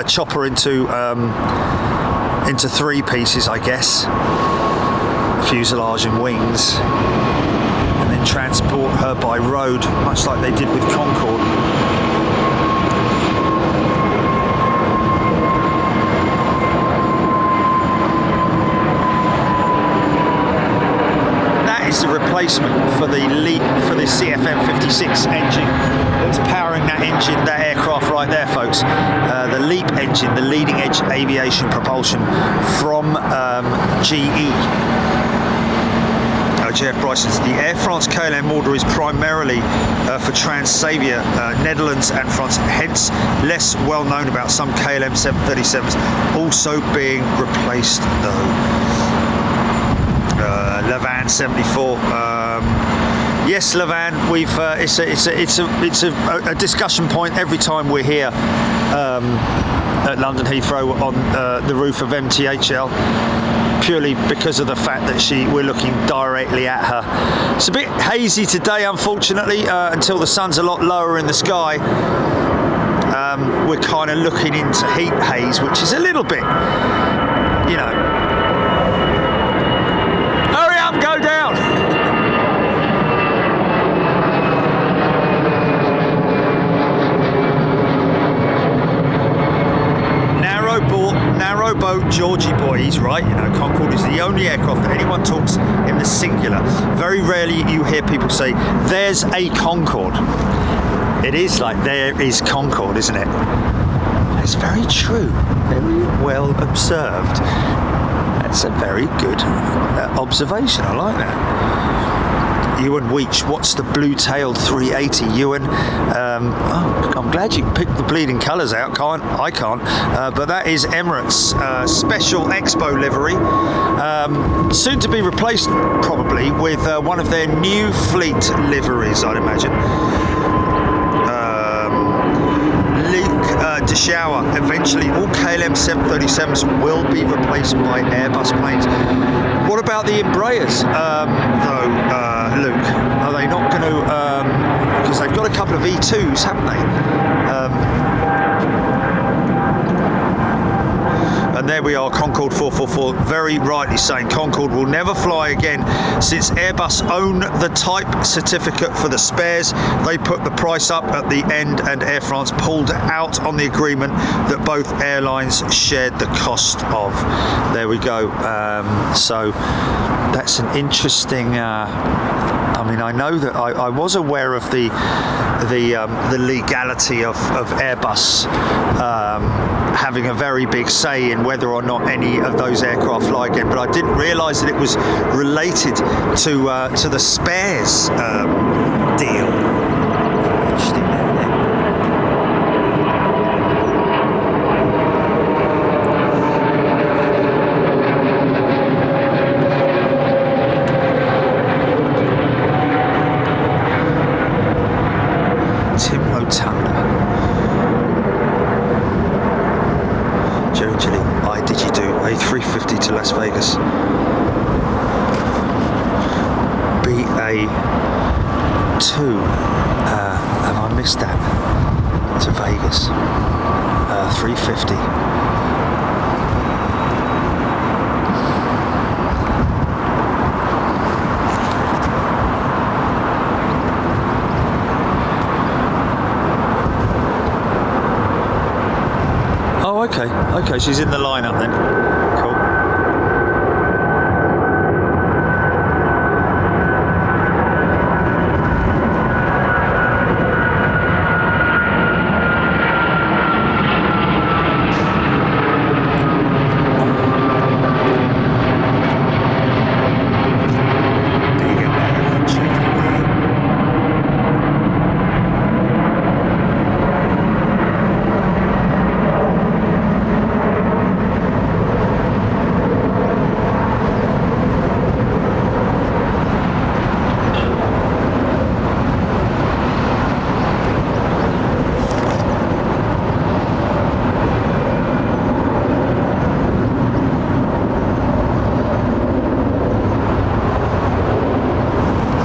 chop her into 3 pieces, I guess, fuselage and wings, and then transport her by road, much like they did with Concorde. Is the replacement for the CFM56 engine that's powering that aircraft right there, folks. The LEAP engine, the leading edge aviation propulsion from GE. Jeff Bryson's the Air France KLM order is primarily for Transavia, Netherlands and France, hence less well known about some KLM 737s also being replaced though. Levan 74. Yes, Levan. We've it's a discussion point every time we're here at London Heathrow on the roof of MTHL, purely because of the fact that we're looking directly at her. It's a bit hazy today, unfortunately, until the sun's a lot lower in the sky. We're kind of looking into heat haze, which is a little bit, you know. Go down! Narrow boat Georgie boy, he's right, you know, Concorde is the only aircraft that anyone talks in the singular. Very rarely you hear people say, there's a Concorde. It is like, there is Concorde, isn't it? It's very true, very well observed. That's a very good observation. I like that. Ewan Weech, what's the blue-tailed 380? Ewan, I'm glad you picked the bleeding colours out. I can't. But that is Emirates special Expo livery, soon to be replaced probably with one of their new fleet liveries, I'd imagine. Shower. Eventually all KLM 737s will be replaced by Airbus planes. What about the Embraers though, Luke? Are they not going to, because they've got a couple of E2s, haven't they? And there we are, Concorde 444, very rightly saying Concorde will never fly again since Airbus own the type certificate for the spares. They put the price up at the end and Air France pulled out on the agreement that both airlines shared the cost of. There we go. So that's an interesting, I mean, I know that I was aware of the legality of Airbus having a very big say in whether or not any of those aircraft fly again, but I didn't realise that it was related to the spares deal. Interesting. Tim Otanda. Jerry, did you do a 350 to Las Vegas? BA2. Have I missed that? To Vegas. 350. Okay. Okay, she's in the lineup then. Cool.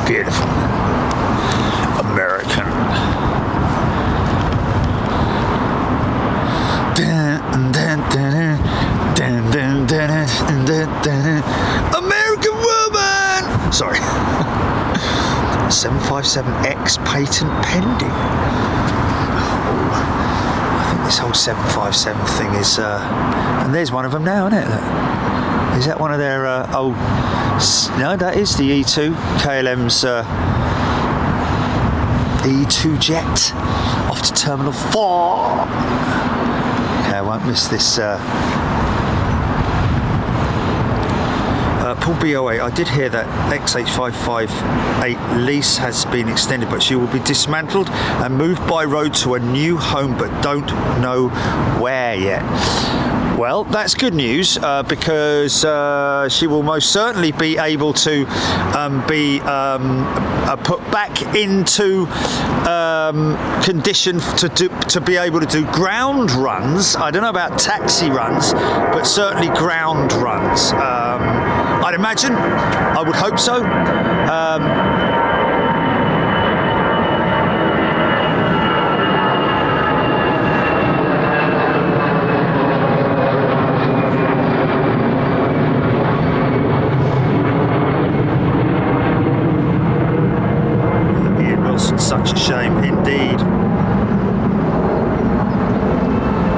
Beautiful. American. American woman! Sorry. 757X patent pending. I think this whole 757 thing is... and there's one of them now, isn't it? Look. Is that one of their old... No, that is the E2. KLM's E2 jet off to Terminal 4. Okay, I won't miss this. Paul BOA, I did hear that XH558 lease has been extended, but she will be dismantled and moved by road to a new home, but don't know where yet. Well, that's good news because she will most certainly be able to be put back into condition to be able to do ground runs. I don't know about taxi runs, but certainly ground runs. I'd imagine. I would hope so. Such a shame indeed.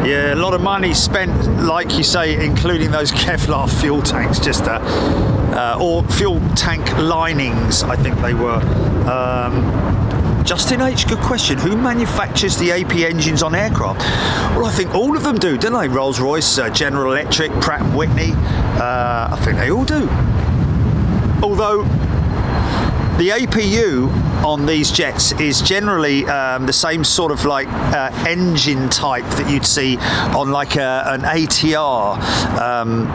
Yeah, a lot of money spent, like you say, including those Kevlar fuel tanks, just or fuel tank linings, I think they were. Justin H, good question. Who manufactures the AP engines on aircraft? Well, I think all of them do, don't they? Rolls-Royce, General Electric, Pratt & Whitney. I think they all do. Although the APU on these jets is generally the same sort of like engine type that you'd see on like an ATR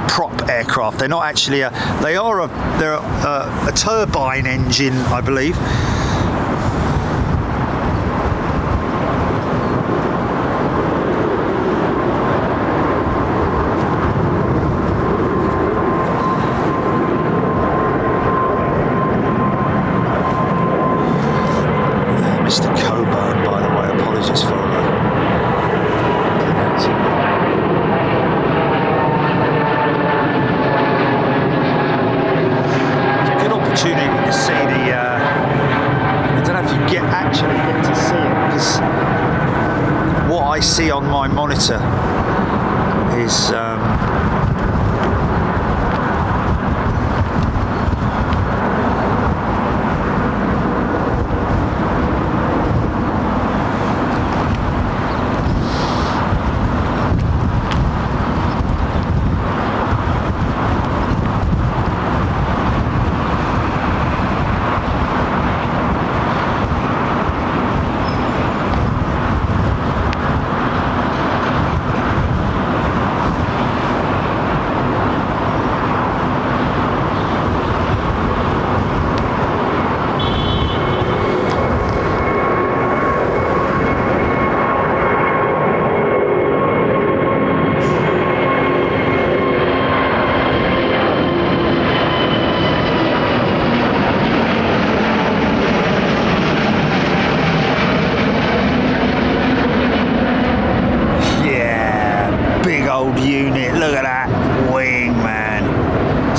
prop aircraft. They're not actually they're a turbine engine, I believe. On my monitor is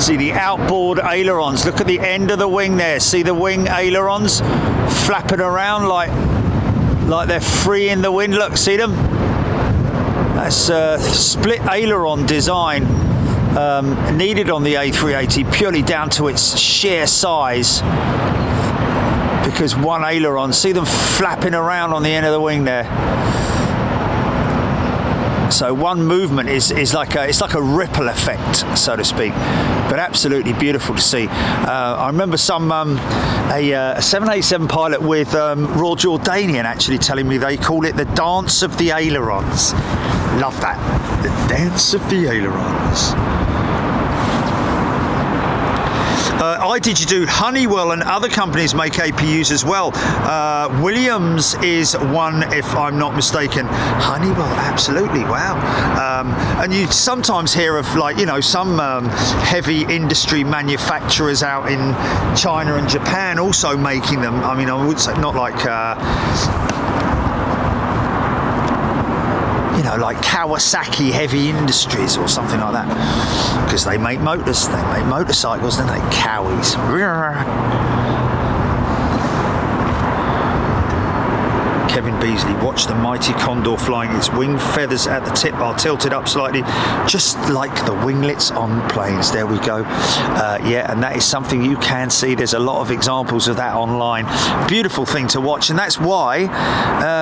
see the outboard ailerons. Look at the end of the wing there. See the wing ailerons flapping around like they're free in the wind. Look, see them? That's split aileron design needed on the A380 purely down to its sheer size, because one aileron, see them flapping around on the end of the wing there. So one movement is like it's like a ripple effect, so to speak, but absolutely beautiful to see. I remember a 787 pilot with Royal Jordanian actually telling me they call it the dance of the ailerons. Love that, the dance of the ailerons. IDigiDude, Honeywell and other companies make APUs as well. Williams is one, if I'm not mistaken. Honeywell, absolutely, wow. And you sometimes hear of, like, you know, some heavy industry manufacturers out in China and Japan also making them. I mean, I would say not like you know, like Kawasaki Heavy Industries or something like that, because they make motors, they make motorcycles, don't they? Cowies. Kevin Beasley, watch the mighty Condor flying. Its wing feathers at the tip are tilted up slightly, just like the winglets on planes. There we go. Yeah, and that is something you can see. There's a lot of examples of that online. Beautiful thing to watch, and that's why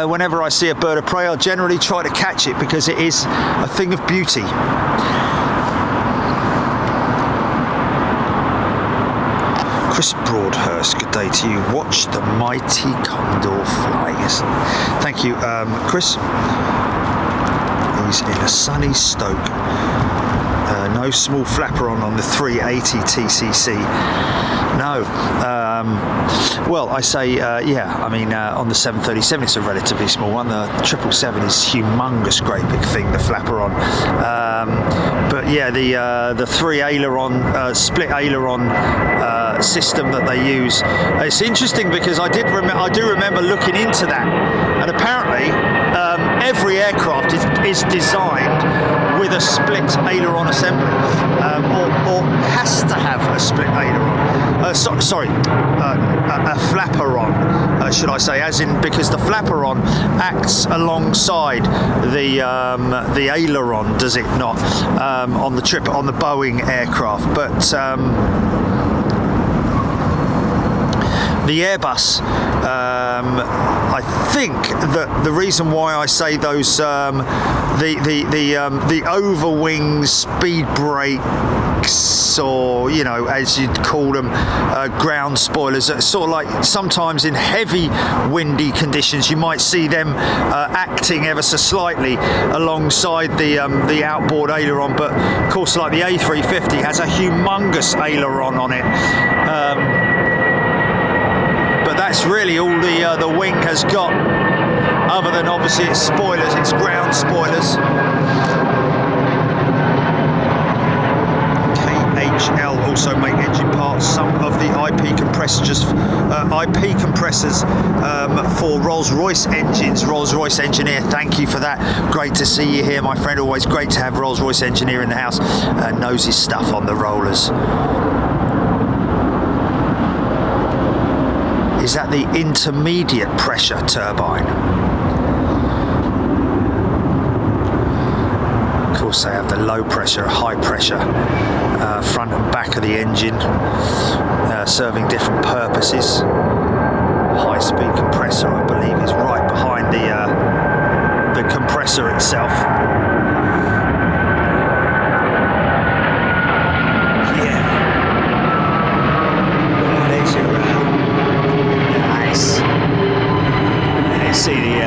whenever I see a bird of prey, I generally try to catch it, because it is a thing of beauty. Chris Broadhurst, good day to you. Watch the mighty Condor fly. Yes. Thank you, Chris. He's in a sunny Stoke. No small flaperon on the 380 TCC. No. Well, I say, yeah, I mean, on the 737 it's a relatively small one. The 777 is humongous, great big thing, the flaperon. But yeah, the three aileron, split aileron system that they use. It's interesting because I do remember looking into that, and apparently every aircraft is designed with a split aileron assembly, or has to have a split aileron. A flaperon, should I say, as in, because the flaperon acts alongside the aileron, does it not? On the Boeing aircraft, but the Airbus, I think that the reason why I say those the overwing speed brakes, or, you know, as you'd call them, ground spoilers, sort of like sometimes in heavy windy conditions you might see them acting ever so slightly alongside the outboard aileron, but of course, like the A350 has a humongous aileron on it. But that's really all the wing has got, other than obviously its spoilers, its ground spoilers. KHL also make engine parts. Some of the IP compressors for Rolls-Royce engines. Rolls-Royce engineer, thank you for that. Great to see you here, my friend. Always great to have Rolls-Royce engineer in the house. Knows his stuff on the rollers. Is that the intermediate pressure turbine? Of course, they have the low pressure, high pressure, front and back of the engine, serving different purposes. High speed compressor, I believe, is right behind the compressor itself. See the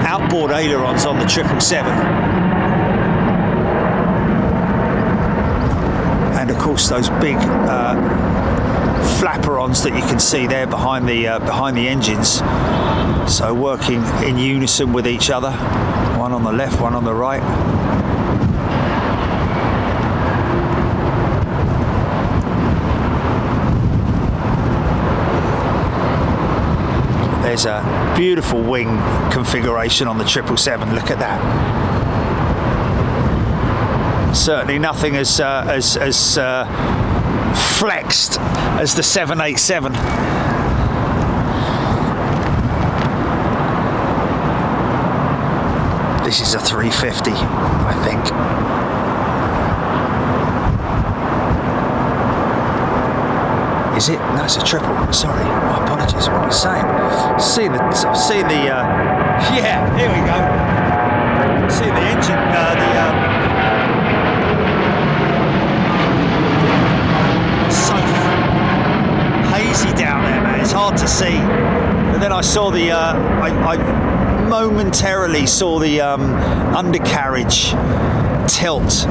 outboard ailerons on the 777, and of course those big flaperons that you can see there behind the engines, so working in unison with each other, one on the left, one on the right. There's a beautiful wing configuration on the 777. Look at that. Certainly nothing as flexed as the 787. This is a 350, I think. Is it? No, it's a triple. Sorry, my apologies. What am I saying? I've seen the. Yeah, here we go. See the engine. So hazy down there, man. It's hard to see. But then I saw the. I momentarily saw the undercarriage tilt.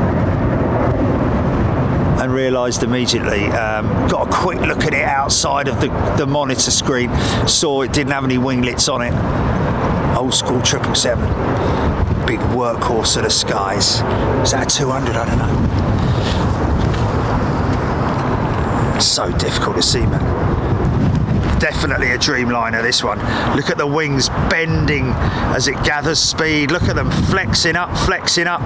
And realised immediately, got a quick look at it outside of the monitor screen, saw it didn't have any winglets on it. Old school 777, big workhorse of the skies. Is that a 200? I don't know. So difficult to see, man. Definitely a Dreamliner, this one. Look at the wings bending as it gathers speed. Look at them flexing up, flexing up.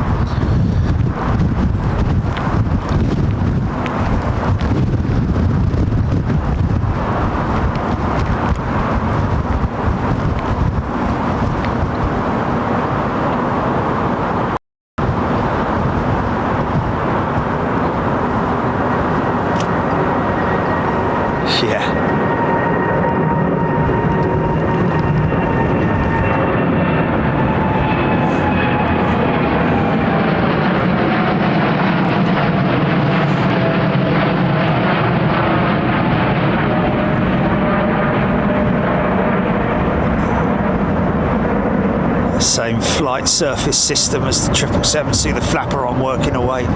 Same flight surface system as the 777. See the flapper on working away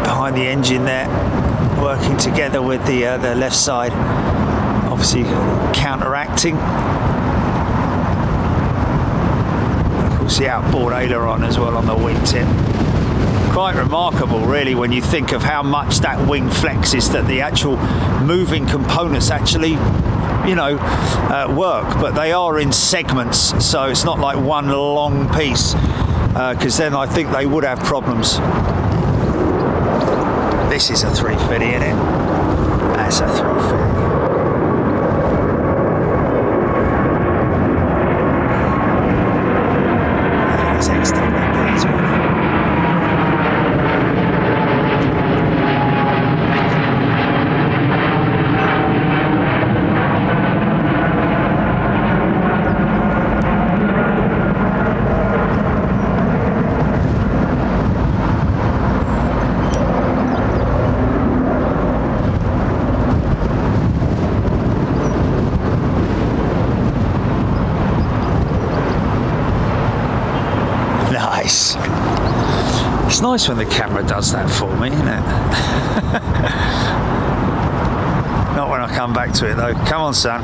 behind the engine there, working together with the left side, obviously counteracting. Of course, the outboard aileron as well on the wingtip. Quite remarkable, really, when you think of how much that wing flexes, that the actual moving components actually, you know, work, but they are in segments, so it's not like one long piece, because then I think they would have problems. This is a 350, isn't it? That's a 350. It's excellent, as well. It's nice when the camera does that for me, isn't it? Not when I come back to it though. Come on, son.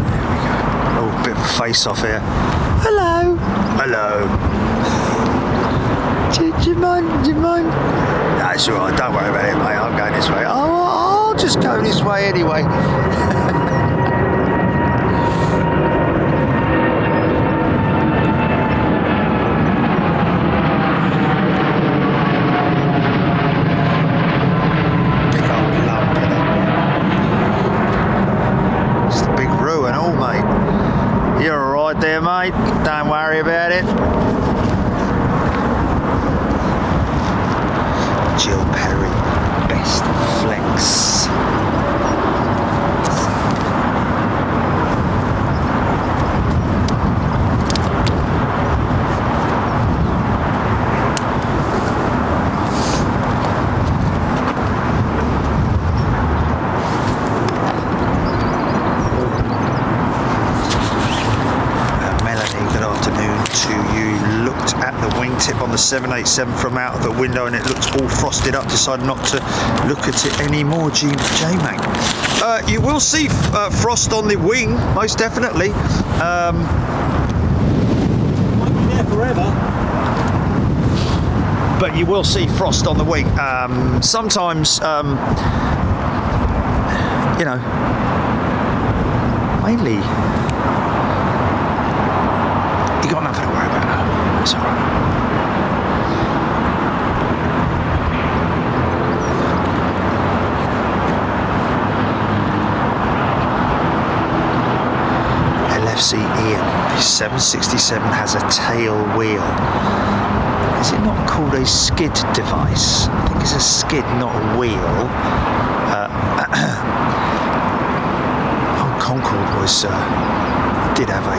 There we go. Oh, bit of a face off here. Hello. Hello. Do you mind? Do you mind? That's all right. Don't worry about it, mate. I'm going this way. Oh, I'll just go this way anyway. There, mate, don't worry about it. Jill Perry, best flex. On the 787 from out of the window, and it looks all frosted up. Decided not to look at it anymore. J-Mac. You will see frost on the wing, most definitely. Won't be there forever. But you will see frost on the wing. Sometimes, you know, mainly, you got nothing to worry about. It's all right. FC Ian. The 767 has a tail wheel. Is it not called a skid device? I think it's a skid, not a wheel. Concorde was did have a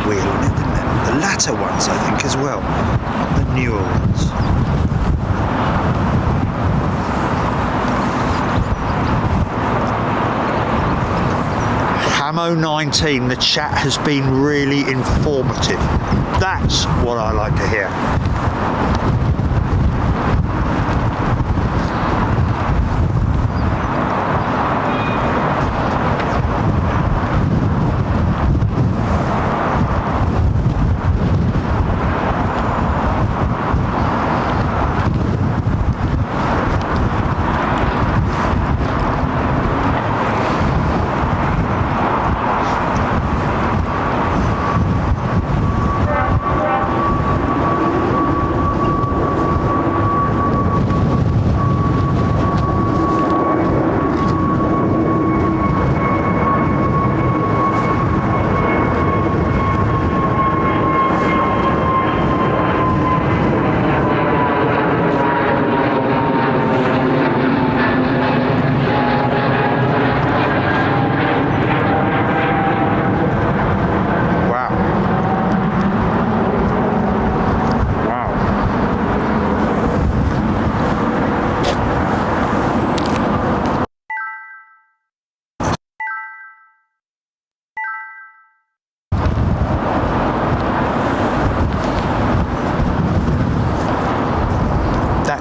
wheel on it, didn't it? The latter ones, I think, as well, not the newer ones. Hamo 19, the chat has been really informative. That's what I like to hear.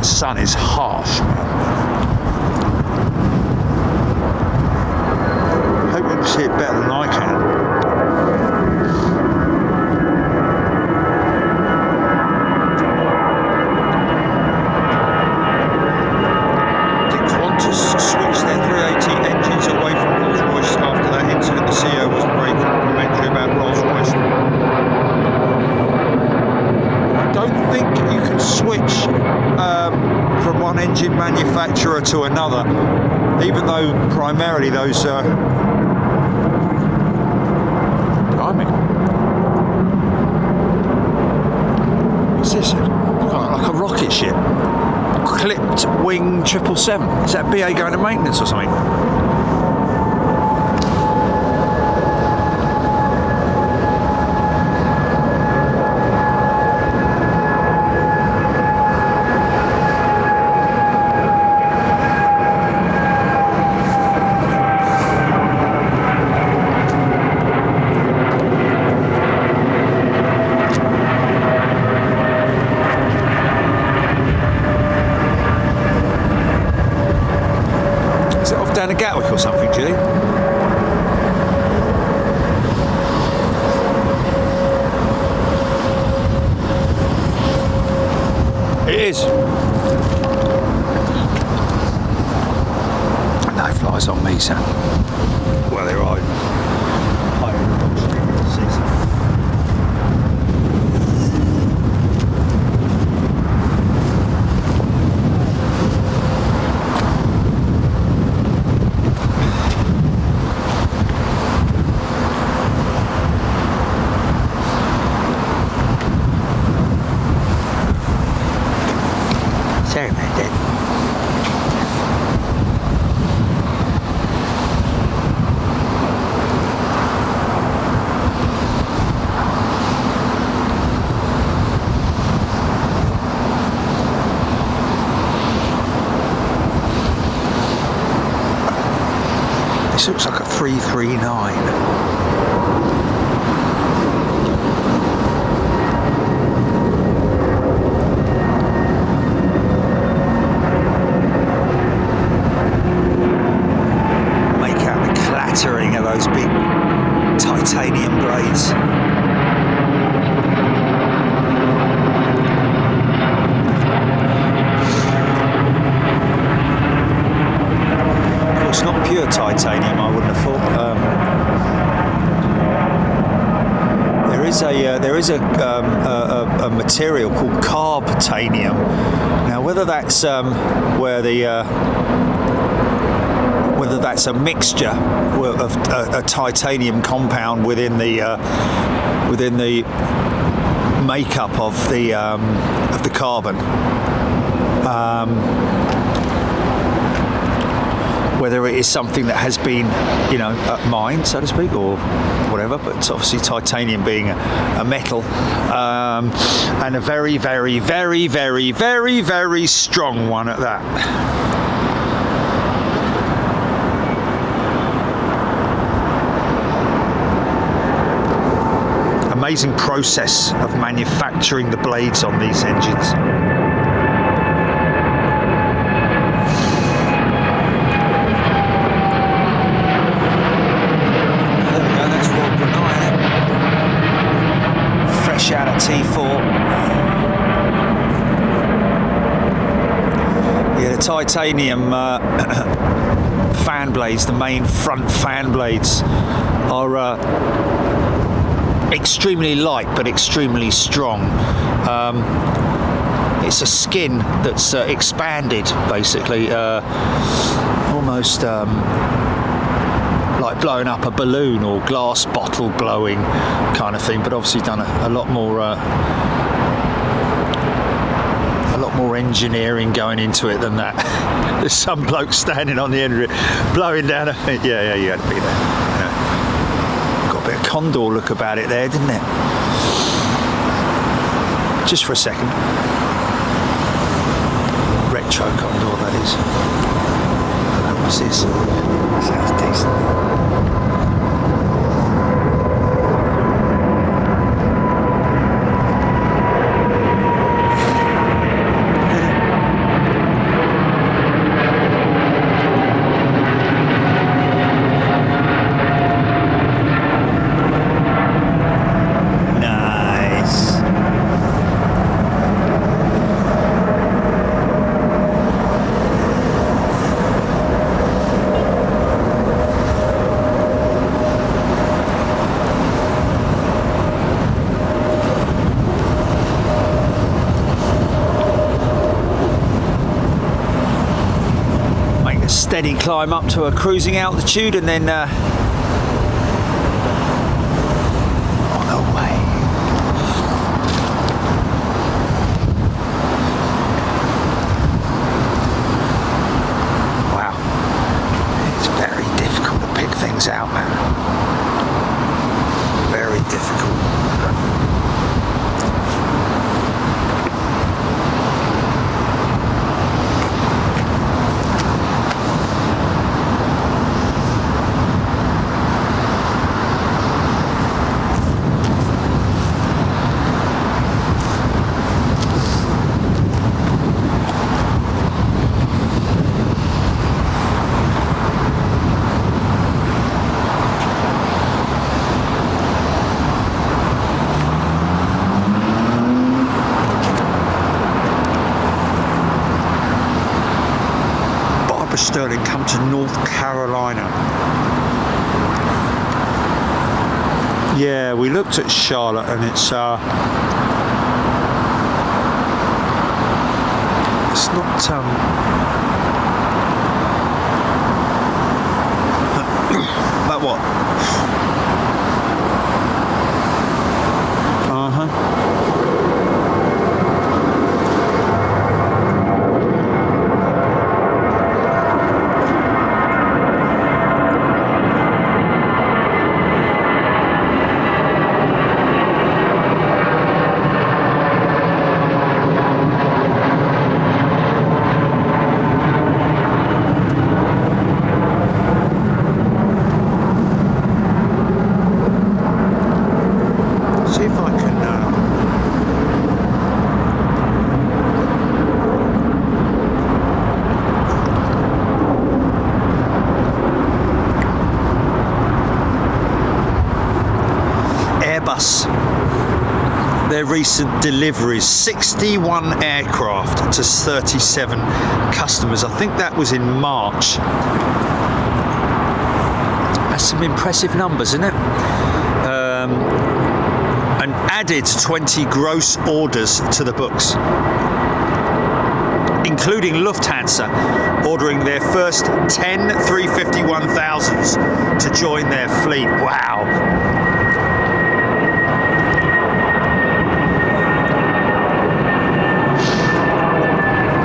Sun is harsh, man. Hope you can see it better than I can. Did Qantas switch their 380 engines away from Rolls-Royce after that incident? The CEO was very complimentary about Rolls-Royce. I don't think you can switch from one engine manufacturer to another, even though primarily those what's this? Like a rocket ship, clipped wing 777. Is that BA going to maintenance or something? Down to Gatwick or something, Julie? It is. No flies on me, Sam. Well, they're right. Sorry about that. This looks like a 339. Of those big titanium blades. Of course, not pure titanium, I wouldn't have thought. There is a material called carbtanium. Now, whether that's where the whether that's a mixture of a titanium compound within the makeup of the carbon, whether it is something that has been, mined, so to speak, or whatever. But it's obviously titanium being a metal, and a very, very, very, very, very, very strong one at that. Amazing process of manufacturing the blades on these engines. There we go, that's Royal Brunei, fresh out of T4. Yeah, the titanium fan blades, the main front fan blades, are extremely light but extremely strong. It's a skin that's expanded, basically, almost like blowing up a balloon or glass bottle blowing kind of thing, but obviously done a lot more engineering going into it than that. There's some bloke standing on the end of it blowing down yeah, you had to be there. Got a bit of Condor look about it there, didn't it? Just for a second. Retro Condor, that is. What's this? Sounds decent. Steady climb up to a cruising altitude and then on our way. Wow, it's very difficult to pick things out, man. Very difficult. Sterling, come to North Carolina. Yeah, we looked at Charlotte and it's not but what? Their recent deliveries, 61 aircraft to 37 customers. I think that was in March. That's some impressive numbers, isn't it? And added 20 gross orders to the books. including Lufthansa, ordering their first 10 350-1000s to join their fleet. Wow.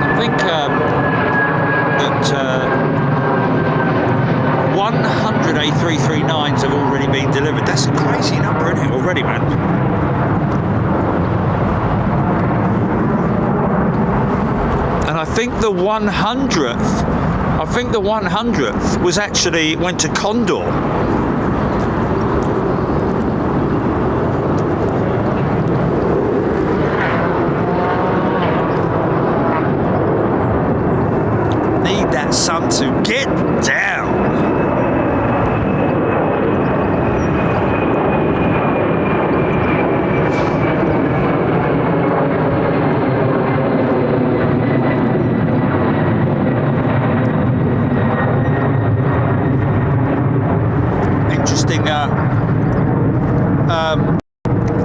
I think that 100 A339s have already been delivered. That's a crazy number, isn't it, already, man? And I think the 100th was actually went to Condor. Need that sun to get down.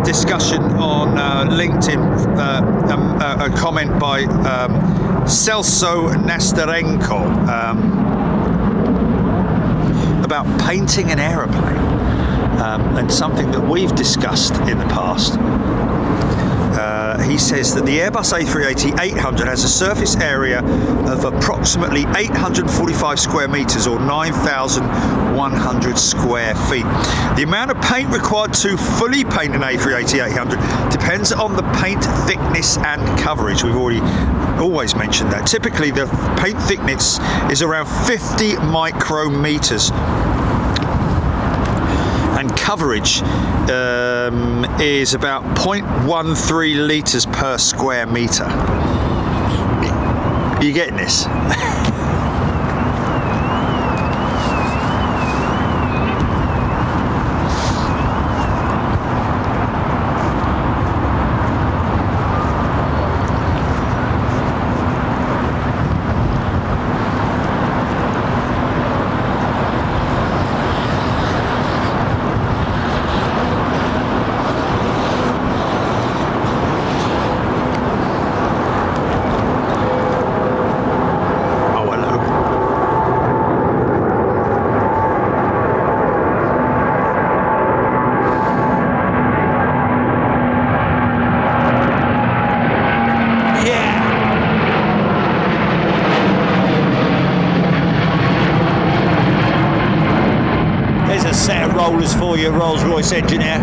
Discussion on LinkedIn, a comment by Celso Nastarenko about painting an aeroplane, and something that we've discussed in the past. He says that the Airbus A380-800 has a surface area of approximately 845 square metres or 9,100 square feet. The amount of paint required to fully paint an A380-800 depends on the paint thickness and coverage. We've always mentioned that. Typically, the paint thickness is around 50 micrometers. And coverage is about 0.13 litres per square metre. You getting this? Set of rollers for your Rolls-Royce engineer.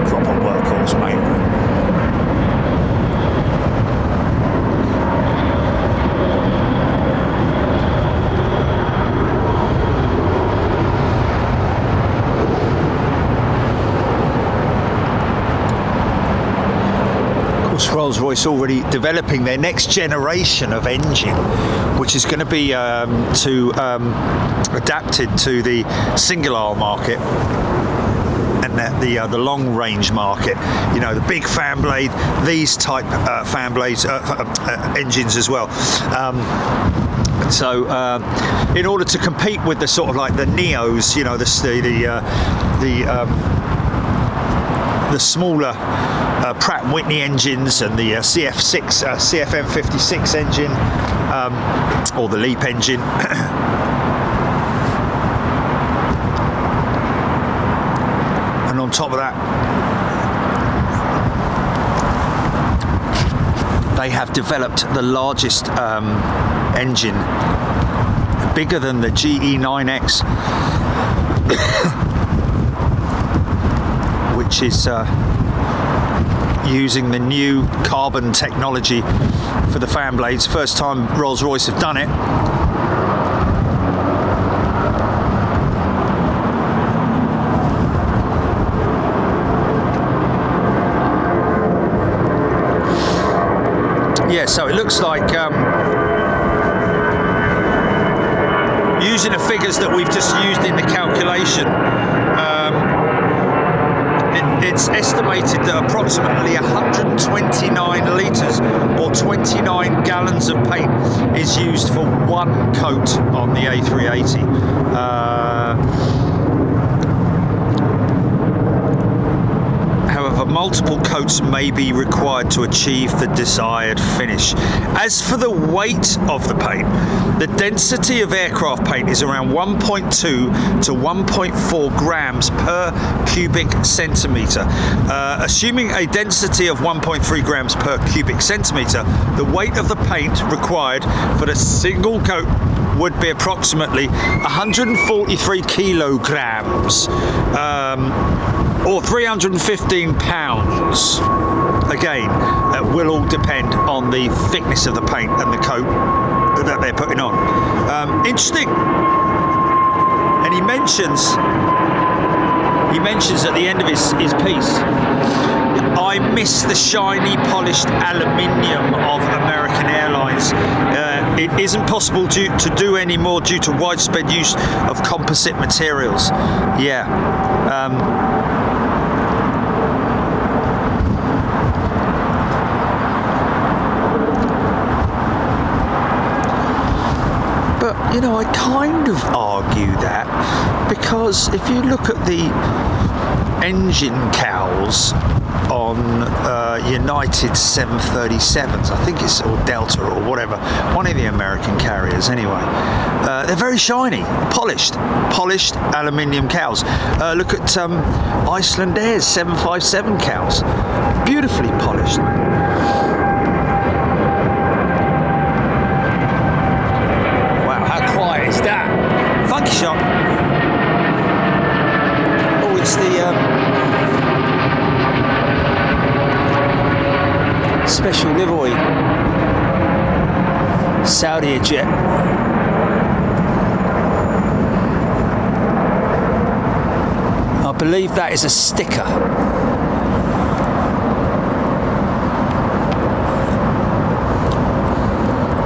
Proper workhorse, mate. Of course, Rolls-Royce already developing their next generation of engine, which is going to be adapted to the single aisle market and the long range market. You know, the big fan blade, these type fan blades, engines as well. So in order to compete with the sort of like the Neos, you know, the smaller Pratt & Whitney engines and the CFM56 engine, or the LEAP engine. And on top of that, they have developed the largest engine, bigger than the GE9X, which is using the new carbon technology for the fan blades. First time Rolls-Royce have done it. Yeah, so it looks like using the figures that we've just used in the calculation, it's estimated that approximately 129 litres or 29 gallons of paint is used for one coat on the A380. However, multiple coats may be required to achieve the desired finish. As for the weight of the paint, the density of aircraft paint is around 1.2 to 1.4 grams per cubic centimetre. Assuming a density of 1.3 grams per cubic centimetre, the weight of the paint required for the single coat would be approximately 143 kilograms, or 315 pounds. Again, it will all depend on the thickness of the paint and the coat that they're putting on. Interesting. And he mentions at the end of his piece, I miss the shiny polished aluminium of American Airlines. It isn't possible to do anymore due to widespread use of composite materials. Yeah. But, you know, I kind of argue that, because if you look at the engine cowls on United 737s, I think it's, or Delta or whatever, one of the American carriers anyway, they're very shiny, polished aluminium cowls. Look at Iceland Air's 757 cowls, beautifully polished. Wow, how quiet is that? Funky shot. Oh, it's the special livery Saudi jet. I believe that is a sticker.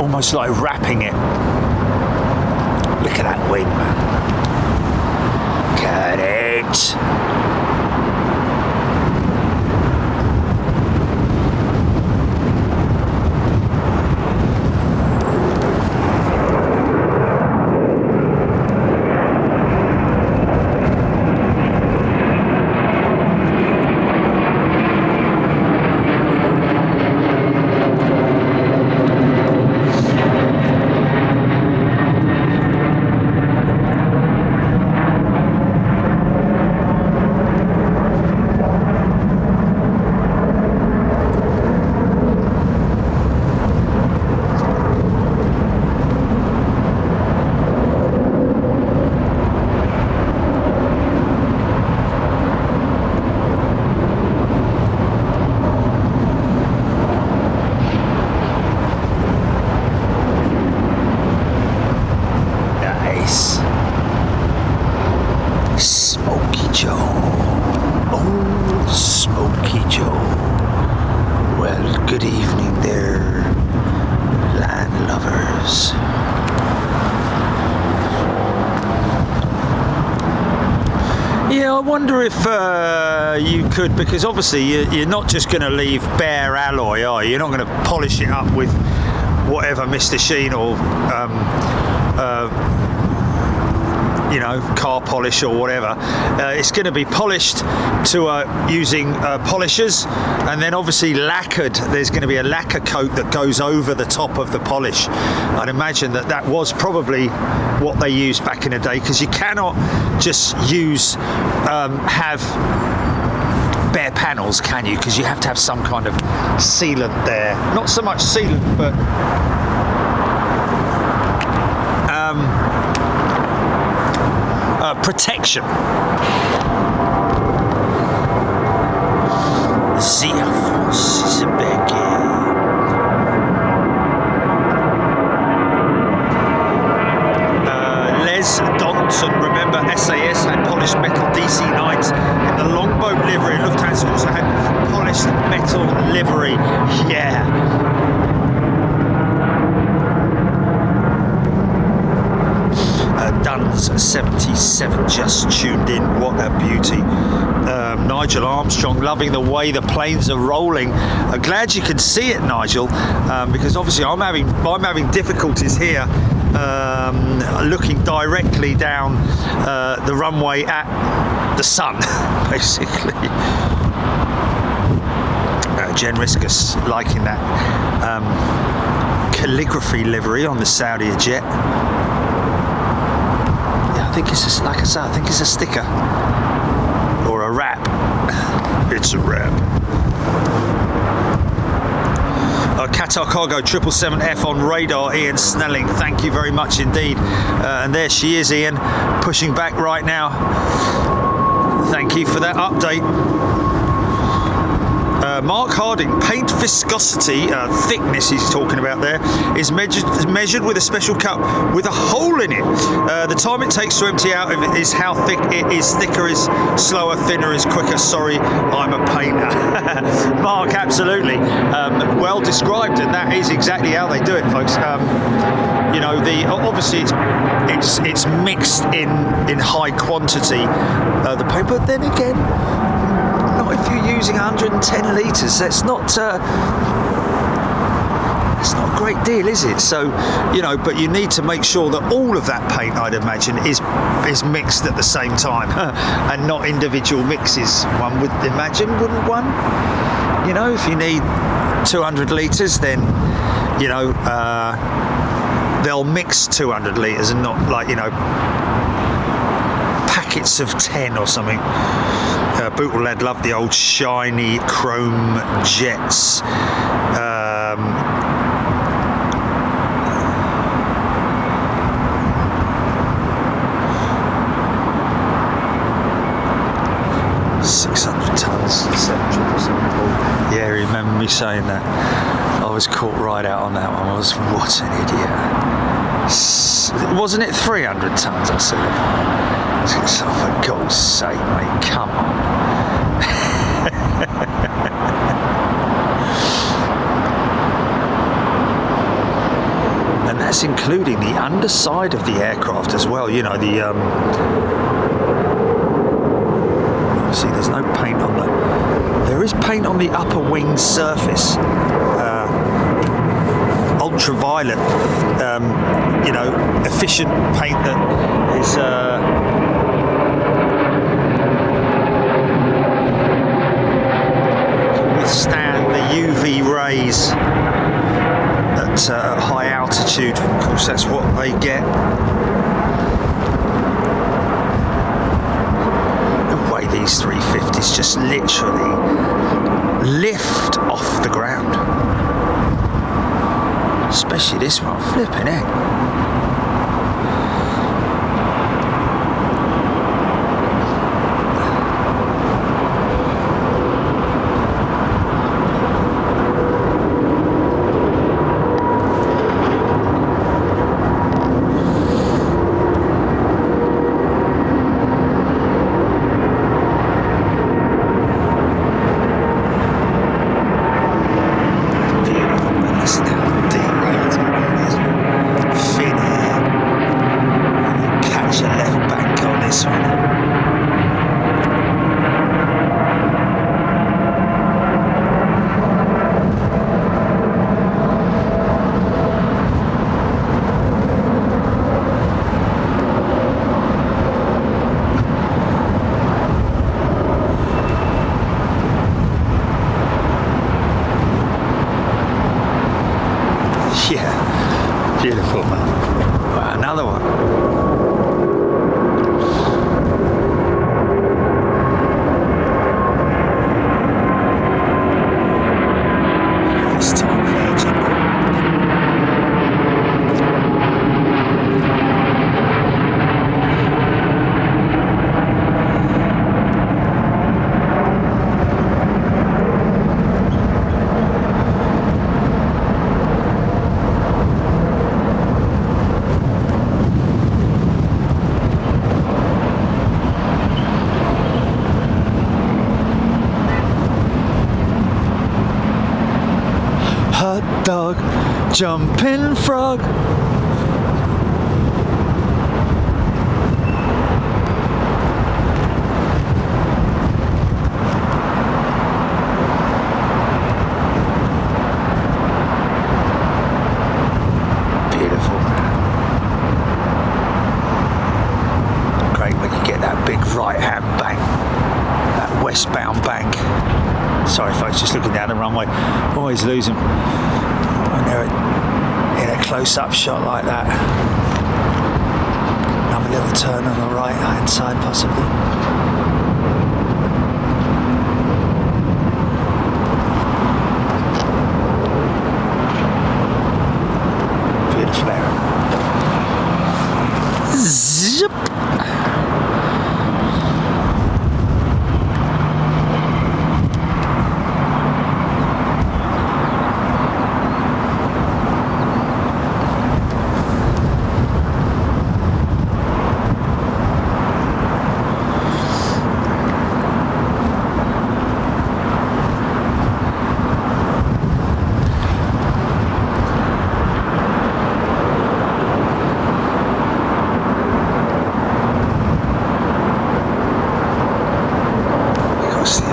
Almost like wrapping it. Look at that wing, man. Cut it. I wonder if you could, because obviously you're not just going to leave bare alloy, are you? You're not going to polish it up with whatever Mr. Sheen or you know, car polish or whatever. It's going to be polished to using polishers, and then obviously lacquered. There's going to be a lacquer coat that goes over the top of the polish. I'd imagine that was probably what they used back in the day, because you cannot just use have bare panels, can you? Because you have to have some kind of sealant there. Not so much sealant, but protection. Sehr Force Les Donson, remember SAS had polished metal DC-9s in the longboat livery. Lufthansa also had polished metal livery. Yeah. Duns 77 just tuned in. What a beauty. Nigel Armstrong, loving the way the planes are rolling. I'm glad you can see it, Nigel, because obviously I'm having difficulties here looking directly down the runway at the sun, basically. Genriscus liking that calligraphy livery on the Saudi jet. Yeah, I think it's like I say, I think it's a sticker or a wrap. It's a wrap. Qatar Cargo 777F on radar, Ian Snelling. Thank you very much indeed. And there she is, Ian, pushing back right now. Thank you for that update. Mark Harding, paint viscosity, thickness he's talking about there, is measured with a special cup with a hole in it. The time it takes to empty out of it is how thick it is. Thicker is slower, thinner is quicker. Sorry, I'm a painter. Mark, absolutely. Well described, and that is exactly how they do it, folks. You know, obviously it's mixed in high quantity, the paint, but then again, not if you're using 110 litres. That's not it's not a great deal, is it? So, you know, but you need to make sure that all of that paint, I'd imagine, is mixed at the same time and not individual mixes. One would imagine, wouldn't one? You know, if you need 200 litres, then, you know, they'll mix 200 litres and not, like, you know, packets of 10 or something. Bootle lad loved the old shiny chrome jets. Yeah, remember me saying that. I was caught right out on that one. I was, what an idiot. Wasn't it 300 tonnes I said? So for God's sake, mate, come on. And that's including the underside of the aircraft as well. You know, the obviously there's no paint on the. There is paint on the upper wing surface. Ultraviolet, you know, efficient paint that is. Withstand the UV rays at high altitude. Of course, that's what they get. The way these 350s just literally lift off the ground, especially this one, flipping heck. Beautiful, man. Wow, another one. This time Virgin. Hot dog, jumping frog. Beautiful, man. Great when you get that big right hand bank, that westbound bank. Sorry folks, just looking cruising down the runway. Always lose them when they're in a close-up shot like that. Another little turn on the right-hand side, possibly. Beautiful area. Zip.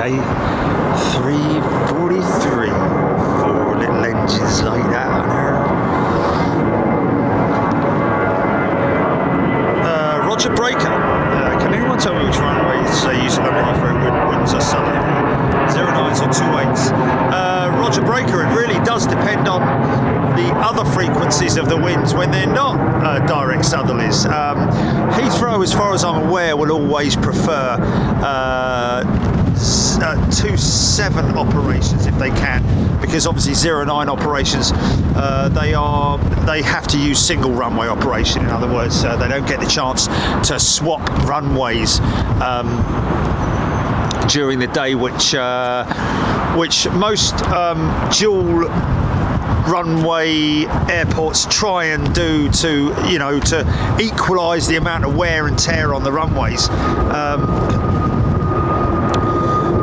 A343, 4 little engines like that on there. Roger Breaker, can anyone tell me which runways they use under Heathrow when winds are southern? 09s or 28s? Roger Breaker, it really does depend on the other frequencies of the winds when they're not direct southerlies. Heathrow, as far as I'm aware, will always prefer 2-7 operations if they can, because obviously 09 operations they have to use single runway operation. In other words, they don't get the chance to swap runways during the day, which most dual runway airports try and do to equalise the amount of wear and tear on the runways.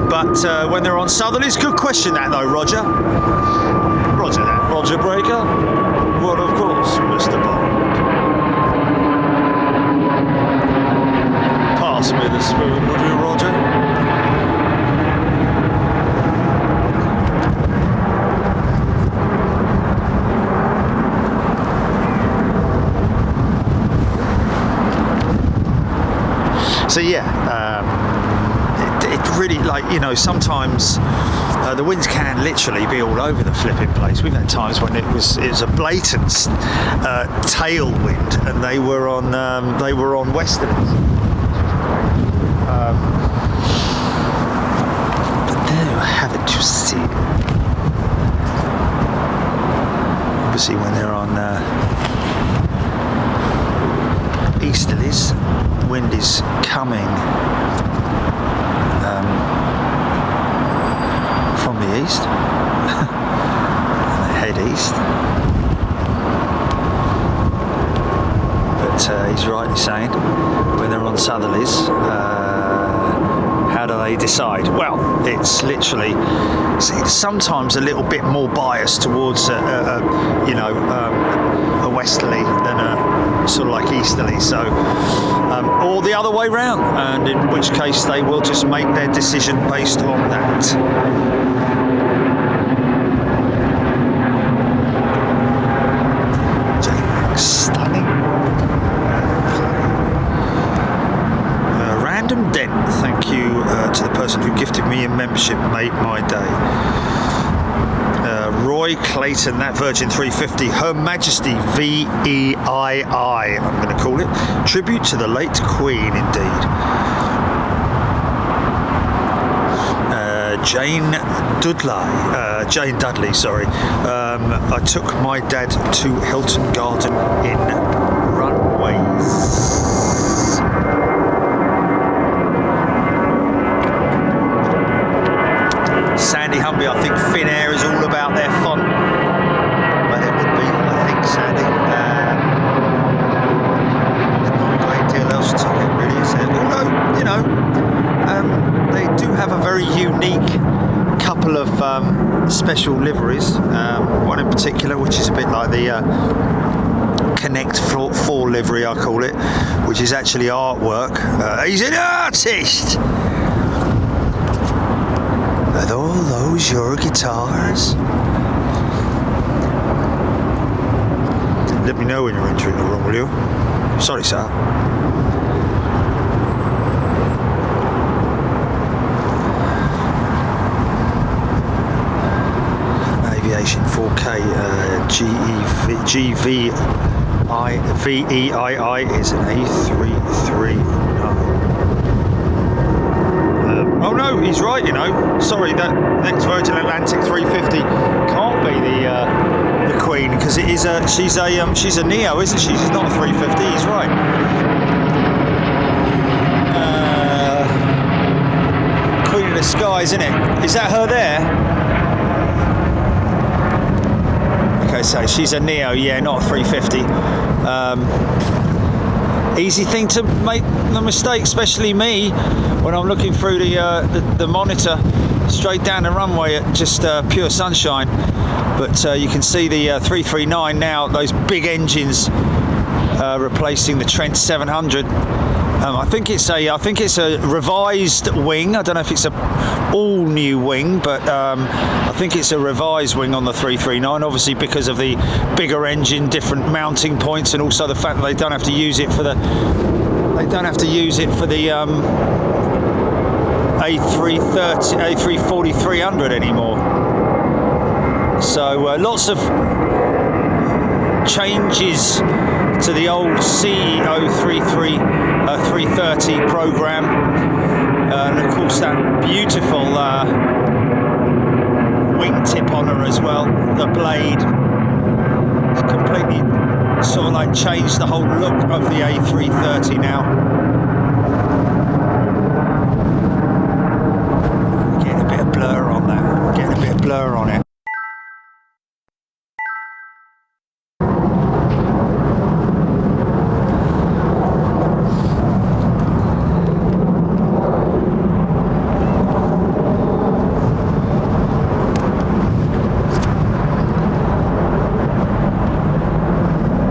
But when they're on southerlies, good question that though, Roger. Roger that. Roger Breaker? Well, of course, Mr. Bond. Pass me the spoon, would you, Roger? So yeah, it really, like, sometimes the winds can literally be all over the flipping place. We've had times when it was a blatant tailwind, and they were on westerlies. But there you have it, you see. Obviously, when they're on easterlies, wind is coming from the east and they head east, but he's rightly saying when they're on southerlies, how do they decide? Well, it's literally sometimes a little bit more biased towards a westerly than a sort of like easterly, so or the other way round, and in which case they will just make their decision based on that. Stunning. Random Dent, thank you to the person who gifted me a membership, made my day. Roy Clayton, that Virgin 350, Her Majesty VEII, I'm going to call it. Tribute to the late Queen, indeed. Jane Dudley, sorry. I took my dad to Hilton Garden in runways. Sandy Humby, I think Finnair is all about their fun. Well, it would be, I think, Sandy. There's not a great deal else to it, really, is there? Although, they do have a very unique couple of special liveries. One in particular, which is a bit like the Connect 4 livery, I call it, which is actually artwork. He's an artist! Are all those your guitars? Let me know when you're entering the room, will you? Sorry, sir. Aviation 4K GVEII is an A339. Oh no, he's right, you know. Sorry, that next Virgin Atlantic 350 can't be the Queen, because it is she's a Neo, isn't she? She's not a 350. He's right. Queen of the Skies, isn't it? Is that her there? Okay, so she's a Neo, yeah, not a 350. Easy thing to make the mistake, especially me, when I'm looking through the monitor straight down the runway at just pure sunshine. But you can see the 339 now, those big engines replacing the Trent 700. I think it's a revised wing. I don't know if it's a all new wing, but I think it's a revised wing on the 339. Obviously, because of the bigger engine, different mounting points, and also the fact that they don't have to use it for the A340-300 anymore. So lots of changes to the old CO330 program, and of course that beautiful wingtip on her as well. The blade has completely sort of like changed the whole look of the A330 now. Getting a bit of blur on that. Getting a bit of blur on it.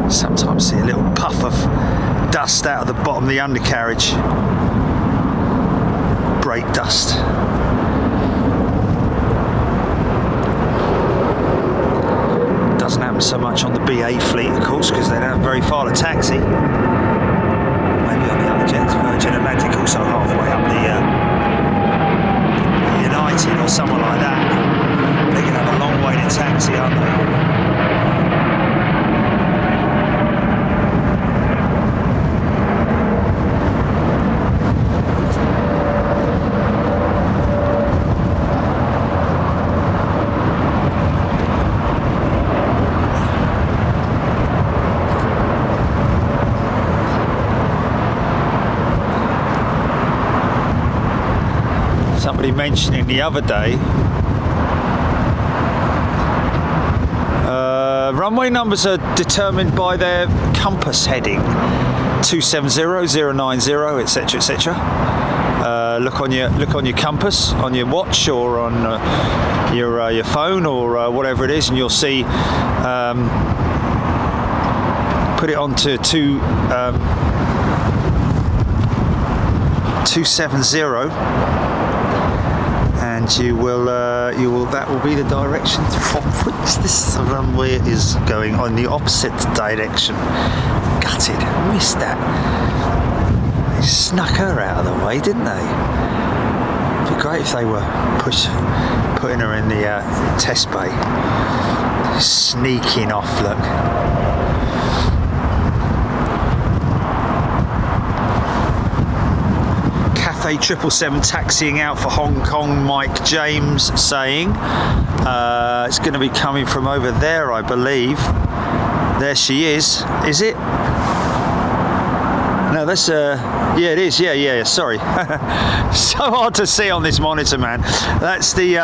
Sometimes see a little puff of dust out of the bottom of the undercarriage. Brake dust. Doesn't happen so much on the BA fleet, of course, because they don't have very far to taxi. Maybe on the other jets, Virgin Atlantic also halfway up the United or someone like that. They're going to have a long way to taxi, aren't they? Somebody mentioning the other day, runway numbers are determined by their compass heading, 270, 090, etc., etc. Look on your compass, on your watch, or on your phone, or whatever it is, and you'll see. Put it onto 270. And you will that will be the direction from which this runway is going, on the opposite direction. Gutted, missed that. They snuck her out of the way, didn't they? It'd be great if they were putting her in the test bay. Sneaking off, look. Cathay 777 taxiing out for Hong Kong, Mike James saying. It's going to be coming from over there, I believe. There she is. Is it? No, that's yeah, it is. Yeah, sorry. So hard to see on this monitor, man. That's the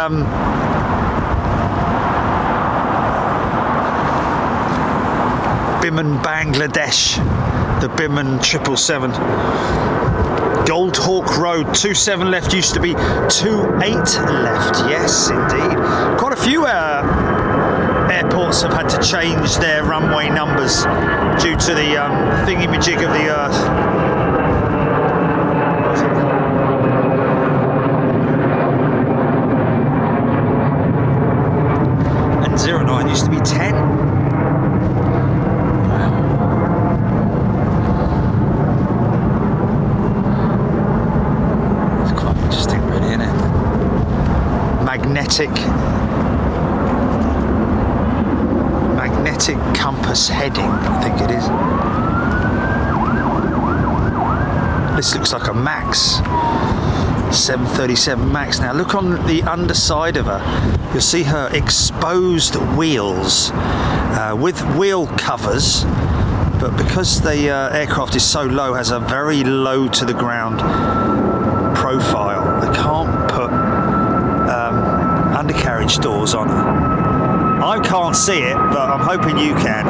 Biman Bangladesh, the Biman 777. Gold Hawk Road, 27 left, used to be 28 left. Yes, indeed. Quite a few airports have had to change their runway numbers due to the thingamajig of the Earth. And 09 used to be 10. Magnetic compass heading, I think it is. This looks like a Max, 737 Max. Now look on the underside of her, you'll see her exposed wheels with wheel covers, but because the aircraft is so low, has a very low to the ground profile, they can't put undercarriage doors on her. I can't see it, but I'm hoping you can,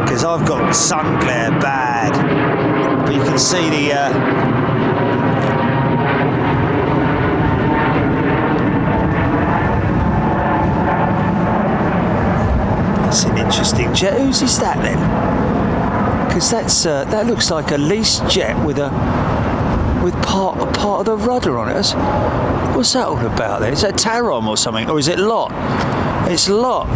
because I've got sun glare bad. But you can see the that's an interesting jet. Whose is that then? Because that looks like a leased jet with part of the rudder on it. What's that all about then? Is that Tarom or something, or is it LOT? It's LOT,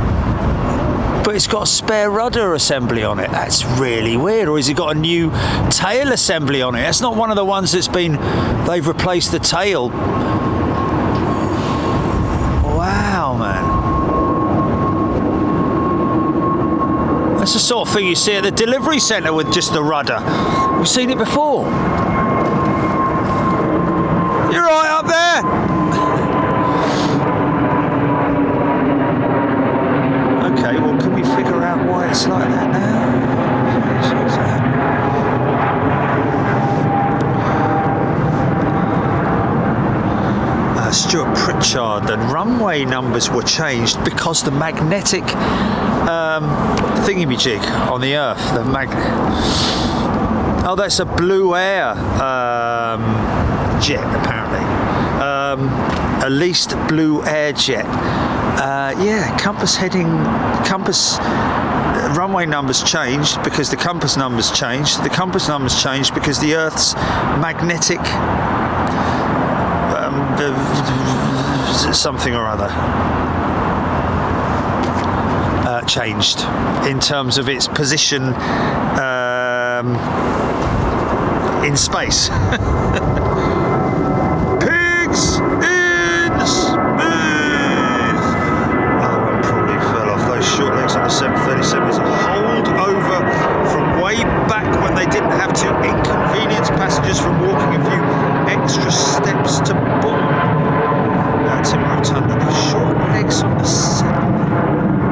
but it's got a spare rudder assembly on it. That's really weird. Or has it got a new tail assembly on it? That's not one of the ones they've replaced the tail. Wow, man. That's the sort of thing you see at the delivery centre with just the rudder. We've seen it before. You're right up there. Okay, well, can we figure out why it's like that now? Stuart Pritchard, the runway numbers were changed because the magnetic thingamajig on the Earth, oh, that's a Blue Air jet, apparently. A leased Blue Air jet. Yeah, compass runway numbers changed because the compass numbers changed. The compass numbers changed because the Earth's magnetic something or other changed in terms of its position in space. Pigs in space! Other one probably fell off. Those short legs on the 737 is a holdover from way back when they didn't have to inconvenience passengers from walking a few extra steps to board. Tim Rotunda, the short legs on the 7.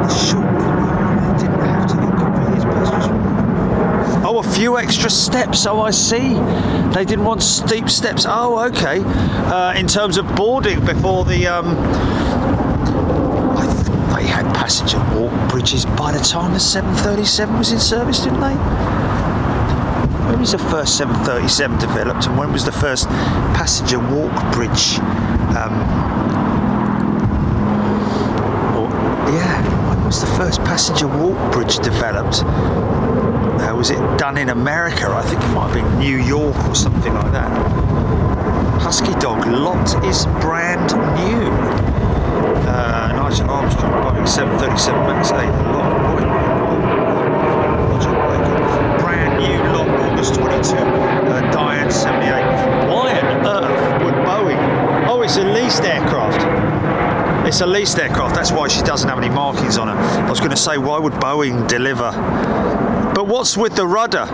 The short legs, they didn't have to inconvenience passengers. Oh, a few extra steps. Oh, I see. They didn't want steep steps. Oh, okay. In terms of boarding before the I thought they had passenger walk bridges by the time the 737 was in service, didn't they? When was the first 737 developed, and when was the first passenger walk bridge? When was the first passenger walk bridge developed? Was it done in America? I think it might have been New York or something like that. Husky Dog LOT is brand new. Nigel Armstrong driving 737 Max 8 LOT. Brand new LOT, August 22. Diane 78. Why on earth would Boeing? Oh, it's a leased aircraft. It's a leased aircraft, that's why she doesn't have any markings on her. I was going to say, why would Boeing deliver? But what's with the rudder?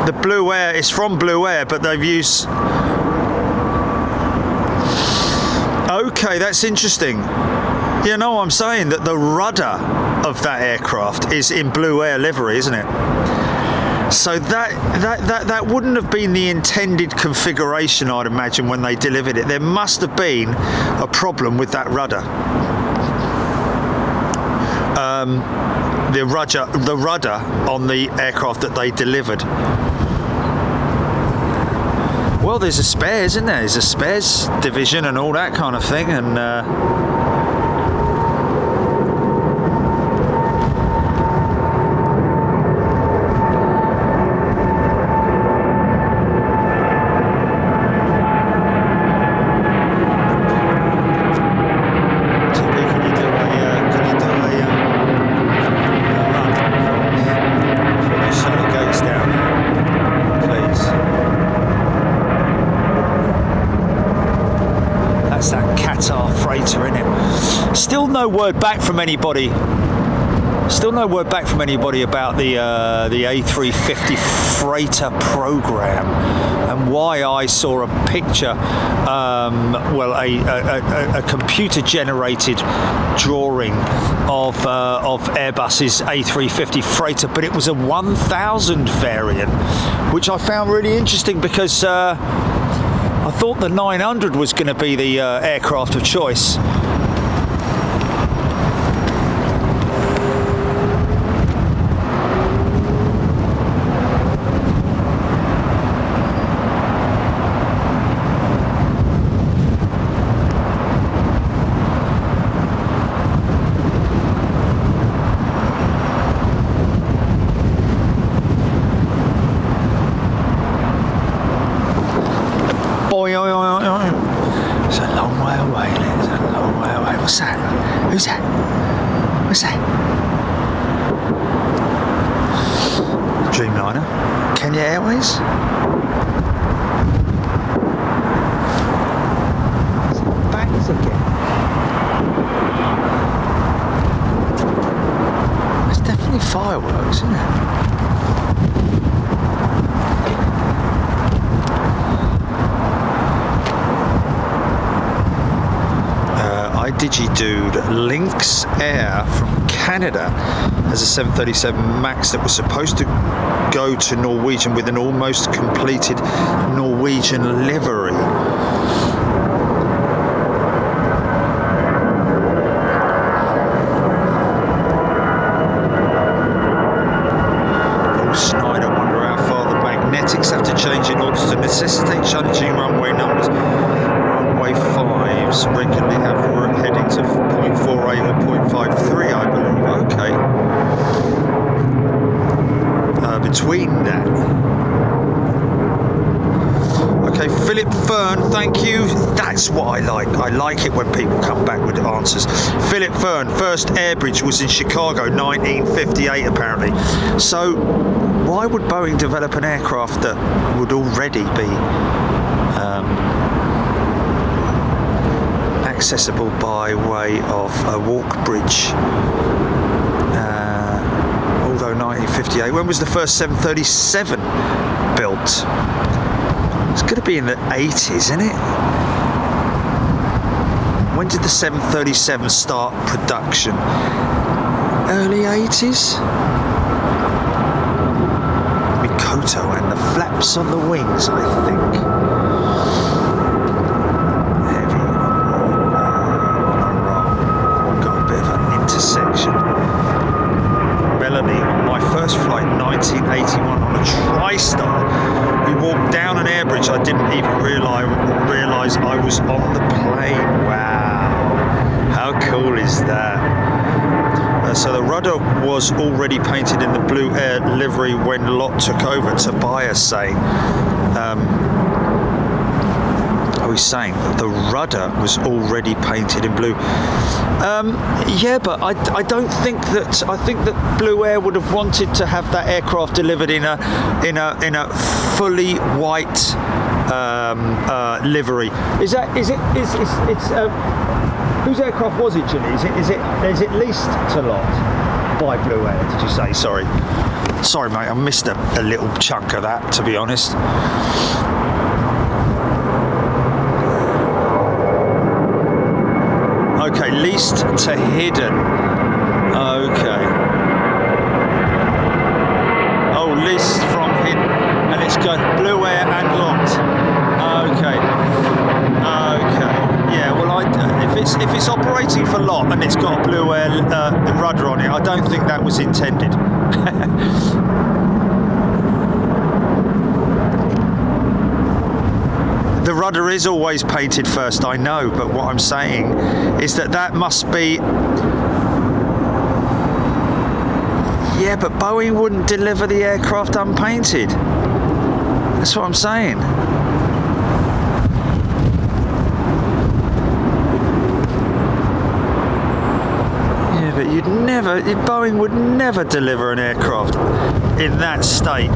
The Blue Air, it's from Blue Air, but they've used... Okay, that's interesting. You know what I'm saying? That the rudder of that aircraft is in Blue Air livery, isn't it? So that wouldn't have been the intended configuration, I'd imagine, when they delivered it. There must have been a problem with that rudder. The rudder on the aircraft that they delivered. Well, there's a spares, isn't there? There's a spares division and all that kind of thing, and Still no word back from anybody. Still no word back from anybody about the A350 freighter program and why I saw a picture, well, a computer-generated drawing of Airbus's A350 freighter, but it was a 1000 variant, which I found really interesting because I thought the 900 was going to be the aircraft of choice. It's a long way away, it's a long way away. What's that? Who's that? What's that? Dreamliner? Kenya Airways? Bangs again. It's definitely fireworks, isn't it? DigiDude, Lynx Air from Canada has a 737 MAX that was supposed to go to Norwegian with an almost completed Norwegian livery. Paul Snyder, wonder how far the magnetics have to change in order to necessitate changing runway numbers. Runway 5s regularly have headings of 0.48 or 0.53, I believe. Okay. Between that. Okay, Philip Fern, thank you. That's what I like. I like it when people come back with answers. Philip Fern, first airbridge was in Chicago, 1958 apparently. So why would Boeing develop an aircraft that would already be accessible by way of a walk bridge? Although 1958, when was the first 737 built? It's going to be in the 80s, isn't it? When did the 737 start production? Early 80s? Mikoto and the flaps on the wings, I think. Section. Melanie, on my first flight, 1981, on a TriStar, we walked down an airbridge. I didn't even realise I was on the plane. Wow, how cool is that? So the rudder was already painted in the Blue Air livery when Lott took over. Tobias saying. He's saying that the rudder was already painted in blue. Yeah, but I don't think that. I think that Blue Air would have wanted to have that aircraft delivered in a fully white livery. Is it? Whose aircraft was it, Julie? Is it leased to Lott by Blue Air? Did you say? Sorry, mate. I missed a little chunk of that, to be honest. Okay, leased to Hidden. Okay. Oh, leased from Hidden, and it's got Blue Air and Lott. Okay. Okay. Yeah. Well, if it's operating for Lott and it's got a Blue Air rudder on it, I don't think that was intended. The rudder is always painted first, I know, but what I'm saying is that must be... Yeah, but Boeing wouldn't deliver the aircraft unpainted. That's what I'm saying. Yeah, but Boeing would never deliver an aircraft in that state.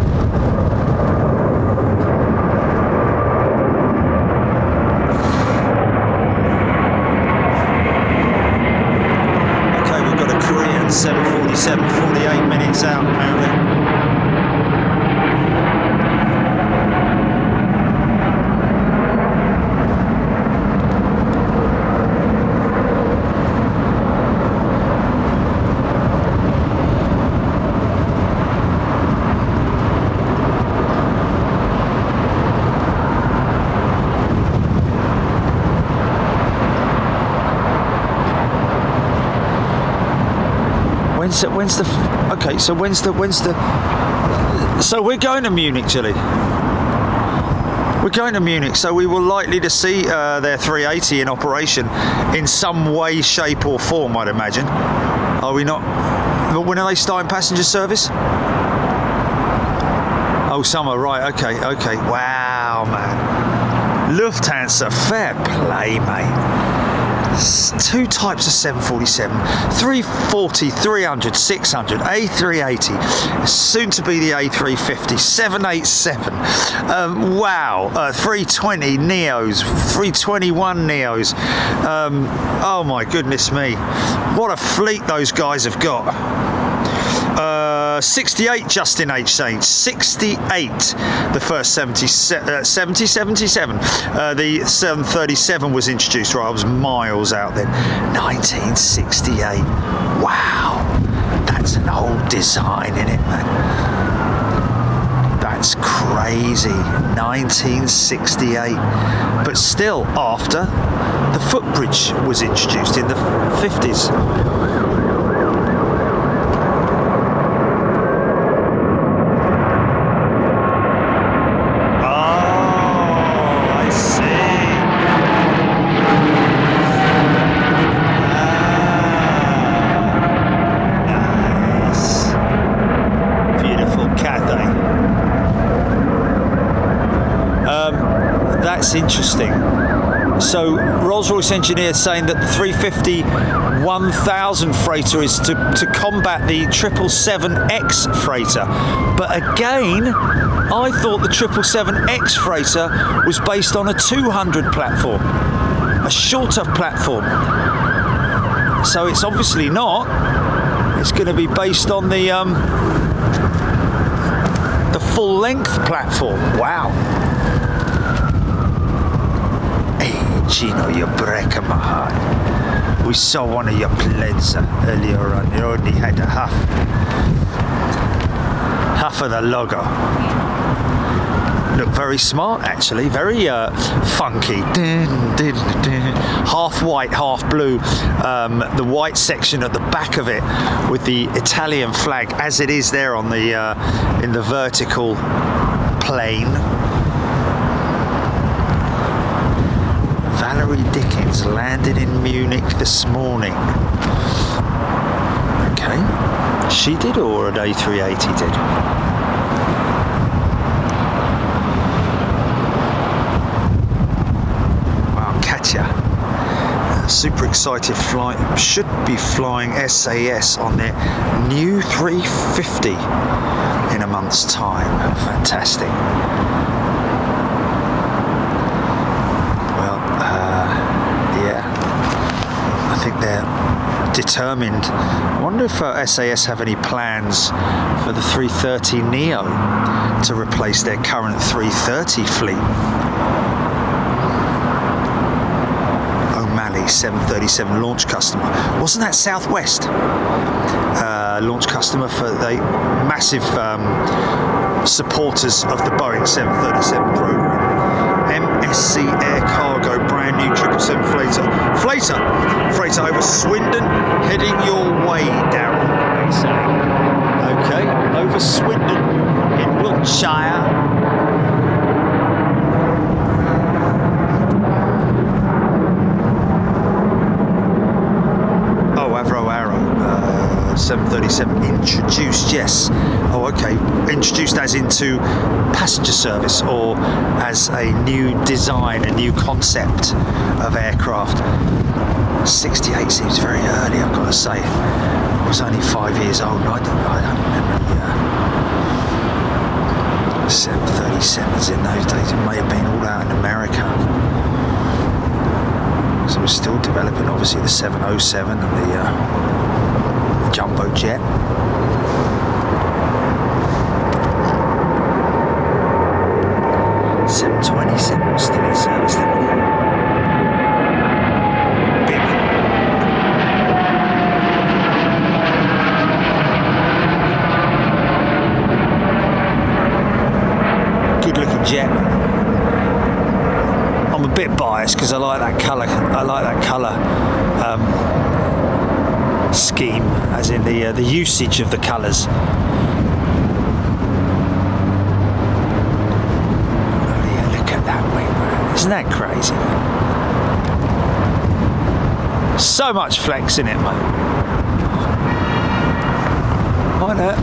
Korean 747, 48 minutes out apparently. So we're going to Munich, Julie. We're going to Munich, so we were likely to see their 380 in operation in some way, shape or form, I'd imagine. Are we not? When are they starting passenger service? Oh, summer, right, okay. Wow, man. Lufthansa, fair play, mate. Two types of 747, 340, 300, 600, A380, soon to be the A350, 787, wow, 320 Neos, 321 Neos, oh my goodness me, what a fleet those guys have got. 68 Justin H. Saints, 68, the first 77, the 737 was introduced, right, I was miles out then, 1968, wow, that's an old design, isn't it, man? That's crazy, 1968, but still after the footbridge was introduced in the 50s. Interesting. So Rolls-Royce engineers saying that the 350-1000 freighter is to combat the 777X freighter. But again, I thought the 777X freighter was based on a 200 platform, a shorter platform. So it's obviously not. It's going to be based on the full-length platform. Wow. Gino, you're breaking my heart. We saw one of your planes earlier on. You only had a half of the logo. Look very smart, actually. Very funky. Half white, half blue. The white section at the back of it with the Italian flag, as it is there on the in the vertical plane. Valerie Dickens landed in Munich this morning. Okay, she did, or an A380 did? Wow, Katya, super excited flight. Should be flying SAS on their new 350 in a month's time. Fantastic. I think they're determined. I wonder if SAS have any plans for the 330 Neo to replace their current 330 fleet. O'Malley 737 launch customer. Wasn't that Southwest launch customer for the massive supporters of the Boeing 737 program? MSC Air Cargo, brand new 777 freighter over Swindon, heading your way, Darren. Okay, over Swindon in Wiltshire. Oh, Avro 737 introduced, yes. Oh, okay. Introduced as into passenger service or as a new design, a new concept of aircraft. 68 seems very early, I've got to say. I was only 5 years old. I don't remember the 737s in those days. It may have been all out in America. So we're still developing, obviously, the 707 and the jet. $727 still in service level. Good looking jet. I'm a bit biased because I like that colour. I like that colour scheme, as in the usage of the colours. Isn't that crazy? So much flex in it, mate. Like that.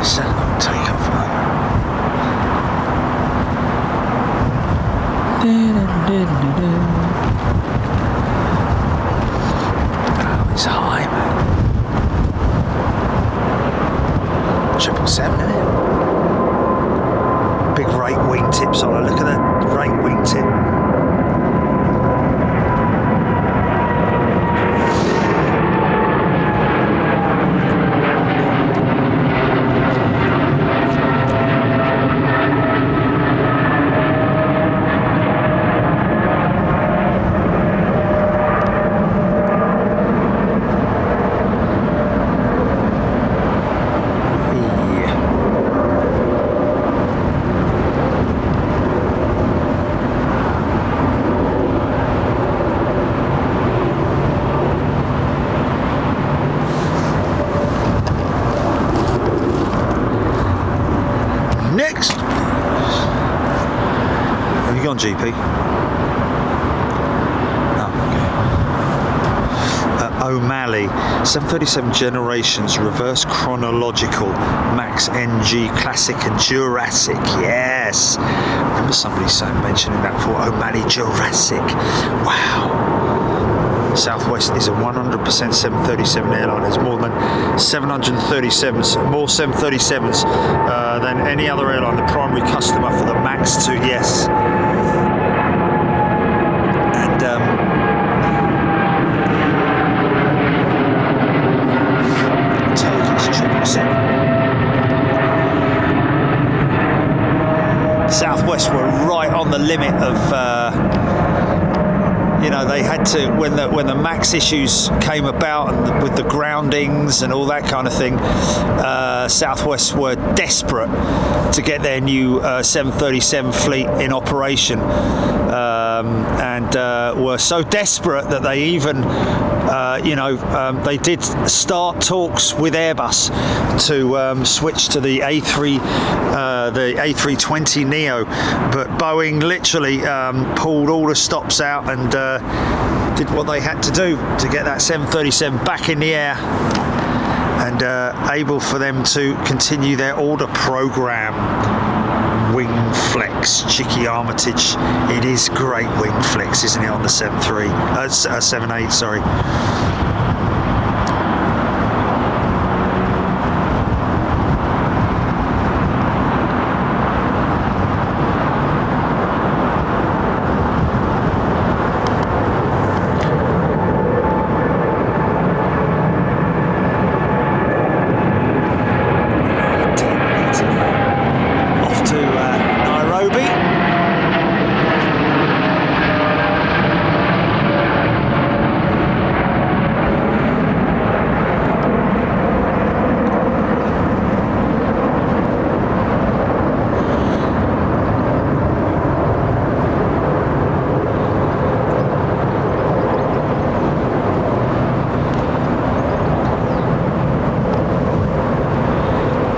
So take off, mate. Oh, it's high, man. 777, isn't it? Big rate wingtips on her. Look at that rate wingtip. Next, have you gone, GP? Oh, okay. O'Malley, 737 generations, reverse chronological, Max NG, Classic and Jurassic. Yes, remember somebody mentioning that before. O'Malley Jurassic. Wow. Southwest is a 100% 737 airline. There's more than 737s, more 737s than any other airline. The primary customer for the MAX 2, yes. And Turkey's 777. Southwest were right on the limit of. You know, they had to, when the MAX issues came about and with the groundings and all that kind of thing, Southwest were desperate to get their new 737 fleet in operation, and were so desperate that they even, they did start talks with Airbus to switch to the A320 Neo, but Boeing literally pulled all the stops out and did what they had to do to get that 737 back in the air and able for them to continue their order program. Wing flex, Chicky Armitage. It is great wing flex, isn't it, on the 7.8, sorry.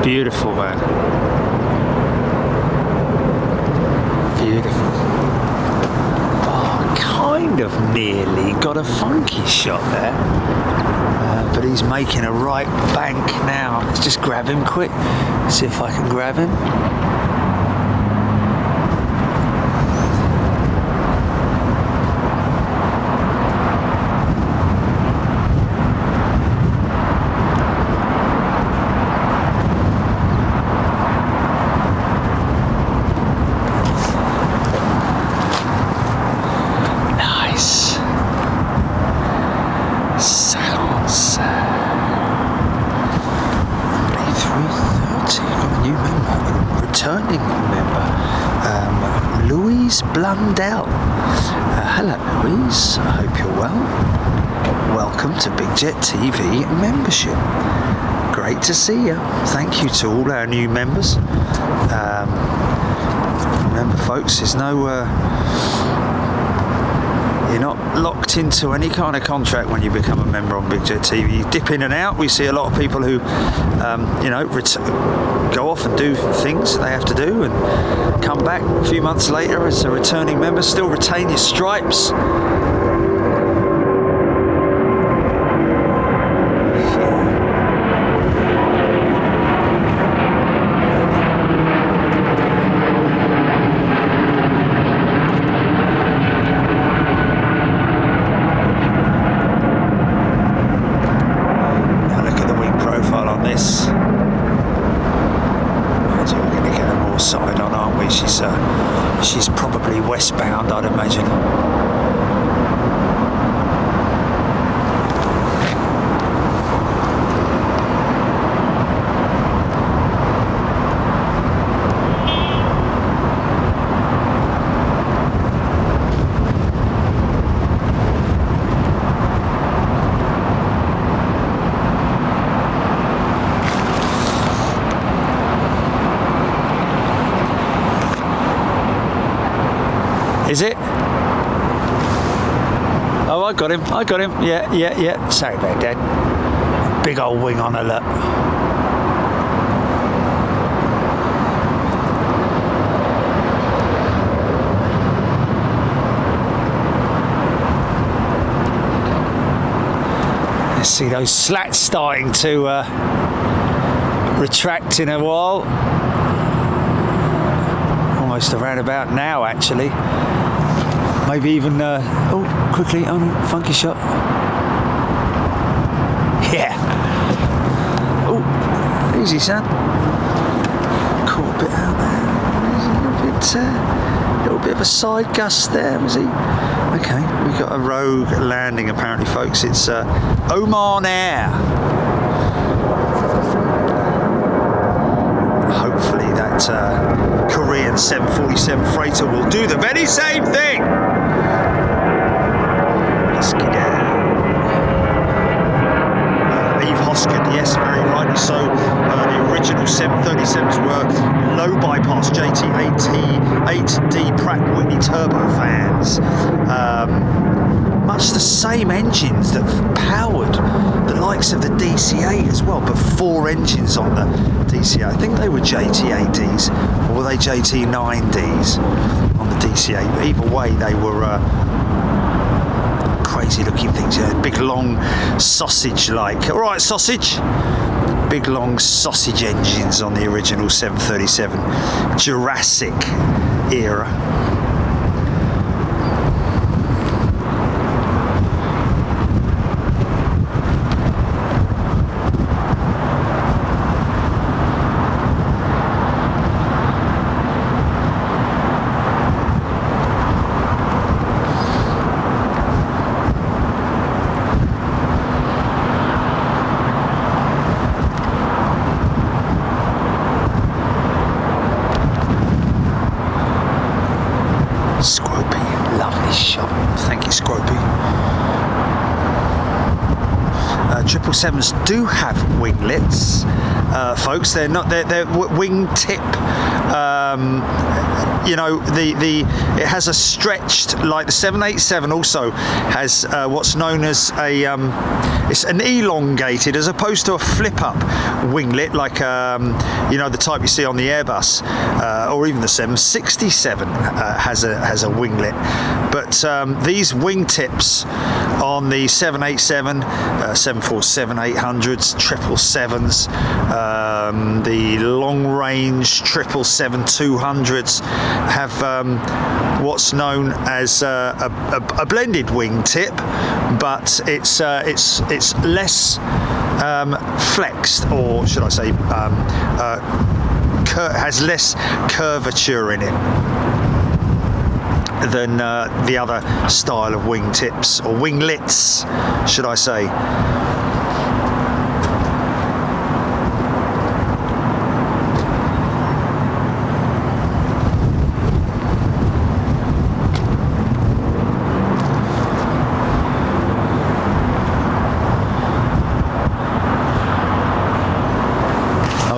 Beautiful, man. Beautiful. Oh, kind of nearly got a funky shot there. But he's making a right bank now. Let's just grab him quick. See if I can grab him. is 3:30. Got a new member, returning member, Louise Blundell. Hello, Louise. I hope you're well. Welcome to Big Jet TV membership. Great to see you. Thank you to all our new members. Remember, folks, there's no. You're not locked into any kind of contract when you become a member on Big Jet TV. You dip in and out. We see a lot of people who, go off and do things they have to do and come back a few months later as a returning member, still retain your stripes. She's probably westbound, I'd imagine. Is it? Oh, I got him. Yeah. Sorry about that. Big old wing on alert. Let's see those slats starting to retract in a while. Almost around about now, actually. Maybe even, quickly, funky shot. Yeah. Oh, easy, son. Caught a bit out there. A little bit of a side gust there, was he? Okay, we got a rogue landing apparently, folks. It's Oman Air. Hopefully that Korean 747 freighter will do the very same thing. Let's get Eve Hoskett, yes, very rightly so. The original 737s were low bypass JT8D Pratt & Whitney turbofans. Much the same engines that powered the likes of the DC-8 as well, but 4 engines on the DC-8. I think they were JT8Ds, or were they JT9Ds on the DC-8? But either way, they were crazy looking things. Yeah, big long sausage-like. All right, sausage. Big long sausage engines on the original 737, Jurassic era. Sevens do have winglets, folks. They're not. They're wing tip. It has a stretched, like the 787 also has what's known as it's an elongated as opposed to a flip up winglet, like the type you see on the Airbus or even the 767 has a winglet. But these wingtips on the 787, 747, 800s, 777s, the long-range 777-200s have what's known as a blended wingtip, but it's less flexed, or should I say, has less curvature in it than the other style of wingtips, or winglets, should I say.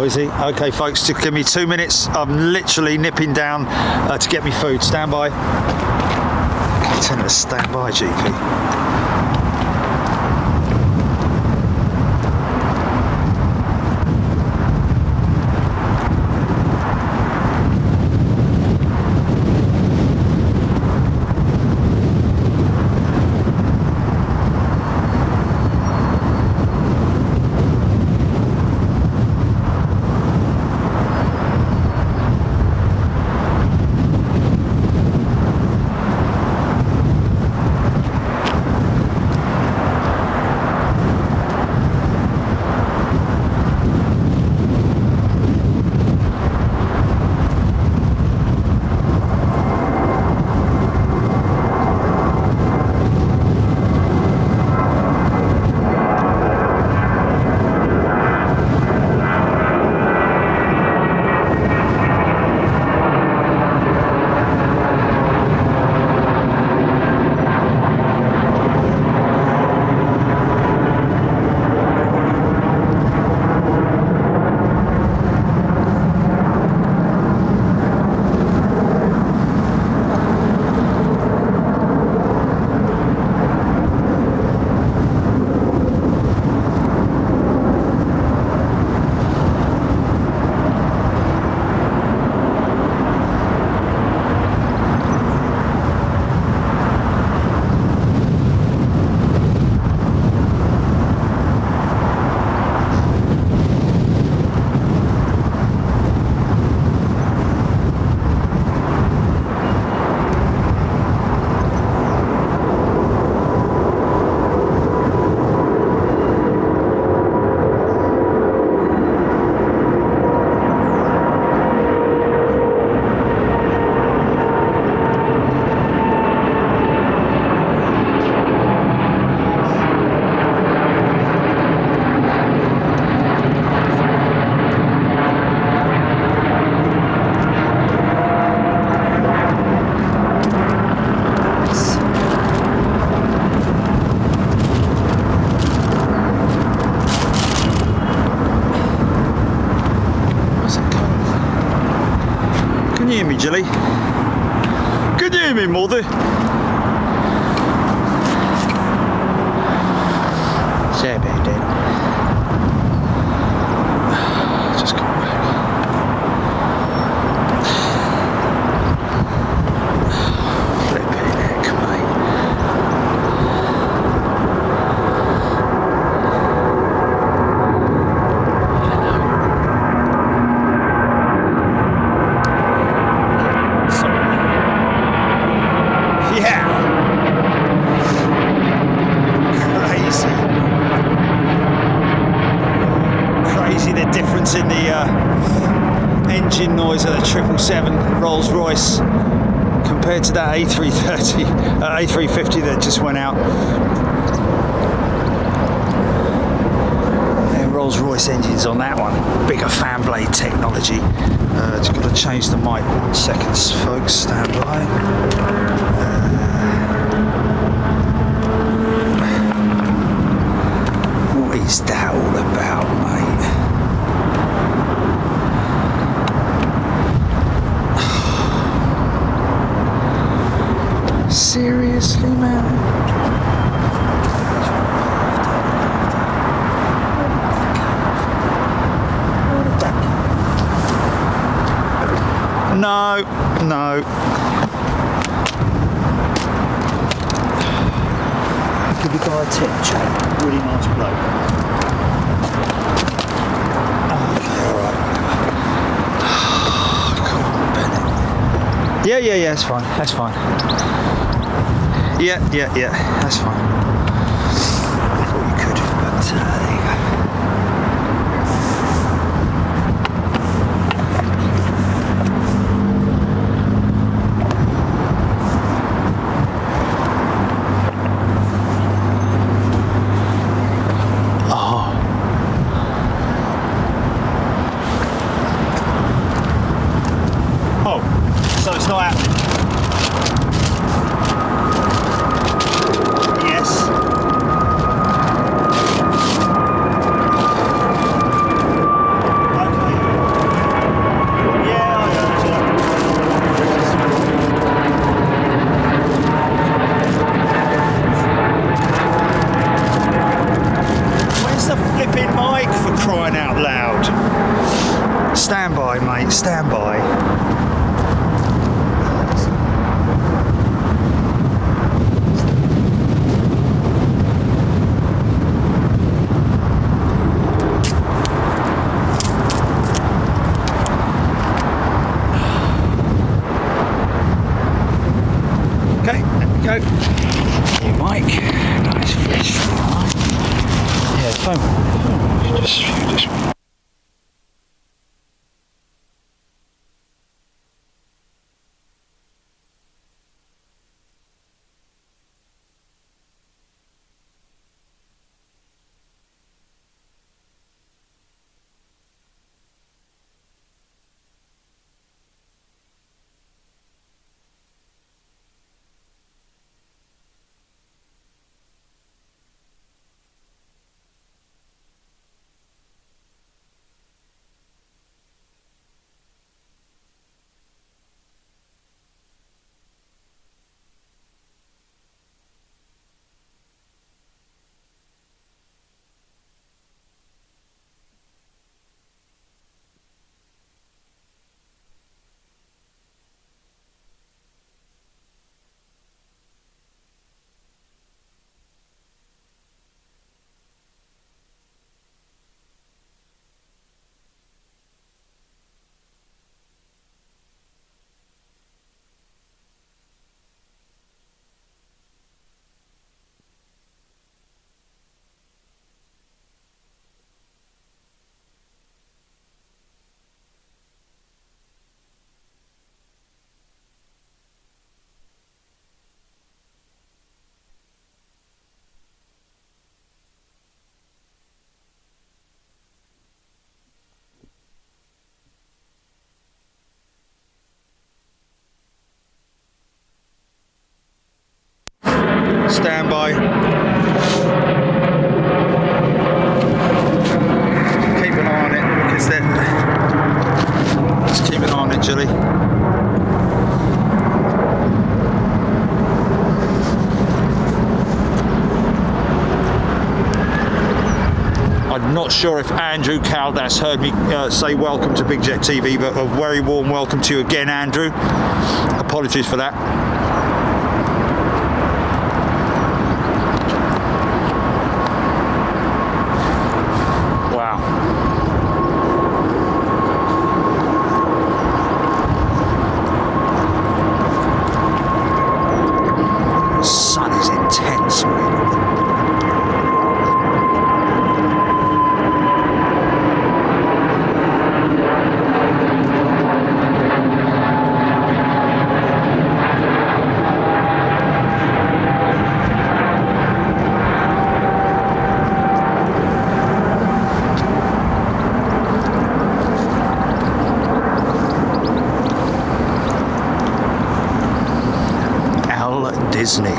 Oh, is he? Okay, folks, just give me 2 minutes. I'm literally nipping down to get me food. Stand by. Tell him to stand by, GP. you hear me, Jilly? Can you hear me, mother? Sorry about that. Just come back. Flipping heck, mate. In the engine noise of the 777 Rolls-Royce compared to that A350 that just went out. And Rolls-Royce engines on that one, bigger fan blade technology. Just got to change the mic. 1 second, folks. Stand by. What is that all about, mate? Seriously, man? No. Give the guy a tip, chap. Really nice bloke. Okay, alright. Come on, Bennett. Yeah, that's fine. Yeah, that's fine. I thought you could, but there you go. Oh, so it's not happening. Yes. Stand by. Okay, there we go. New mic, nice fresh. Yeah, phone. Just. Stand by. Keep an eye on it because they're. Just keep an eye on it, Julie. I'm not sure if Andrew Caldas heard me say welcome to Big Jet TV, but a very warm welcome to you again, Andrew. Apologies for that. Disney.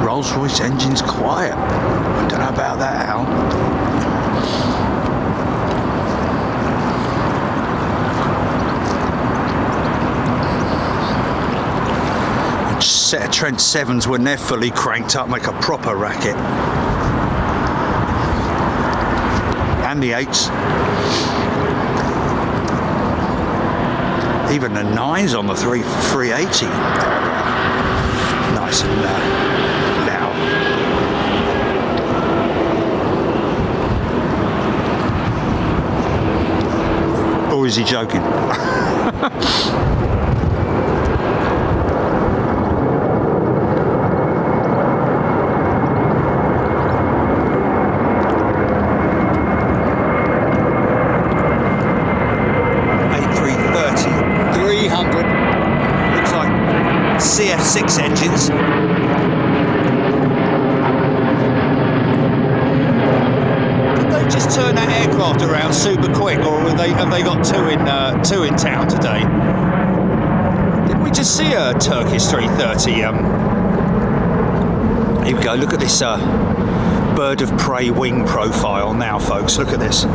Rolls-Royce engine's quiet. I don't know about that, Al. Just set of Trent 7s when they're fully cranked up, make a proper racket. And the 8s. Even the 9s on the 380. Nice and loud. Or is he joking? CF6 engines. Did they just turn that aircraft around super quick, or have they got two in town today? Did we just see a Turkish 330? Here we go. Look at this bird of prey wing profile now, folks. Look at this.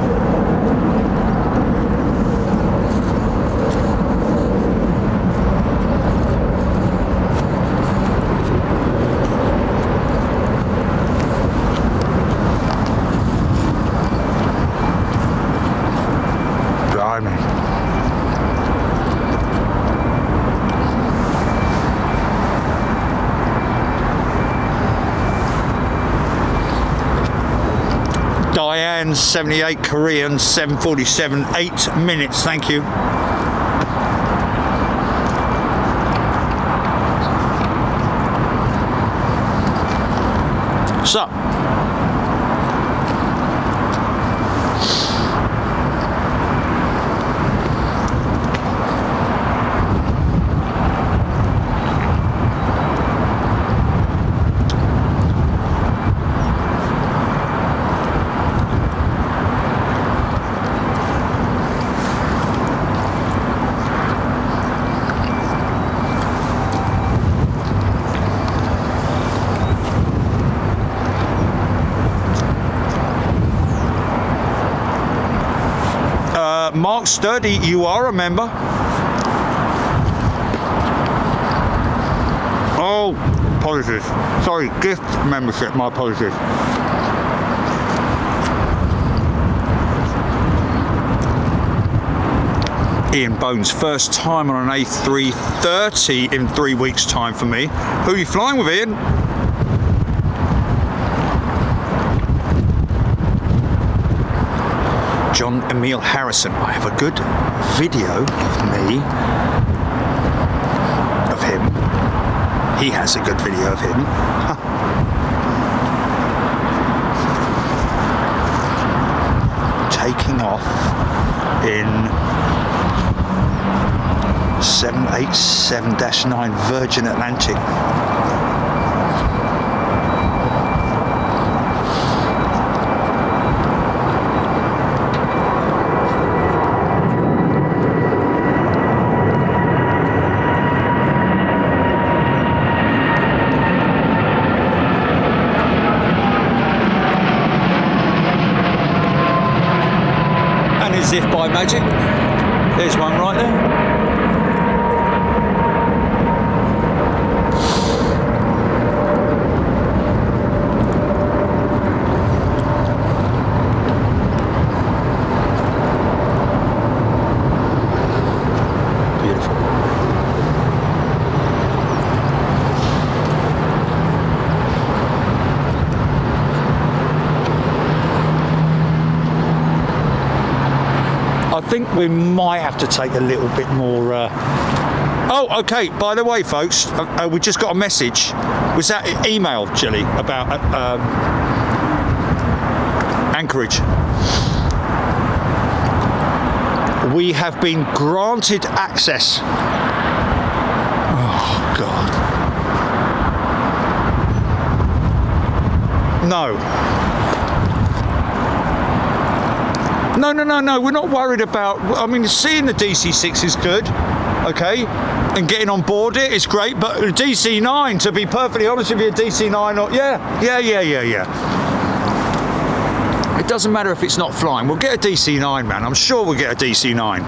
Japan 78, Korean 747, 8 minutes, thank you. So, Mark Sturdy, you are a member. Oh, apologies. Sorry, gift membership, my apologies. Ian Bones, first time on an A330 in 3 weeks' time for me. Who are you flying with, Ian? John Emil Harrison. I have a good video of me, of him. He has a good video of him. Taking off in 787-9 Virgin Atlantic. As if by magic, there's one right there. I think we might have to take a little bit more. Oh, okay. By the way, folks, we just got a message. Was that email, Jilly, about Anchorage? We have been granted access. Oh, God. No. No, we're not worried about, I mean, seeing the DC6 is good, okay, and getting on board it is great, but DC9, to be perfectly honest with you, DC9, or, yeah. It doesn't matter if it's not flying, we'll get a DC9, man, I'm sure we'll get a DC9.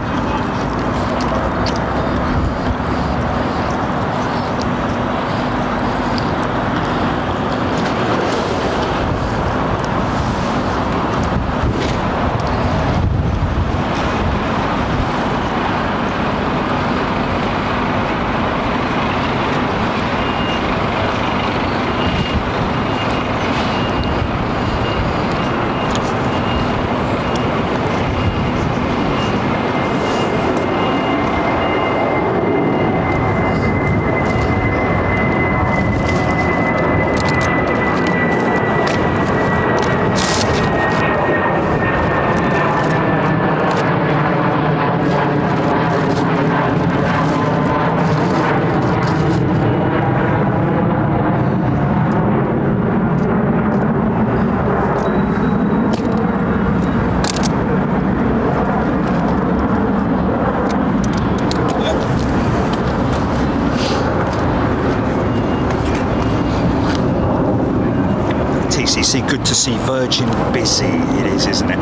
Good to see Virgin busy, it is, isn't it?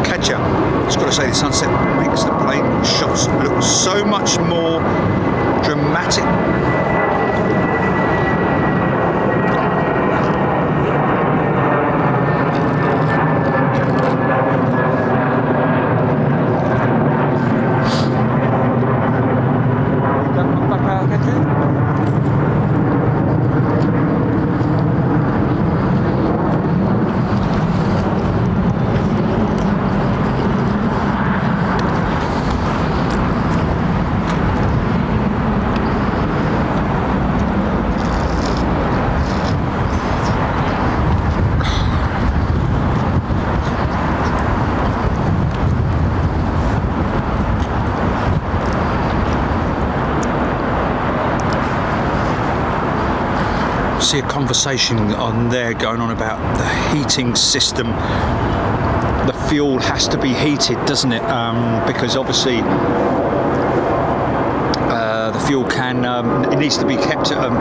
Catch up. Just got to say, the sunset makes the plane shots look so much more dramatic. See a conversation on there going on about the heating system. The fuel has to be heated, doesn't it? Because obviously the fuel can, it needs to be kept at an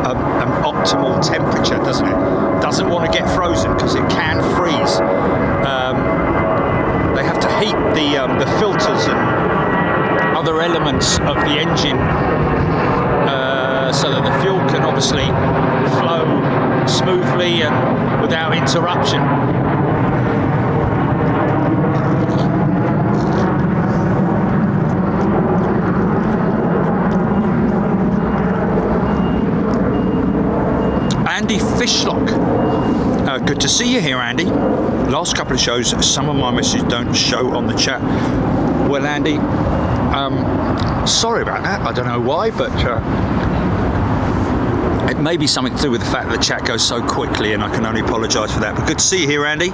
optimal temperature, doesn't it? Doesn't want to get frozen because it can freeze. They have to heat the filters and other elements of the engine so that the fuel can obviously flow smoothly and without interruption. Andy Fishlock, good to see you here, Andy. Last couple of shows, some of my messages don't show on the chat. Well, Andy, sorry about that. I don't know why, but it may be something to do with the fact that the chat goes so quickly, and I can only apologise for that. But good to see you here, Andy.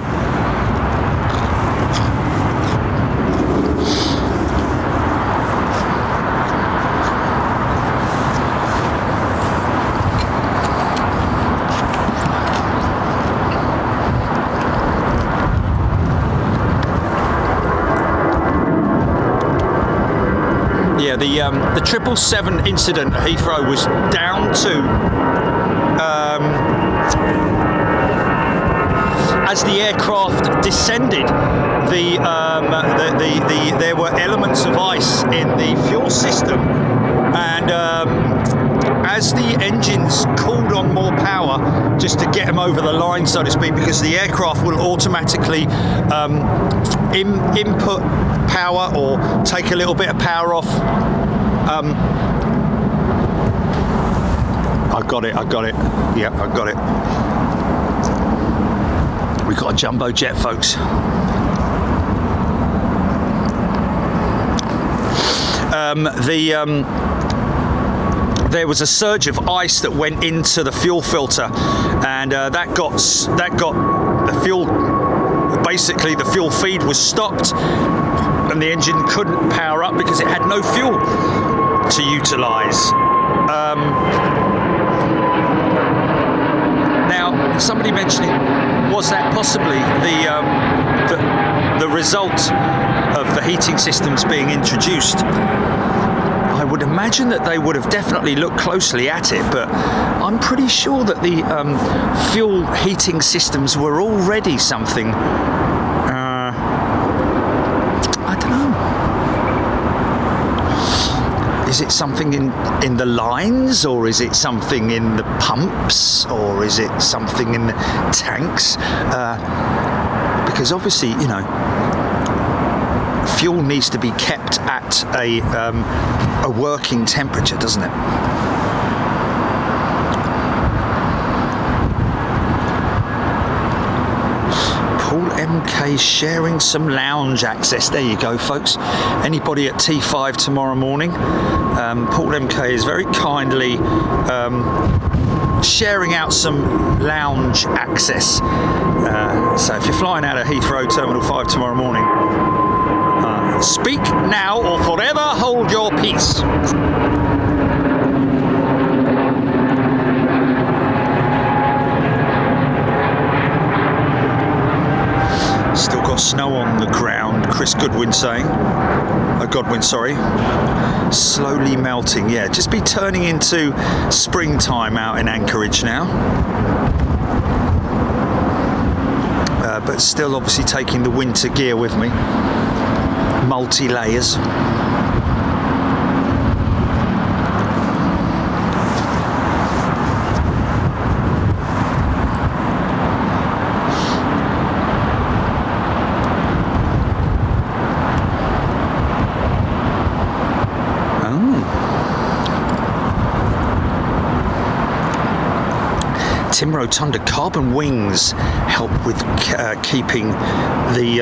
The 777 incident at Heathrow was down to as the aircraft descended, there were elements of ice in the fuel system, and as the engines called on more power just to get them over the line, so to speak, because the aircraft will automatically input power or take a little bit of power off. I got it. Yeah, I got it. We got a jumbo jet, folks. There was a surge of ice that went into the fuel filter, and that got the fuel. Basically, the fuel feed was stopped, and the engine couldn't power up because it had no fuel to utilise. Now, somebody mentioning, was that possibly the result of the heating systems being introduced? I would imagine that they would have definitely looked closely at it, but I'm pretty sure that the fuel heating systems were already something. I don't know. Is it something in the lines, or is it something in the pumps, or is it something in the tanks? Because obviously, you know, fuel needs to be kept at a working temperature, doesn't it? Paul MK sharing some lounge access. There you go, folks. Anybody at T5 tomorrow morning, Paul MK is very kindly sharing out some lounge access. So if you're flying out of Heathrow Terminal 5 tomorrow morning, speak now or forever hold your peace. Still got snow on the ground, Chris Godwin, sorry. Slowly melting, yeah, just be turning into springtime out in Anchorage now. But still obviously taking the winter gear with me. Multi-layers. Tim Rotunda, carbon wings help with keeping the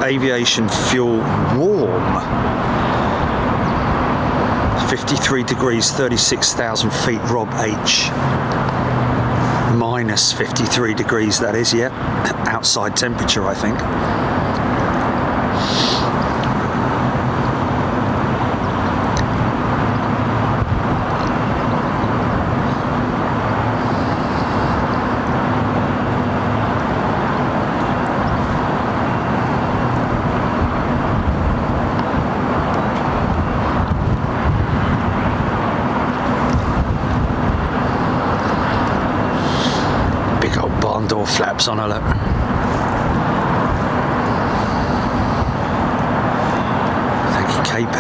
aviation fuel warm. 53 degrees, 36,000 feet, Rob H. Minus 53 degrees, that is, yeah. Outside temperature, I think. Ground door flaps on alert. Thank you, KP.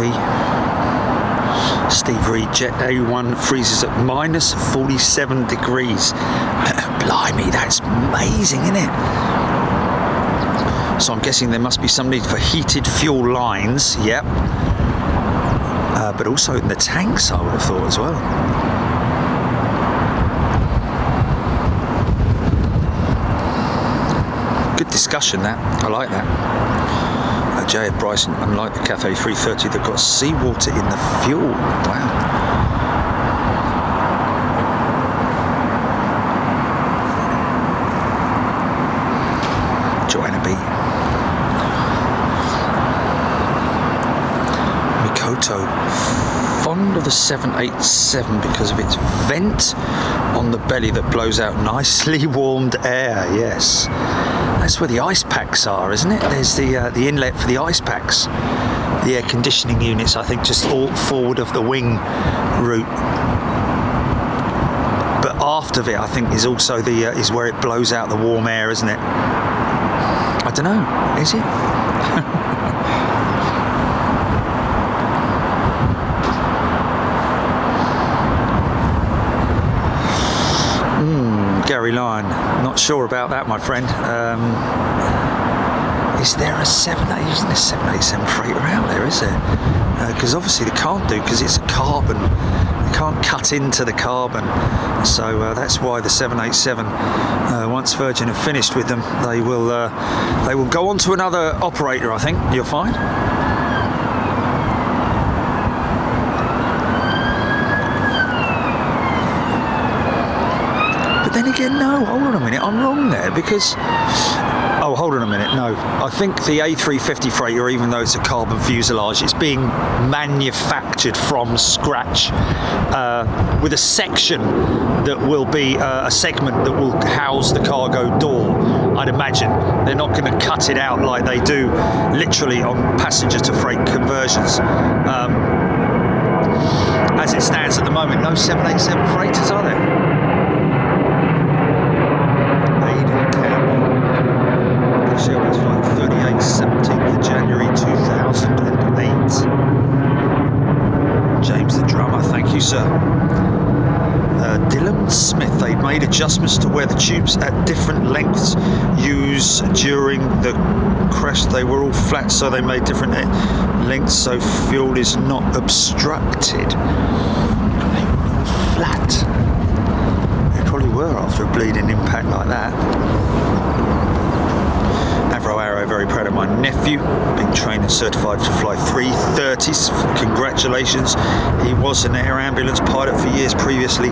Steve Reed, Jet A1 freezes at minus 47 degrees. Blimey, that's amazing, isn't it? So I'm guessing there must be some need for heated fuel lines, yep. But also in the tanks, I would have thought as well. Good discussion, that. I like that. J.F. Bryson, unlike the Cathay 330, they've got seawater in the fuel. Wow. Joanna B. Mikoto, fond of the 787 because of its vent on the belly that blows out nicely warmed air. Yes. That's where the ice packs are, isn't it? There's the inlet for the ice packs. The air conditioning units, I think, just all forward of the wing route. But aft of it, I think, is also the is where it blows out the warm air, isn't it? I don't know. Is it? Gary Lyon, not sure about that, my friend. Is there a 787 freighter out there, is there? Because obviously they can't do, because it's a carbon. They can't cut into the carbon. So that's why the 787, once Virgin have finished with them, they will go on to another operator, I think, you'll find. Then again, no, hold on a minute, I'm wrong there, because... Oh, hold on a minute, no. I think the A350 freighter, even though it's a carbon fuselage, it's being manufactured from scratch with a section that will be a segment that will house the cargo door, I'd imagine. They're not going to cut it out like they do literally on passenger to freight conversions. As it stands at the moment, no 787 freighters, are there? Airways flight 38, 17th of January 2008. James the drummer, thank you, sir. Dylan Smith, they made adjustments to where the tubes at different lengths used during the crash. They were all flat, so they made different lengths so fuel is not obstructed. They were all flat. They probably were after a bleeding impact like that. Arrow, very proud of my nephew, being trained and certified to fly 330s. Congratulations. He was an air ambulance pilot for years previously.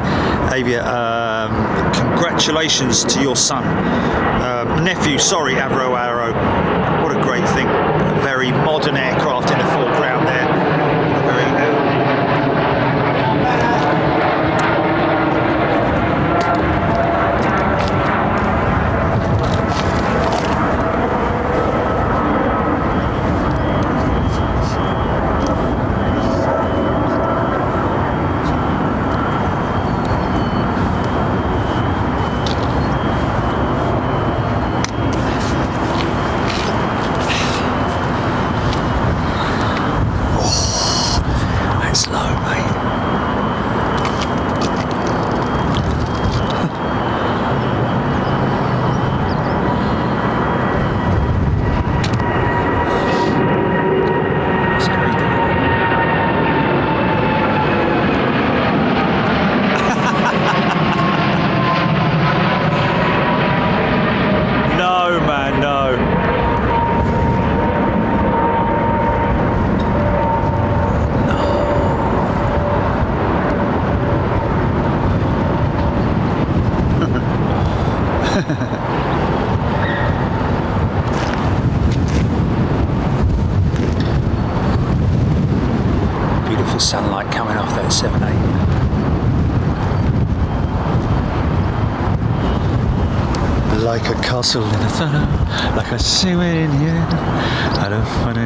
Congratulations to your son. Nephew, sorry, Avro Arrow. What a great thing. A very modern aircraft in the foreground there. Beautiful sunlight coming off that 7.8. Like a castle in a tunnel, like a seaway in here. I don't want to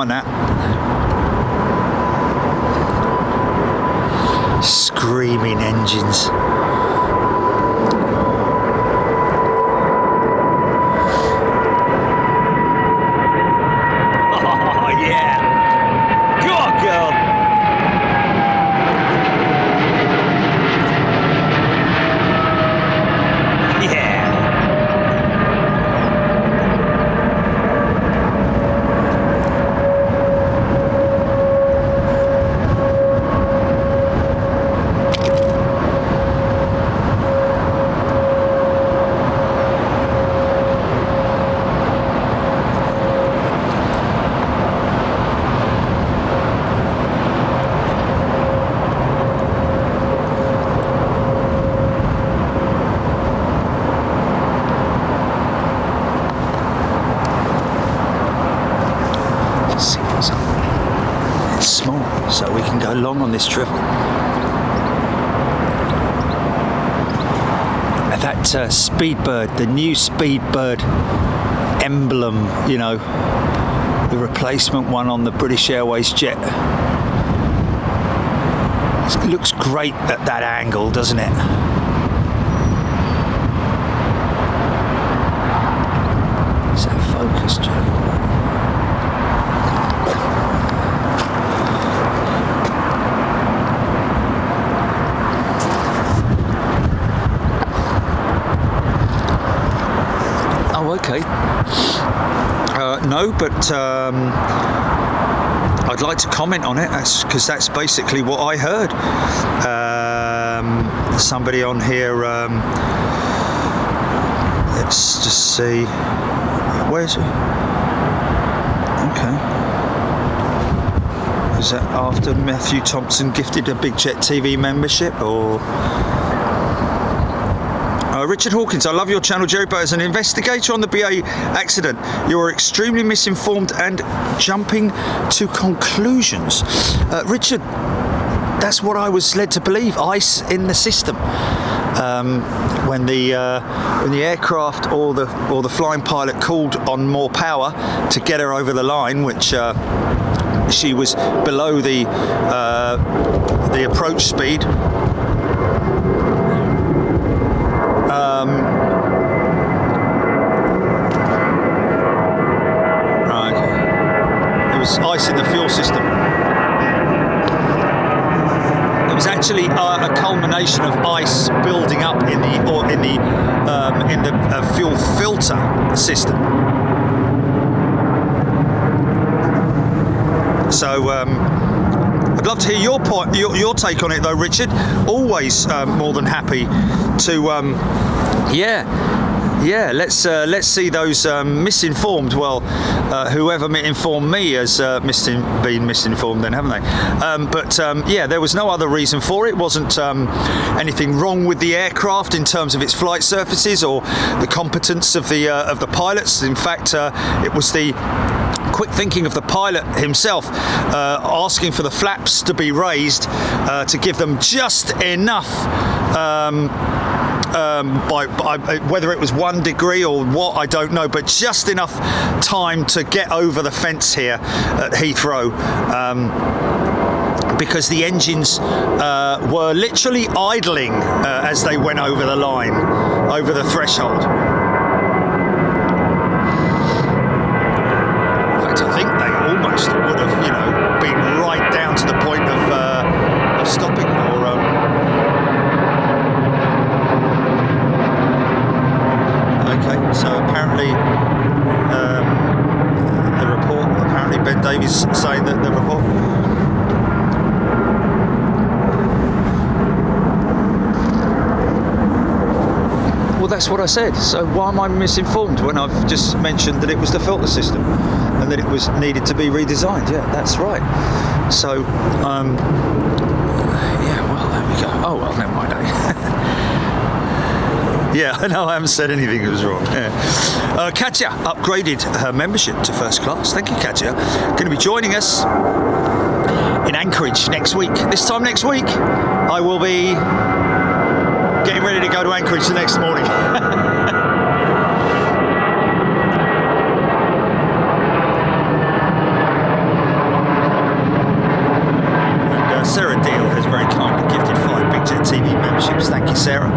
mind that. Screaming engines. Oh yeah! Go on, girl! Yeah! It's small, so we can go long on this trip. That Speedbird, the new Speedbird emblem, you know, the replacement one on the British Airways jet. It looks great at that angle, doesn't it? Is that focus, Joe? Okay. No, but I'd like to comment on it because that's basically what I heard. Somebody on here. Let's just see. Where's it? Okay. Is that after Matthew Thompson gifted a Big Jet TV membership, or? Richard Hawkins, I love your channel, Jerry, but as an investigator on the BA accident, you are extremely misinformed and jumping to conclusions. Richard, that's what I was led to believe. Ice in the system. When the aircraft or the flying pilot called on more power to get her over the line, which she was below the approach speed. Ice in the fuel system. It was actually a culmination of ice building up in the fuel filter system. So I'd love to hear your take on it, though, Richard. Always more than happy to Yeah, let's see those misinformed. Well, whoever informed me has been misinformed, then, haven't they? Yeah, there was no other reason for it. It wasn't anything wrong with the aircraft in terms of its flight surfaces or the competence of the pilots. In fact, it was the quick thinking of the pilot himself asking for the flaps to be raised to give them just enough. Whether it was 1 degree or what, I don't know, but just enough time to get over the fence here at Heathrow, because the engines were literally idling as they went over the line, over the threshold. In fact, I think they almost would have, been right down to the point of stopping or. So apparently, the report. Apparently, Ben Davies saying that the report. Well, that's what I said. So why am I misinformed when I've just mentioned that it was the filter system and that it was needed to be redesigned? Yeah, that's right. So, yeah. Well, there we go. Oh well, never mind. Yeah, I know I haven't said anything that was wrong. Yeah. Katja upgraded her membership to first class. Thank you, Katja. Going to be joining us in Anchorage next week. This time next week, I will be getting ready to go to Anchorage the next morning. Sarah Deal has very kindly gifted 5 Big Jet TV memberships. Thank you, Sarah.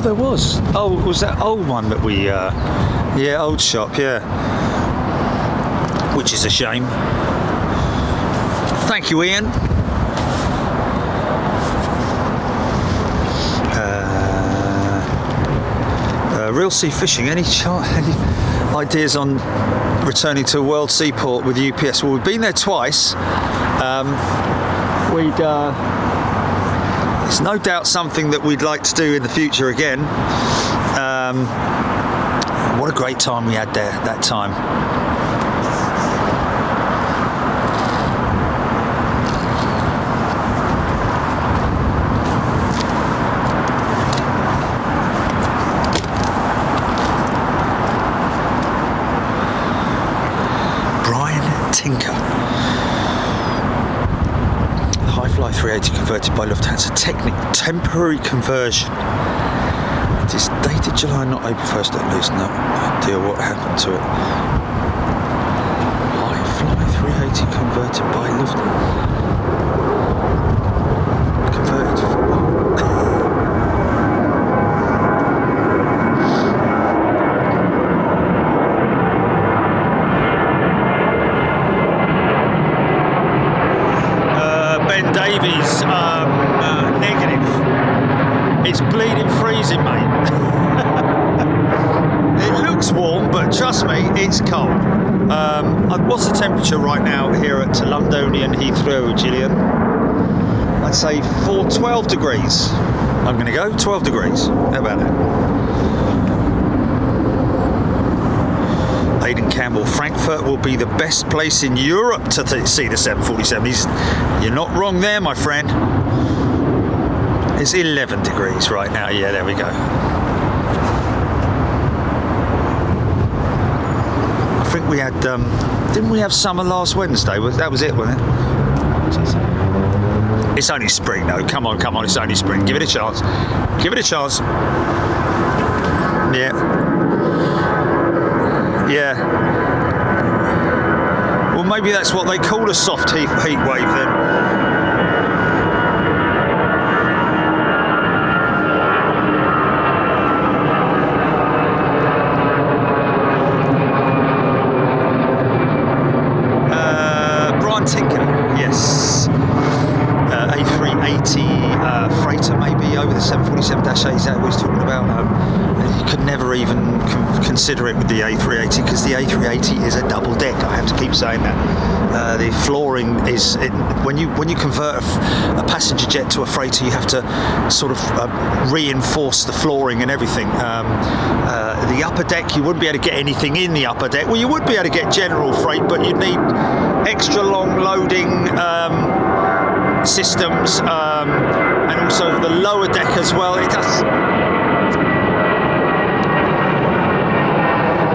There was. Oh, was that old one that we, yeah, old shop, yeah. Which is a shame. Thank you, Ian. Real sea fishing, any ideas on returning to a world seaport with UPS? Well, we've been there twice. It's no doubt something that we'd like to do in the future again. What a great time we had there that time. Brian Tinker. Fly 380 converted by Lufthansa. Temporary conversion. It is dated July, not April 1st at least. No idea what happened to it. Fly 380 converted by Lufthansa. Converted for Davies, negative. It's bleeding freezing, mate. It looks warm, but trust me, it's cold. What's the temperature right now here at Londonian Heathrow, Gillian? I'd say 12 degrees. I'm going to go 12 degrees. How about that? Aidan Campbell, Frankfurt will be the best place in Europe to see the 747. You're not wrong there, my friend. It's 11 degrees right now. Yeah, there we go. I think we had, didn't we have summer last Wednesday? That was it, wasn't it? It's only spring, though. Come on, it's only spring. Give it a chance. Give it a chance. Yeah. Yeah. Well, maybe that's what they call a soft heat wave then. Brian Tinker, yes. A380 freighter maybe over the 747-8. Is that what he's talking about? You could never even consider it with the A380 because the A380 is a double deck. I have to keep saying that. The flooring is when you convert a passenger jet to a freighter, you have to sort of reinforce the flooring and everything. The upper deck, you wouldn't be able to get anything in the upper deck. Well, you would be able to get general freight, but you'd need extra long loading systems, and also the lower deck as well. It does.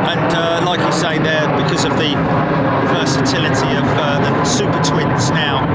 And like you say there, because of the versatility of the Super Twins now,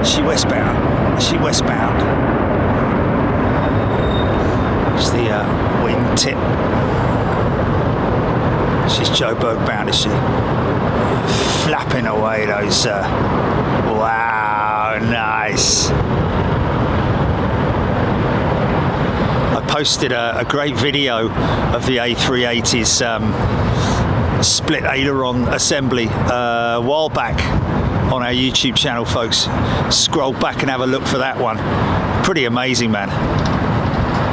Is she westbound? Is she westbound? It's the wingtip. She's Joburg bound, is she? Flapping away those. Wow, nice. I posted a great video of the A380's split aileron assembly a while back on our YouTube channel, folks. Scroll back and have a look for that one. Pretty amazing, man.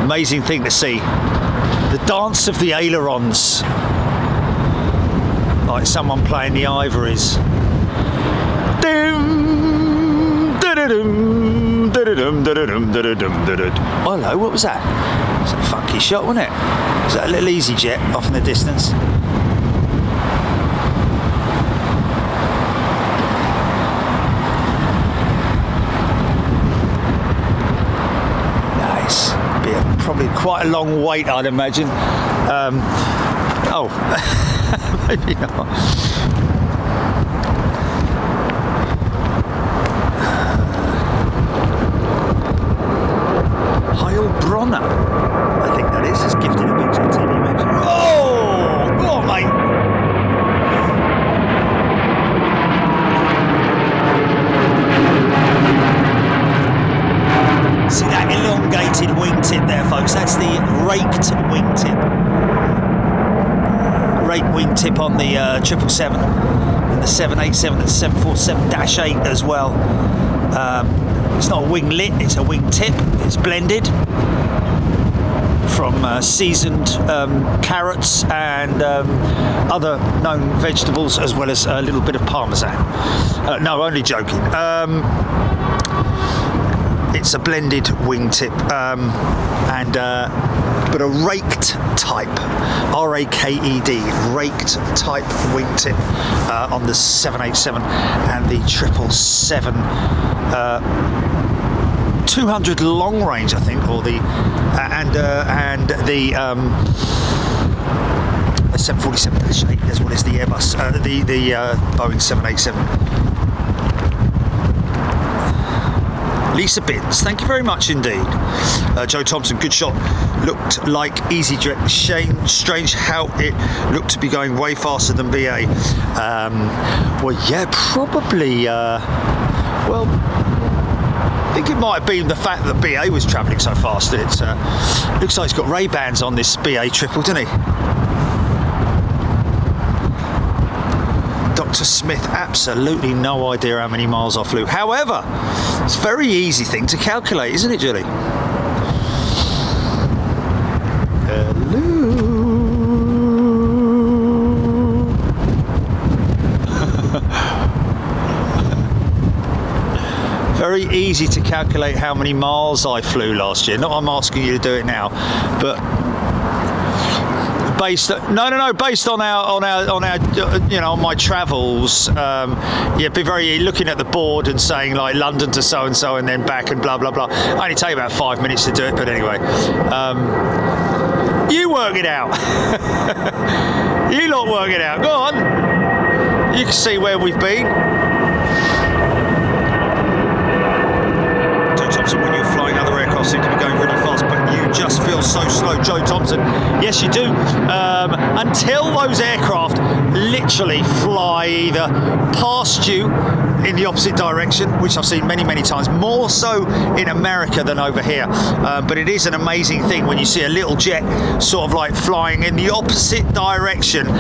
Amazing thing to see. The dance of the ailerons. Like someone playing the ivories. Oh, hello, what was that? It's a funky shot, wasn't it? Was that a little easy jet off in the distance? Nice. Probably quite a long wait, I'd imagine. Oh, maybe not. Bronner, I think that is. It's gifted a picture on TV. Oh, go on, mate. See that elongated wingtip there, folks? That's the raked wingtip. Raked wingtip on the 777 and the 787 and 747-8 as well. It's not a winglet, it's a wingtip. It's blended from seasoned carrots and other known vegetables, as well as a little bit of parmesan. No, only joking. It's a blended wingtip, but a raked type, R-A-K-E-D, raked type wingtip on the 787 and the 777. 200 long range, I think, or the and the 747-8 as well as the Airbus, the Boeing 787. Lisa Binns, thank you very much indeed. Joe Thompson, good shot. Looked like EasyJet. Strange how it looked to be going way faster than BA. Well, yeah, probably. Well, I think it might have been the fact that BA was travelling so fast that it looks like it's got Ray-Bans on this BA triple, doesn't he? Dr. Smith, absolutely no idea how many miles I flew. However, it's a very easy thing to calculate, isn't it, Julie? Hello. Very easy to calculate how many miles I flew last year. Not I'm asking you to do it now, but based on our you know, on my travels, yeah, be very looking at the board and saying like London to so and so and then back and blah blah blah. I only take about 5 minutes to do it, but anyway, you work it out. You lot work it out. Go on. You can see where we've been. Thompson, when you're flying, other aircraft seem to be going really fast, but you just feel so slow. Joe Thompson, yes you do, until those aircraft literally fly either past you in the opposite direction, which I've seen many times, more so in America than over here, but it is an amazing thing when you see a little jet sort of like flying in the opposite direction.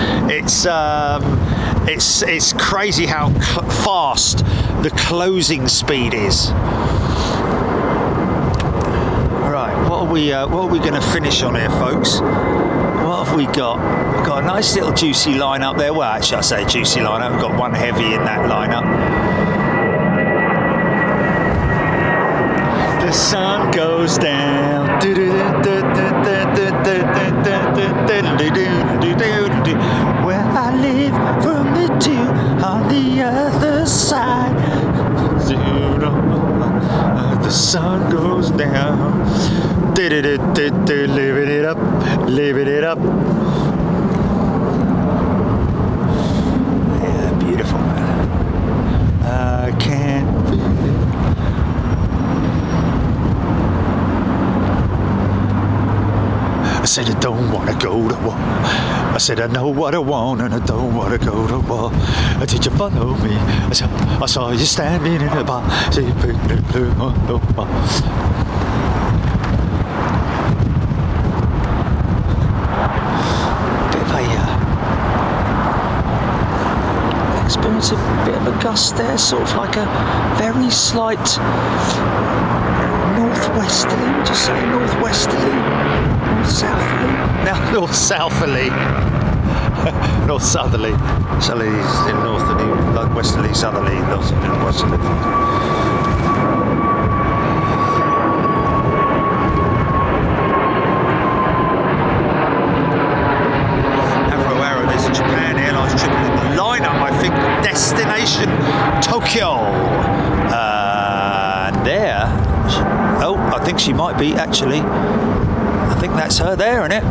It's crazy how fast the closing speed is. What are we going to finish on here, folks? What have we got? We've got a nice little juicy lineup there. Well, actually, I say juicy lineup. We've got one heavy in that lineup. The sun goes down. Where I live from the two on the other side. The sun goes down. Living it up, living it up. Yeah, beautiful, man. I can't feel it. want to go to war. I said, I know what I want and I don't want to go to war. Did you follow me? I saw you standing in the bar. Experience a bit of a gust there, sort of like a very slight northwesterly, would you say northwesterly? North-southerly? No, north-southerly. North-southerly. Southerly is in northerly, like westerly, southerly, northerly, westerly. Destination Tokyo. There. Oh, I think she might be actually. I think that's her there, isn't it?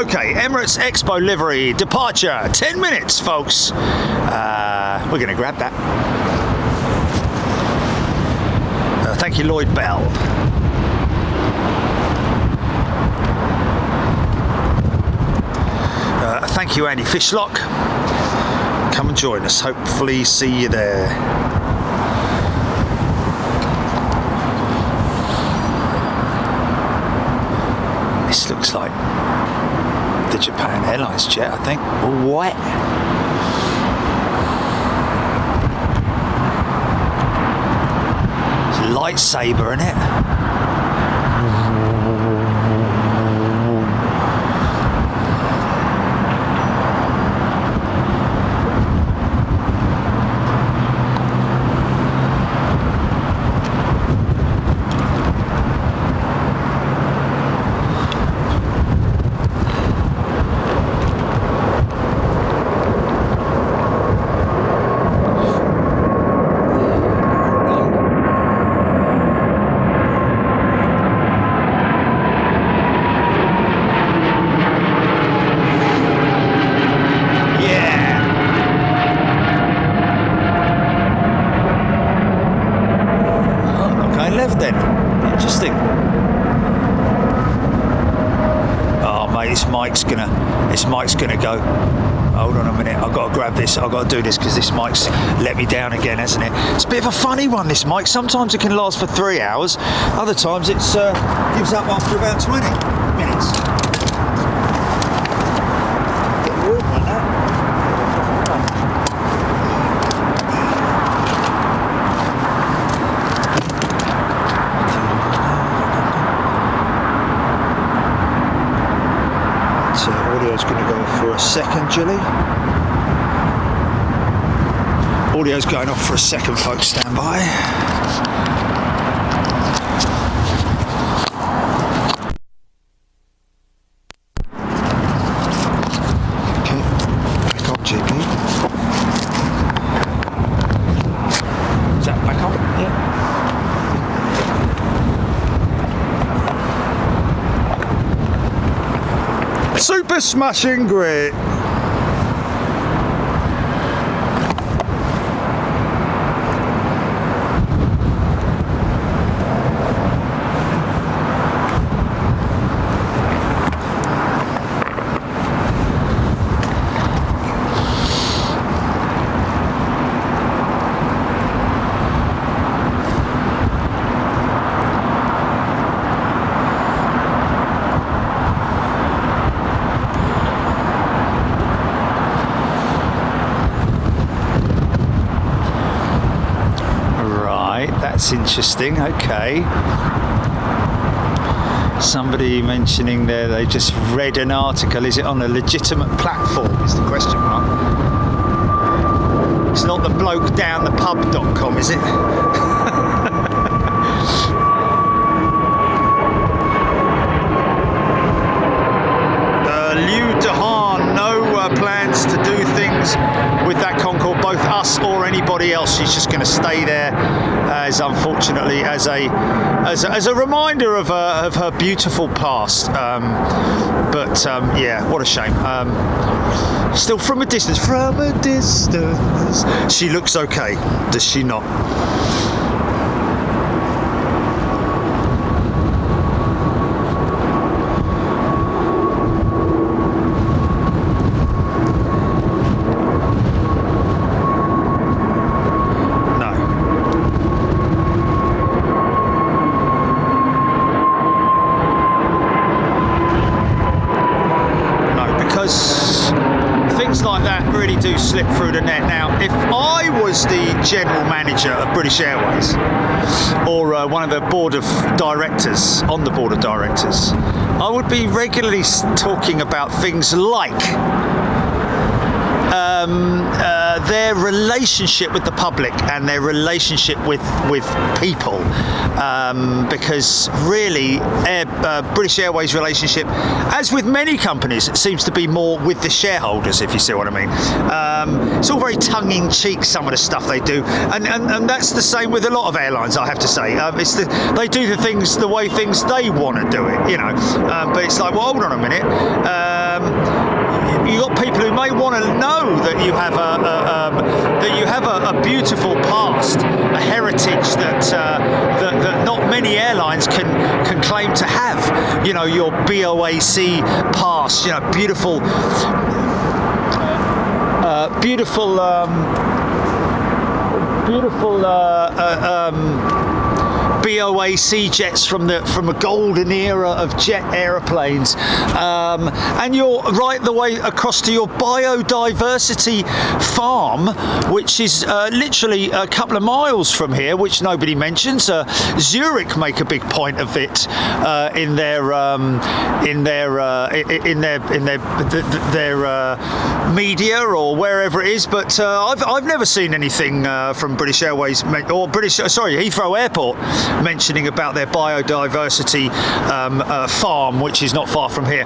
Okay, Emirates Expo livery departure. 10 minutes, folks. We're going to grab that. Thank you, Lloyd Bell. Thank you, Andy Fishlock. Come and join us. Hopefully see you there. This looks like the Japan Airlines jet, I think. What? It's a lightsaber, isn't it? This mic's gonna go. Hold on a minute, I've got to grab this, I've got to do this because this mic's let me down again, hasn't it? It's a bit of a funny one, this mic. Sometimes it can last for 3 hours, other times it gives up after about 20 minutes. Audio's going to go off for a second, Julie. Audio's going off for a second, folks. Stand by. Okay, back on, GP. Is that back on? Yeah. Super smashing great. That's interesting. Okay. Somebody mentioning there they just read an article. Is it on a legitimate platform? Is the question mark. It's not the bloke down the pub.com, is it? Liu Dehan, no plans to do things with that Concorde, both us or anybody else. She's just going to stay there, as unfortunately as a reminder of her beautiful past. Yeah, what a shame. Still from a distance, she looks okay, does she not? Airlines like that really do slip through the net. Now, if I was the general manager of British Airways, or one of the board of directors, on the board of directors, I would be regularly talking about things like their relationship with the public and their relationship with people, because really British Airways relationship, as with many companies, it seems to be more with the shareholders, if you see what I mean. It's all very tongue-in-cheek, some of the stuff they do, and that's the same with a lot of airlines, I have to say. They do the things the way things they want to do it, you know, but it's like, well, hold on a minute. You've got people who may want to know that you have a beautiful past, a heritage that not many airlines can claim to have. You know, your BOAC past, you know, beautiful BOAC jets from a golden era of jet aeroplanes, and you're right the way across to your biodiversity farm, which is literally a couple of miles from here, which nobody mentions. Zurich make a big point of it in their media or wherever it is, but I've never seen anything from British Airways or Heathrow Airport mentioning about their biodiversity farm, which is not far from here,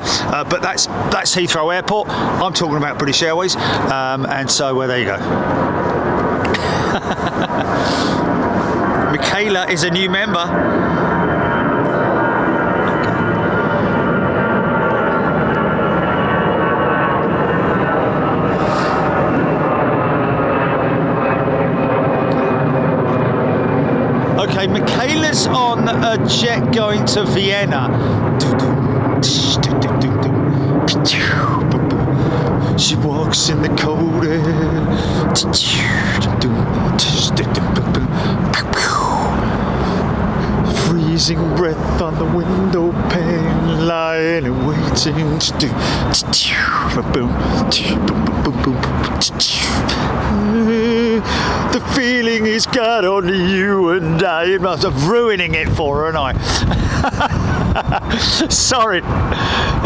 but that's Heathrow Airport. I'm talking about British Airways, and so there you go. Michaela is a new member. Okay, Michaela's on a jet going to Vienna. She walks in the cold air. Freezing breath on the window pane, lying and waiting to do. The feeling he's got on you and I. I'm ruining it for her, aren't I? Sorry.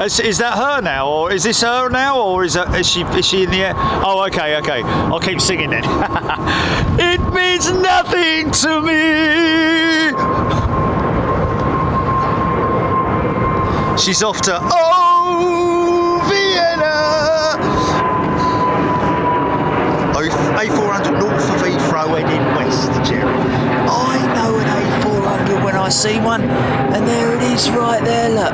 Is that her now, or is this her now, or is she in the air? Oh, okay. I'll keep singing then. It means nothing to me. She's off to Vienna. A400 north of Heathrow heading west, Jerry. I know an A400 when I see one, and there it is right there, look.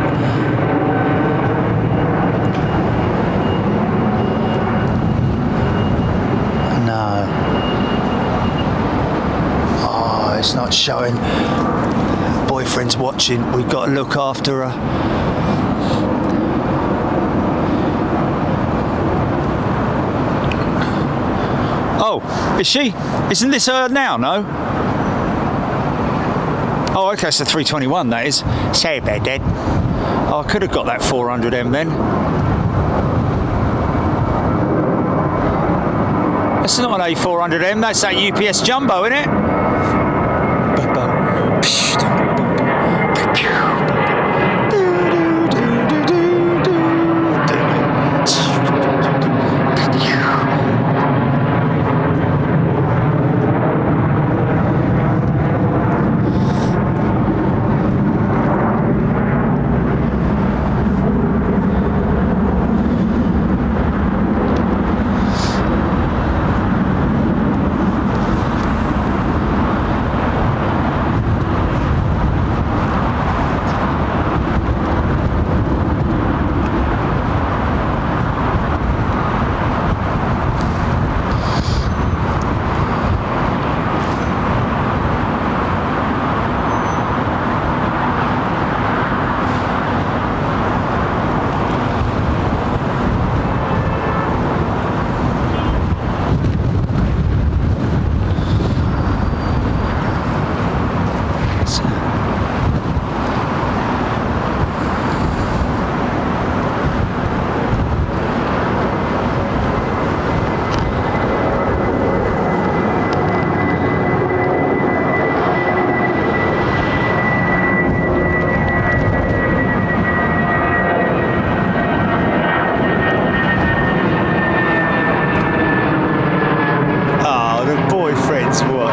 No. Oh, it's not showing. Boyfriend's watching. We've got to look after her. Oh, is she? Isn't this her now? No? Oh, okay, it's a 321, that is. Sorry about that. Oh, I could have got that 400M then. That's not an A400M, that's that UPS Jumbo, isn't it?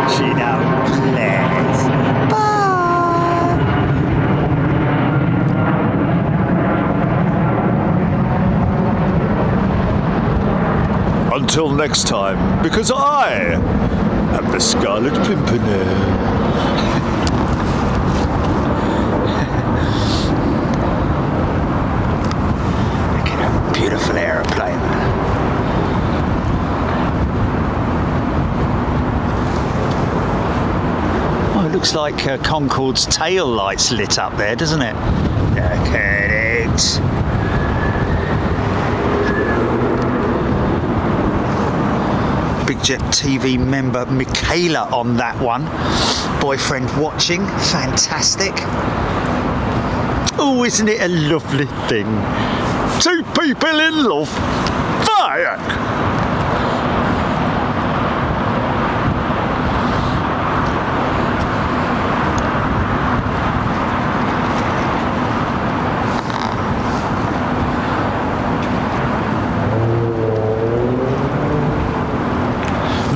watching up, please. Bye. Until next time, because I am the Scarlet Pimpernel. Beautiful aeroplane. Oh, it looks like Concorde's tail lights lit up there, doesn't it? Look at it. Big Jet TV member Michaela on that one. Boyfriend watching. Fantastic. Oh, isn't it a lovely thing? Two people in love. Fire!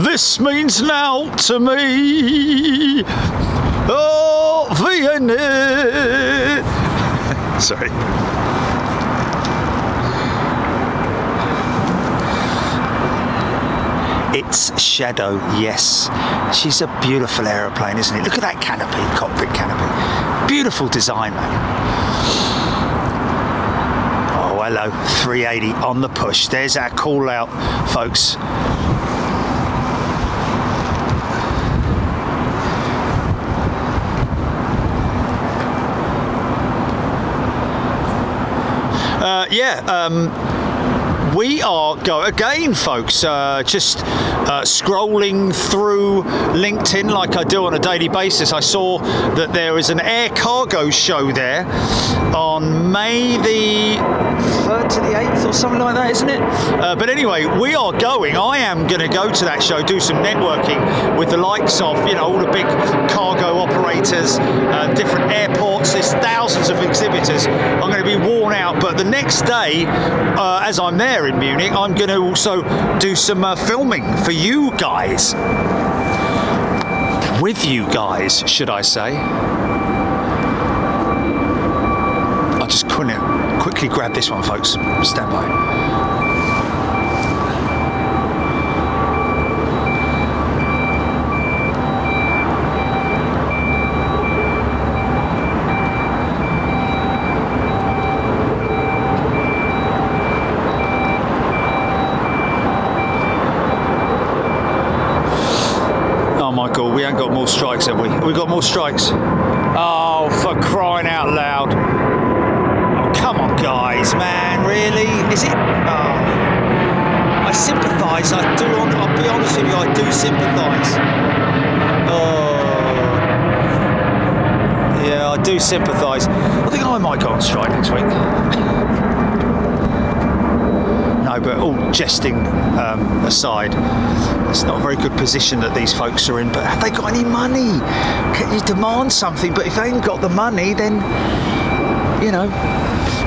This means now to me. Oh, Vienna. Sorry. It's Shadow, yes. She's a beautiful aeroplane, isn't it? Look at that canopy, cockpit canopy. Beautiful design, mate. Oh, hello, 380 on the push. There's our call out, folks. We are again, folks, just scrolling through LinkedIn like I do on a daily basis. I saw that there is an air cargo show there on May the 3rd to the 8th or something like that, isn't it? But anyway, we are going. I am going to go to that show, do some networking with the likes of, you know, all the big cargo operators, different airports. There's thousands of exhibitors. I'm going to be worn out, but the next day, as I'm there in Munich, I'm going to also do some filming for you guys. With you guys, should I say. I'll just quickly grab this one, folks. Stand by. We ain't got more strikes, have we? We got more strikes. Oh, for crying out loud. Oh, come on, guys, man, really? Is it? Oh. I sympathise, I do, I'll be honest with you, I do sympathise. Oh. Yeah, I do sympathise. I think I might go on strike next week. No, but all jesting aside, it's not a very good position that these folks are in, but have they got any money? Can you demand something? But if they ain't got the money, then, you know,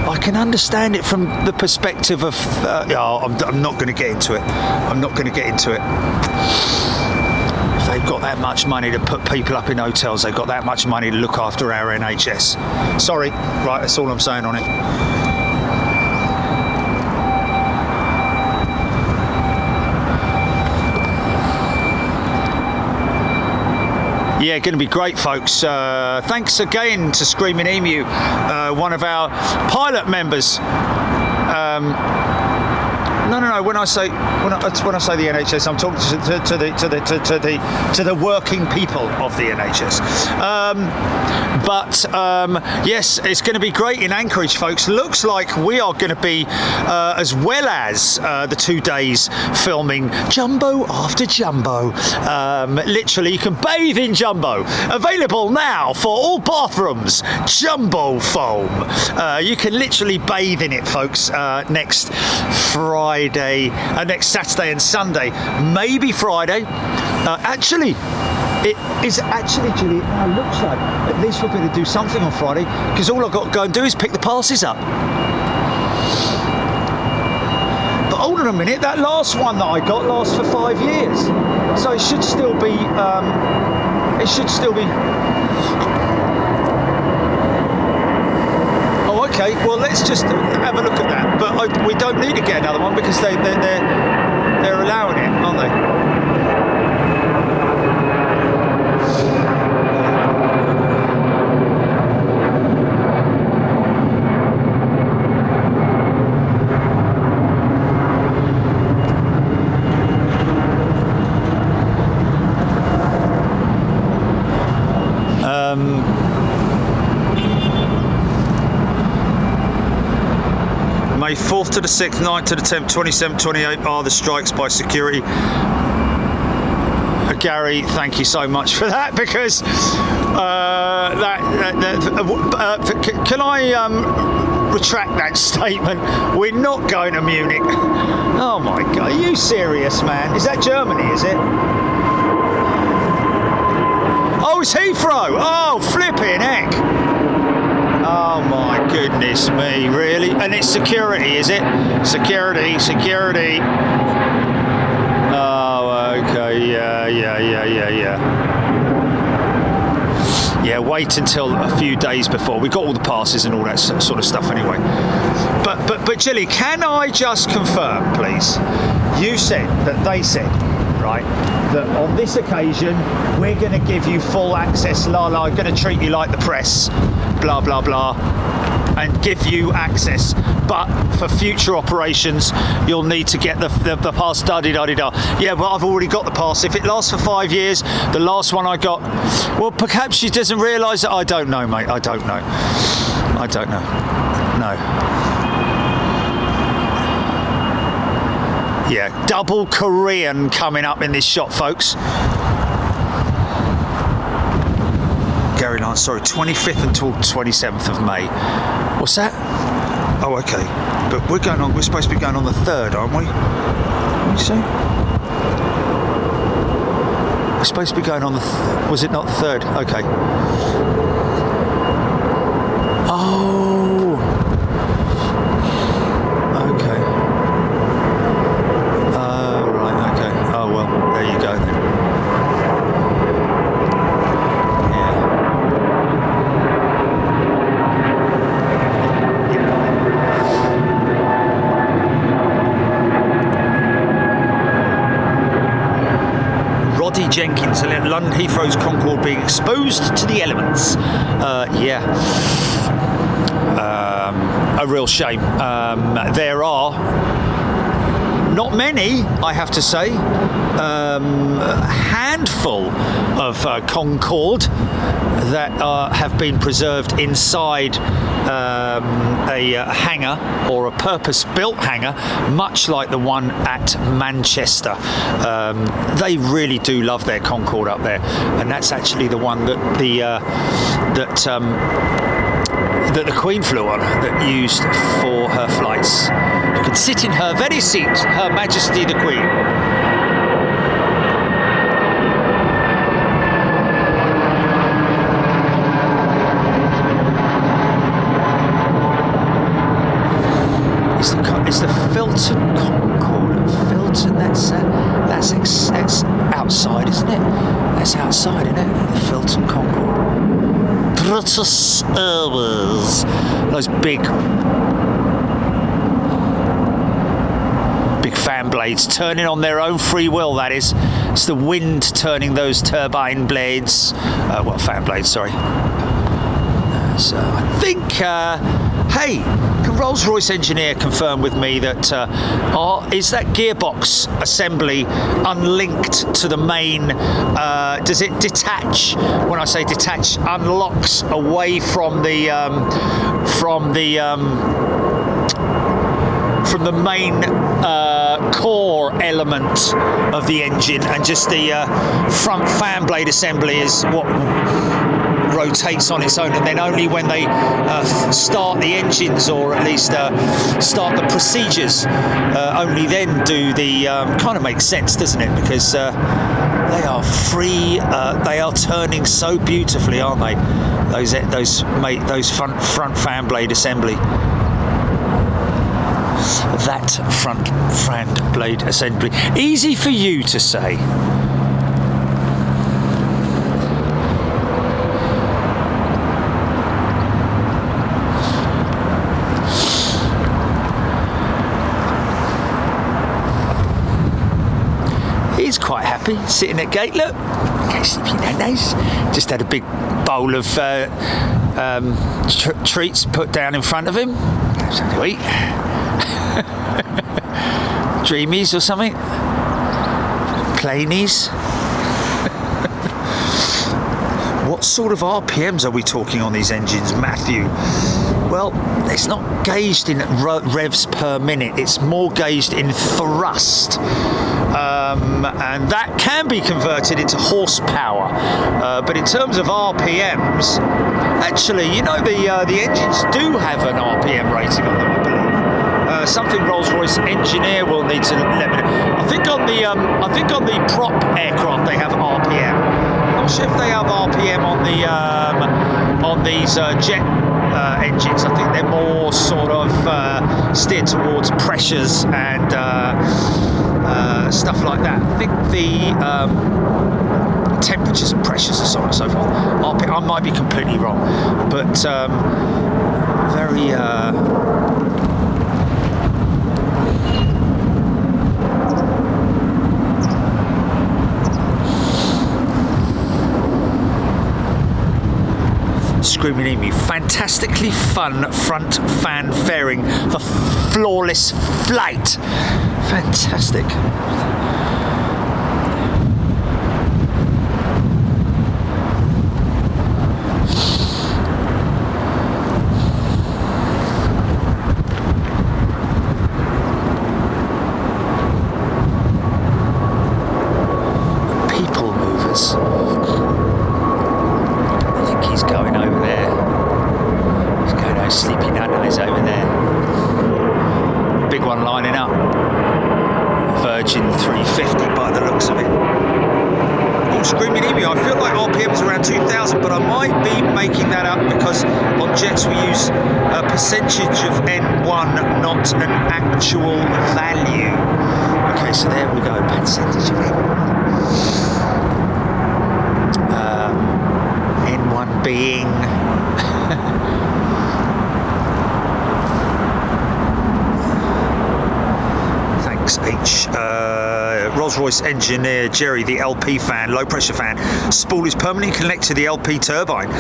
I can understand it from the perspective of, I'm not going to get into it. I'm not going to get into it. If they've got that much money to put people up in hotels, they've got that much money to look after our NHS. Sorry, right, that's all I'm saying on it. Yeah, going to be great, folks. Thanks again to Screaming Emu, one of our pilot members. No. When I say the NHS, I'm talking to the working people of the NHS. Yes, it's going to be great in Anchorage, folks. Looks like we are going to be, as well as the 2 days filming jumbo after jumbo. Literally, you can bathe in jumbo. Available now for all bathrooms. Jumbo foam. You can literally bathe in it, folks. Next next Saturday and Sunday, maybe Friday. Actually, it is actually, Julie, it now looks like at least we're going to do something on Friday, because all I've got to go and do is pick the passes up. But hold on a minute, that last one that I got lasts for 5 years. So it should still be, Oh, okay, well, let's just have a look at that. But we don't need to get another one because they're allowing it, aren't they? May 4th to the 6th, 9th to the 10th, 27th, 28th are the strikes by security. Gary, thank you so much for that, because can I retract that statement? We're not going to Munich. Oh my God, are you serious, man? Is that Germany, is it? Oh, it's Heathrow. Oh, flipping heck. Oh my goodness me, really? And it's security, is it? Security. Oh, okay, yeah. Yeah, wait until a few days before. We've got all the passes and all that sort of stuff anyway. But Gilly, can I just confirm, please? You said that they said, right, that on this occasion we're going to give you full access, I'm going to treat you like the press, blah blah blah, and give you access, but for future operations you'll need to get the pass, da-di-da-di-da. Yeah, but I've already got the pass. If it lasts for 5 years, the last one I got, well, perhaps she doesn't realise that. I don't know, mate. I don't know. No. Yeah, double Korean coming up in this shot, folks. Gary Lance, sorry, 25th until 27th of May. What's that? Oh, okay. But we're supposed to be going on the 3rd, aren't we? What did you say? We're supposed to be going on the was it not the 3rd? Okay. Oh. Okay. Right, okay. Oh, well, there you go then. Jenkins, London Heathrow's Concorde being exposed to the elements. Yeah. A real shame. There are not many, I have to say, a handful of Concorde that have been preserved inside a hangar, or a purpose-built hangar, much like the one at Manchester. They really do love their Concorde up there, and that's actually the one that the Queen flew on, that used for her flights. You can sit in her very seat, Her Majesty the Queen. It's the Filton Concorde. Filton, that's outside, isn't it? That's outside, isn't it? The Filton Concorde. British Airways. Those big fan blades turning on their own free will, that is. It's the wind turning those turbine blades. Fan blades, sorry. So I think, hey, can Rolls-Royce engineer confirm with me that is that gearbox assembly unlinked to the main? Does it detach? When I say detach, unlocks away from the main core element of the engine, and just the front fan blade assembly is what rotates on its own, and then only when they start the engines, or at least start the procedures, only then do the kind of makes sense, doesn't it? Because they are free, they are turning so beautifully, aren't they? Those front fan blade assembly. that front fan blade assembly. Easy for you to say. He's quite happy sitting at gate. Look, okay, sleepy nanas. Just had a big bowl of treats put down in front of him. Something to eat. Dreamies or something. Plainies. What sort of RPMs are we talking on these engines, Matthew? Well, it's not gauged in revs per minute. It's more gauged in thrust. And that can be converted into horsepower. But in terms of RPMs, actually, you know, the engines do have an RPM rating on them, I believe. Something Rolls-Royce engineer will need to let me know. I think on the prop aircraft they have RPM. I'm not sure if they have RPM on these jet engines. I think they're more sort of steered towards pressures and stuff like that. I think the temperatures and pressures and so on and so forth. I might be completely wrong, but very. Screaming Emu, fantastically fun front fan fairing for flawless flight. Fantastic. People movers. He's going over there. He's going over Sleepy Nana's over there. Big one lining up. Virgin 350 by the looks of it. Oh, Screaming Emu. I feel like RPM is around 2,000, but I might be making that up because on jets we use a percentage of N1, not an actual value. Okay, so there we go. Percentage of N1 being thanks H Rolls-Royce engineer Jerry, the LP fan, low pressure fan spool is permanently connected to the LP turbine,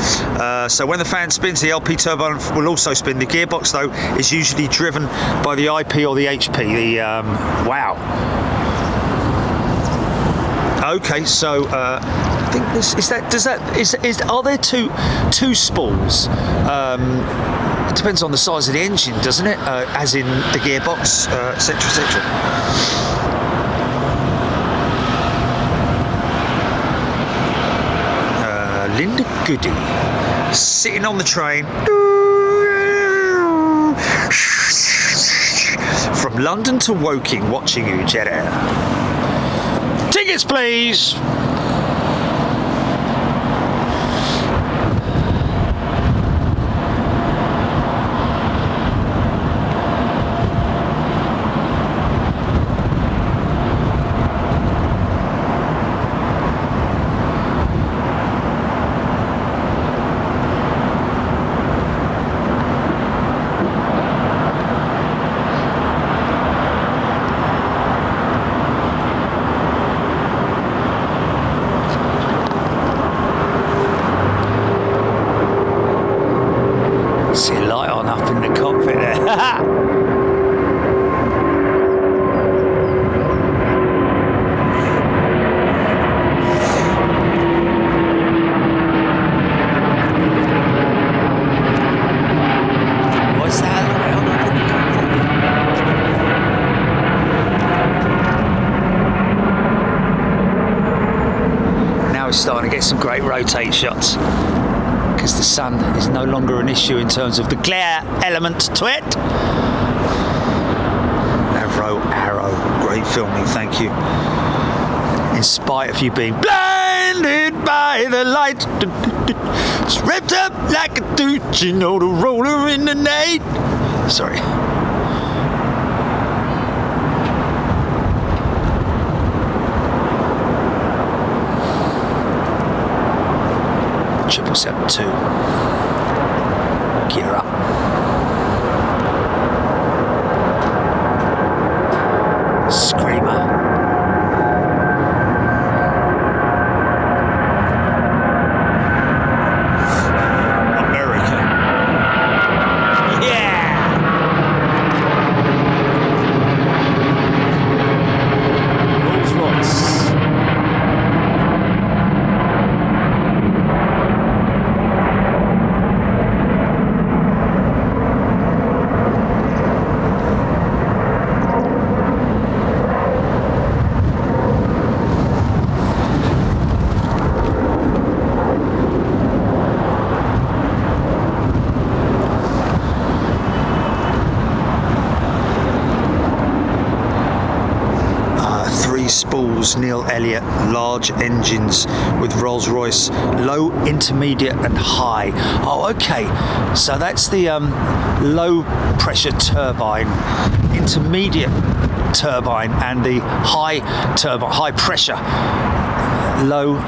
so when the fan spins the LP turbine will also spin. The gearbox though is usually driven by the IP or the HP. Wow. Okay, so I think this are there two spools? It depends on the size of the engine, doesn't it? As in the gearbox, etc., etc. Linda Goody sitting on the train from London to Woking, watching you, Jet Air. Tickets, please. See a light on up in the cockpit there. What's that light on up in the cockpit? Now we're starting to get some great rotate shots, because the sun is no longer an issue in terms of the glare element to it. Arrow, great filming, thank you. In spite of you being blinded by the light, it's ripped up like a dude, you know, the roller in the night. Sorry. 772. Gear up. Screamer. America. Yeah! Rolls Royce. Spools, Neil Elliott, large engines with Rolls-Royce, low, intermediate and high. Oh, okay, so that's the low pressure turbine, intermediate turbine and the high turbine, high pressure, low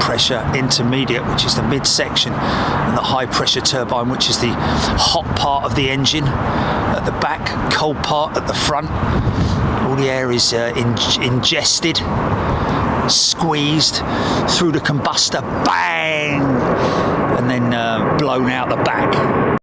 pressure intermediate, which is the midsection, and the high pressure turbine, which is the hot part of the engine at the back, cold part at the front. All the air is ingested, squeezed through the combustor, bang, and then blown out the back.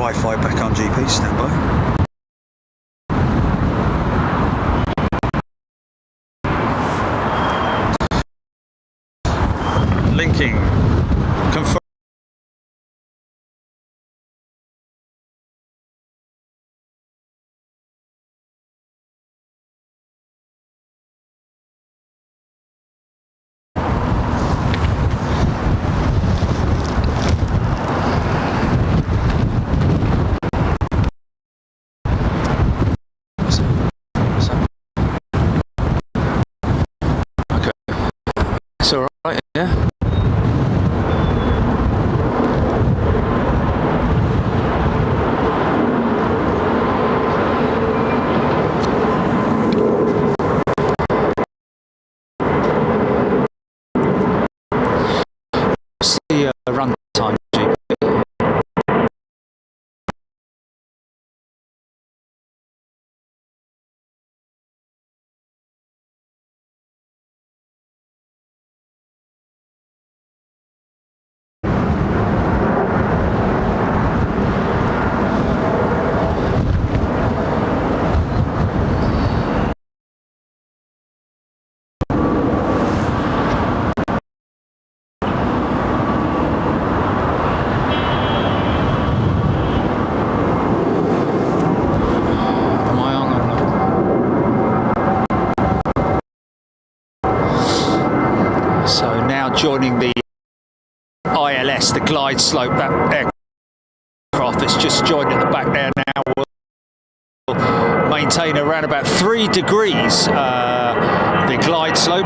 Wi-Fi back on GP, stand by. Linking. Confirm. It's all right, yeah. What's the run time, GP? So now joining the ILS, the glide slope, that aircraft that's just joined at the back there now will maintain around about 3 degrees the glide slope.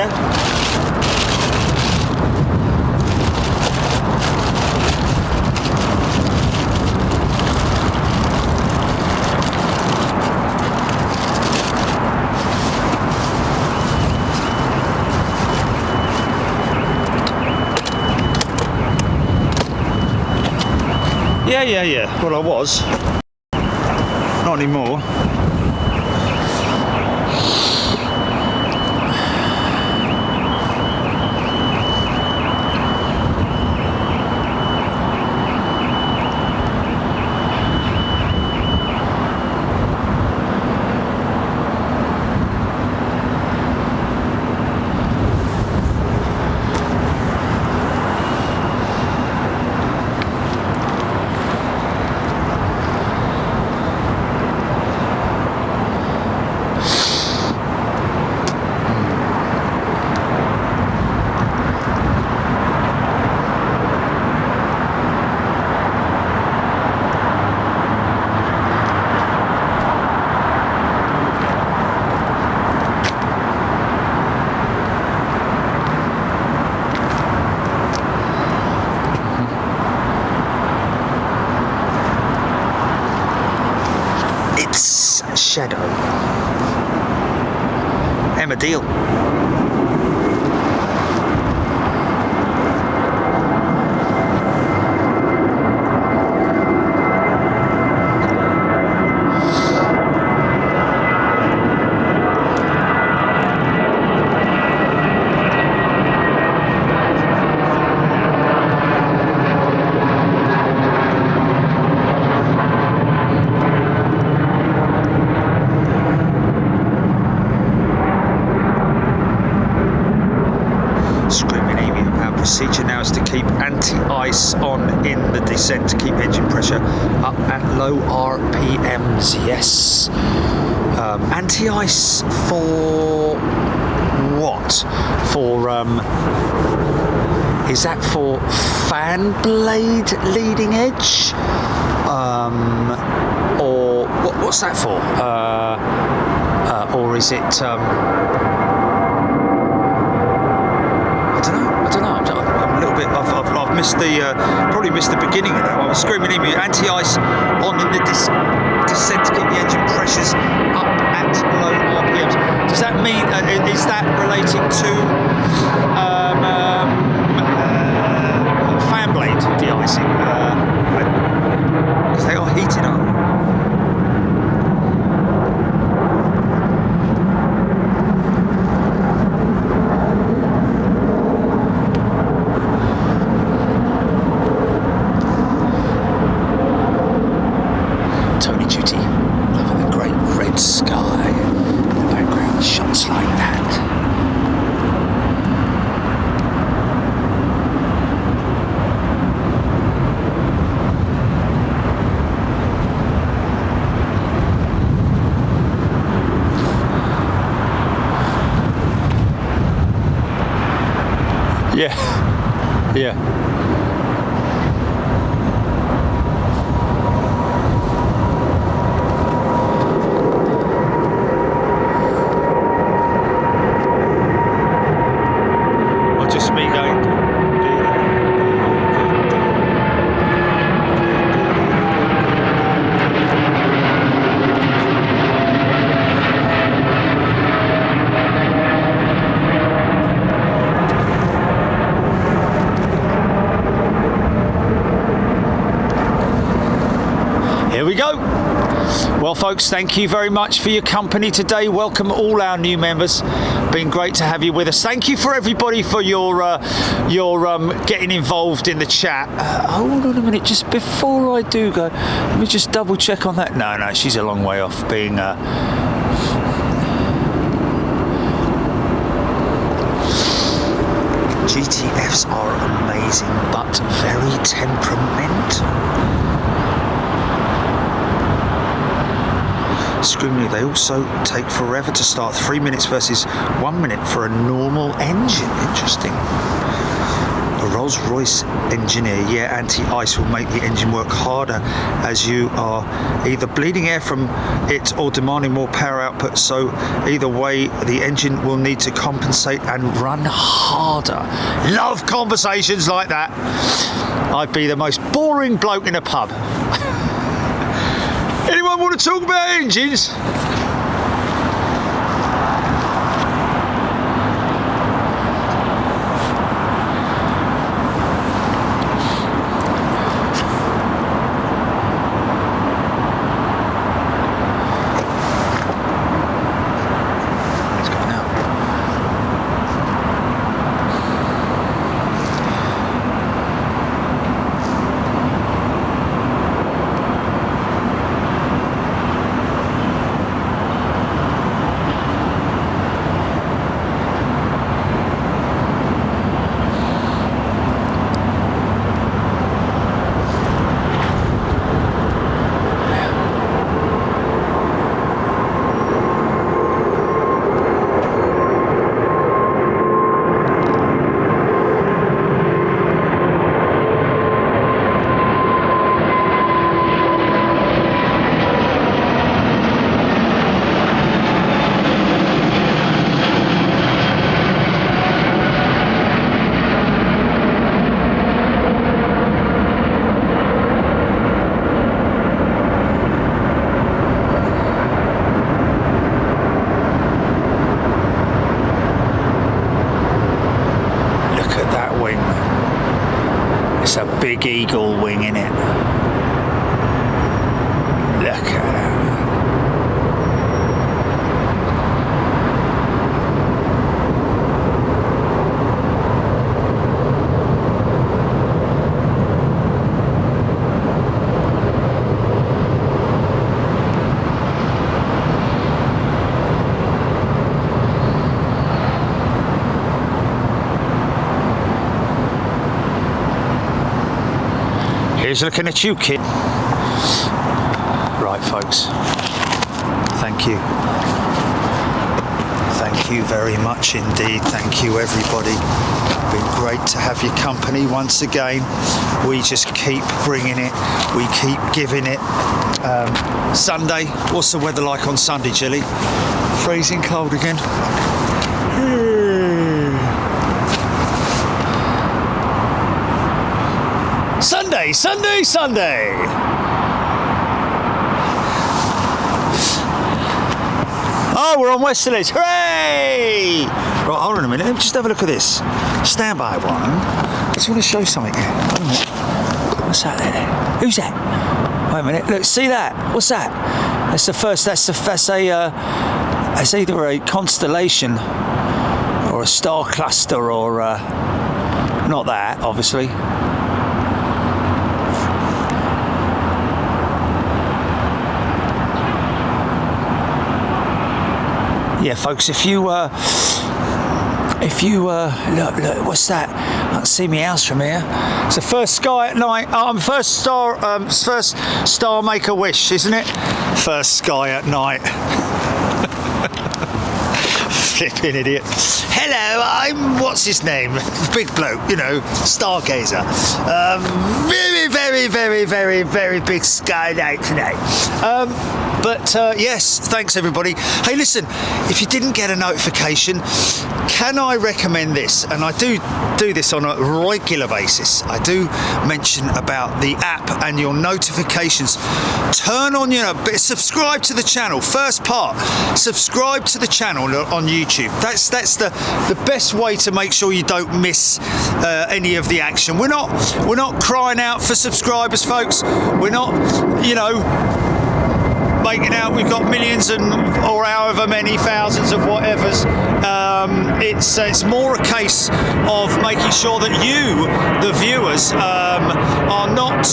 yeah? Yeah. Well, I was. Not anymore. Shadow. Emma Deal. Procedure now is to keep anti-ice on in the descent to keep engine pressure up at low RPMs. Yes. Anti-ice for what? For is that for fan blade leading edge? Or what's that for? Or is it? I've missed the probably missed the beginning of that. I was screaming at me, anti-ice on in the descent to keep the engine pressures up at low RPMs. Does that mean is that relating to fan blade de-icing? Because they are heated up. Yeah. Or just me going. Here we go. Well, folks, thank you very much for your company today. Welcome all our new members. Been great to have you with us. Thank you for everybody for your getting involved in the chat. Hold on a minute, just before I do go, let me just double check on that. No, she's a long way off being. GTFs are amazing, but very temperamental. Screamingly, they also take forever to start, 3 minutes versus 1 minute for a normal engine. Interesting. A Rolls-Royce engineer, yeah, anti-ice will make the engine work harder as you are either bleeding air from it or demanding more power output. So either way, the engine will need to compensate and run harder. Love conversations like that. I'd be the most boring bloke in a pub. Anyone want to talk about engines? It's a big eagle wing, in it. Look at that. Here's looking at you, kid. Right, folks. Thank you. Thank you very much indeed. Thank you, everybody. Been great to have your company once again. We just keep bringing it. We keep giving it. Sunday. What's the weather like on Sunday, Jilly? Freezing cold again. Sunday, Sunday, Sunday. Oh, we're on Westerleys. Hooray! Right, hold on a minute. Let me just have a look at this. Stand by one. I just want to show something here. Hold on a minute. What's that there? Who's that? Wait a minute. Look, see that? What's that? That's the first. That's either a constellation or a star cluster, or not that, obviously. Yeah, folks, if you look, what's that? I can see my house from here. It's the first sky at night. First star make a wish, isn't it? First sky at night. Flipping idiot. Hello, I'm what's his name? Big bloke, you know, stargazer. Very, very, very, very, very big sky night tonight. But yes, thanks everybody. Hey, listen, if you didn't get a notification, can I recommend this? And I do this on a regular basis. I do mention about the app and your notifications. Turn on subscribe to the channel. First part, subscribe to the channel on YouTube. That's the best way to make sure you don't miss any of the action. We're not crying out for subscribers, folks. We're not, making out we've got millions or however many thousands of whatevers. It's more a case of making sure that you, the viewers, are not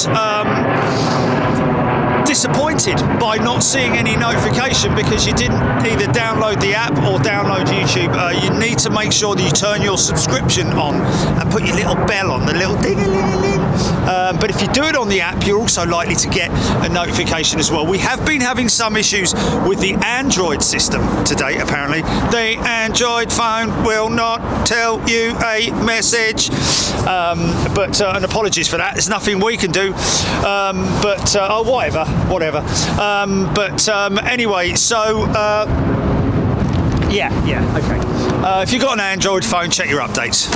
disappointed by not seeing any notification because you didn't either download the app or download YouTube, you need to make sure that you turn your subscription on and put your little bell on, the little ding-a-ling-a-ling. But if you do it on the app, you're also likely to get a notification as well. We have been having some issues with the Android system today, apparently. The Android phone will not tell you a message. And apologies for that. There's nothing we can do. Whatever. Anyway, so okay. If you've got an Android phone, check your updates.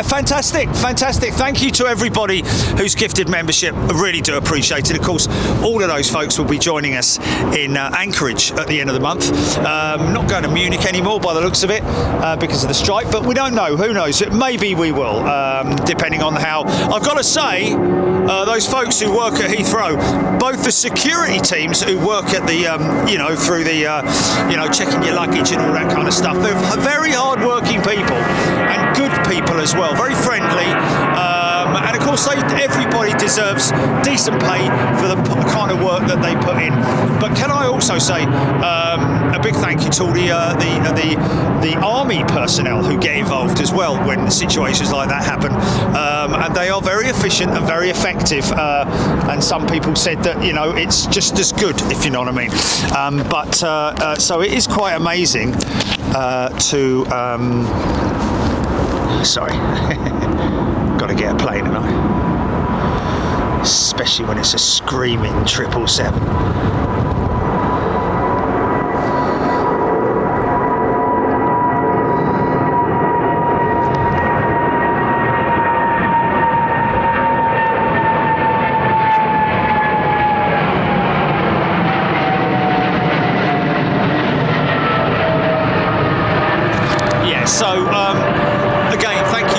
Fantastic. Thank you to everybody who's gifted membership. I really do appreciate it. Of course, all of those folks will be joining us in Anchorage at the end of the month. Not going to Munich anymore by the looks of it because of the strike, but we don't know. Who knows? Maybe we will, depending on how. I've got to say, those folks who work at Heathrow, both the security teams who work at the, through the, checking your luggage and all that kind of stuff, they're very hard-working people and good people as well, very friendly. And of course, everybody deserves decent pay for the kind of work that they put in. But can I also say a big thank you to all the army personnel who get involved as well when situations like that happen. And they are very efficient and very effective. And some people said that it's just as good, if you know what I mean. So it is quite amazing sorry. Got to get a plane, haven't I? Especially when it's a screaming 777.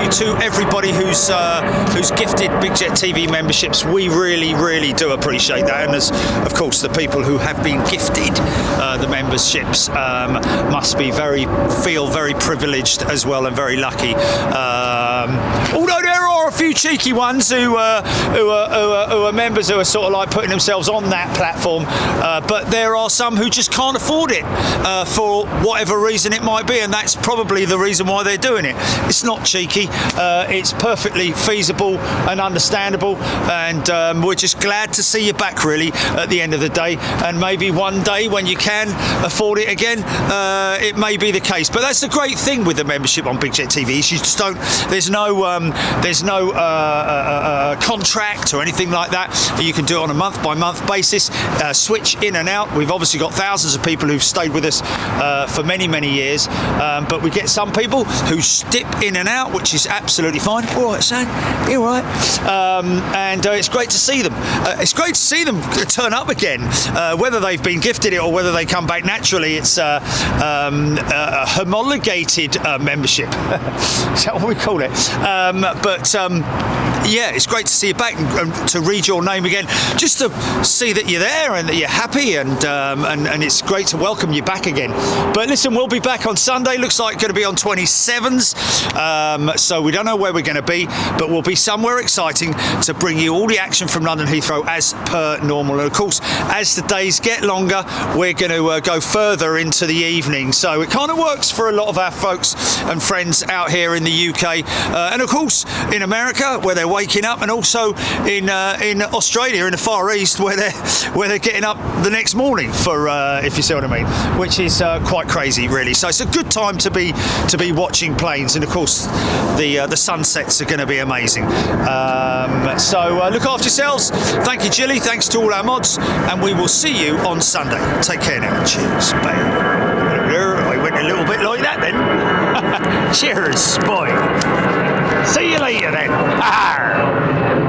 To everybody who's gifted Big Jet TV memberships, we really do appreciate that. And as of course the people who have been gifted the memberships must be feel very privileged as well and very lucky. Although there are a few cheeky ones who are members who are sort of like putting themselves on that platform, but there are some who just can't afford it for whatever reason it might be, and that's probably the reason why they're doing it. It's not cheeky. It's perfectly feasible and understandable, and we're just glad to see you back really at the end of the day, and maybe one day when you can afford it again, it may be the case. But that's the great thing with the membership on Big Jet TV is you just don't, there's no contract or anything like that. You can do it on a month by month basis, switch in and out. We've obviously got thousands of people who've stayed with us for many years, but we get some people who dip in and out, which is absolutely fine. All right, son, you all right? And it's great to see them. It's great to see them turn up again, whether they've been gifted it or whether they come back naturally. It's a homologated membership. Is that what we call it? Yeah, it's great to see you back and to read your name again, just to see that you're there and that you're happy, and it's great to welcome you back again. But listen, we'll be back on Sunday. Looks like going to be on 27s. So we don't know where we're going to be, but we'll be somewhere exciting to bring you all the action from London Heathrow as per normal. And of course, as the days get longer, we're going to go further into the evening. So it kind of works for a lot of our folks and friends out here in the UK, and of course in America where they're waking up, and also in Australia in the Far East where they're getting up the next morning for if you see what I mean, which is quite crazy really. So it's a good time to be watching planes, and of course the sunsets are going to be amazing. So look after yourselves. Thank you, Jilly. Thanks to all our mods, and we will see you on Sunday. Take care now. Cheers. Bye. I went a little bit like that then. Cheers, boy. See you later then. Arr.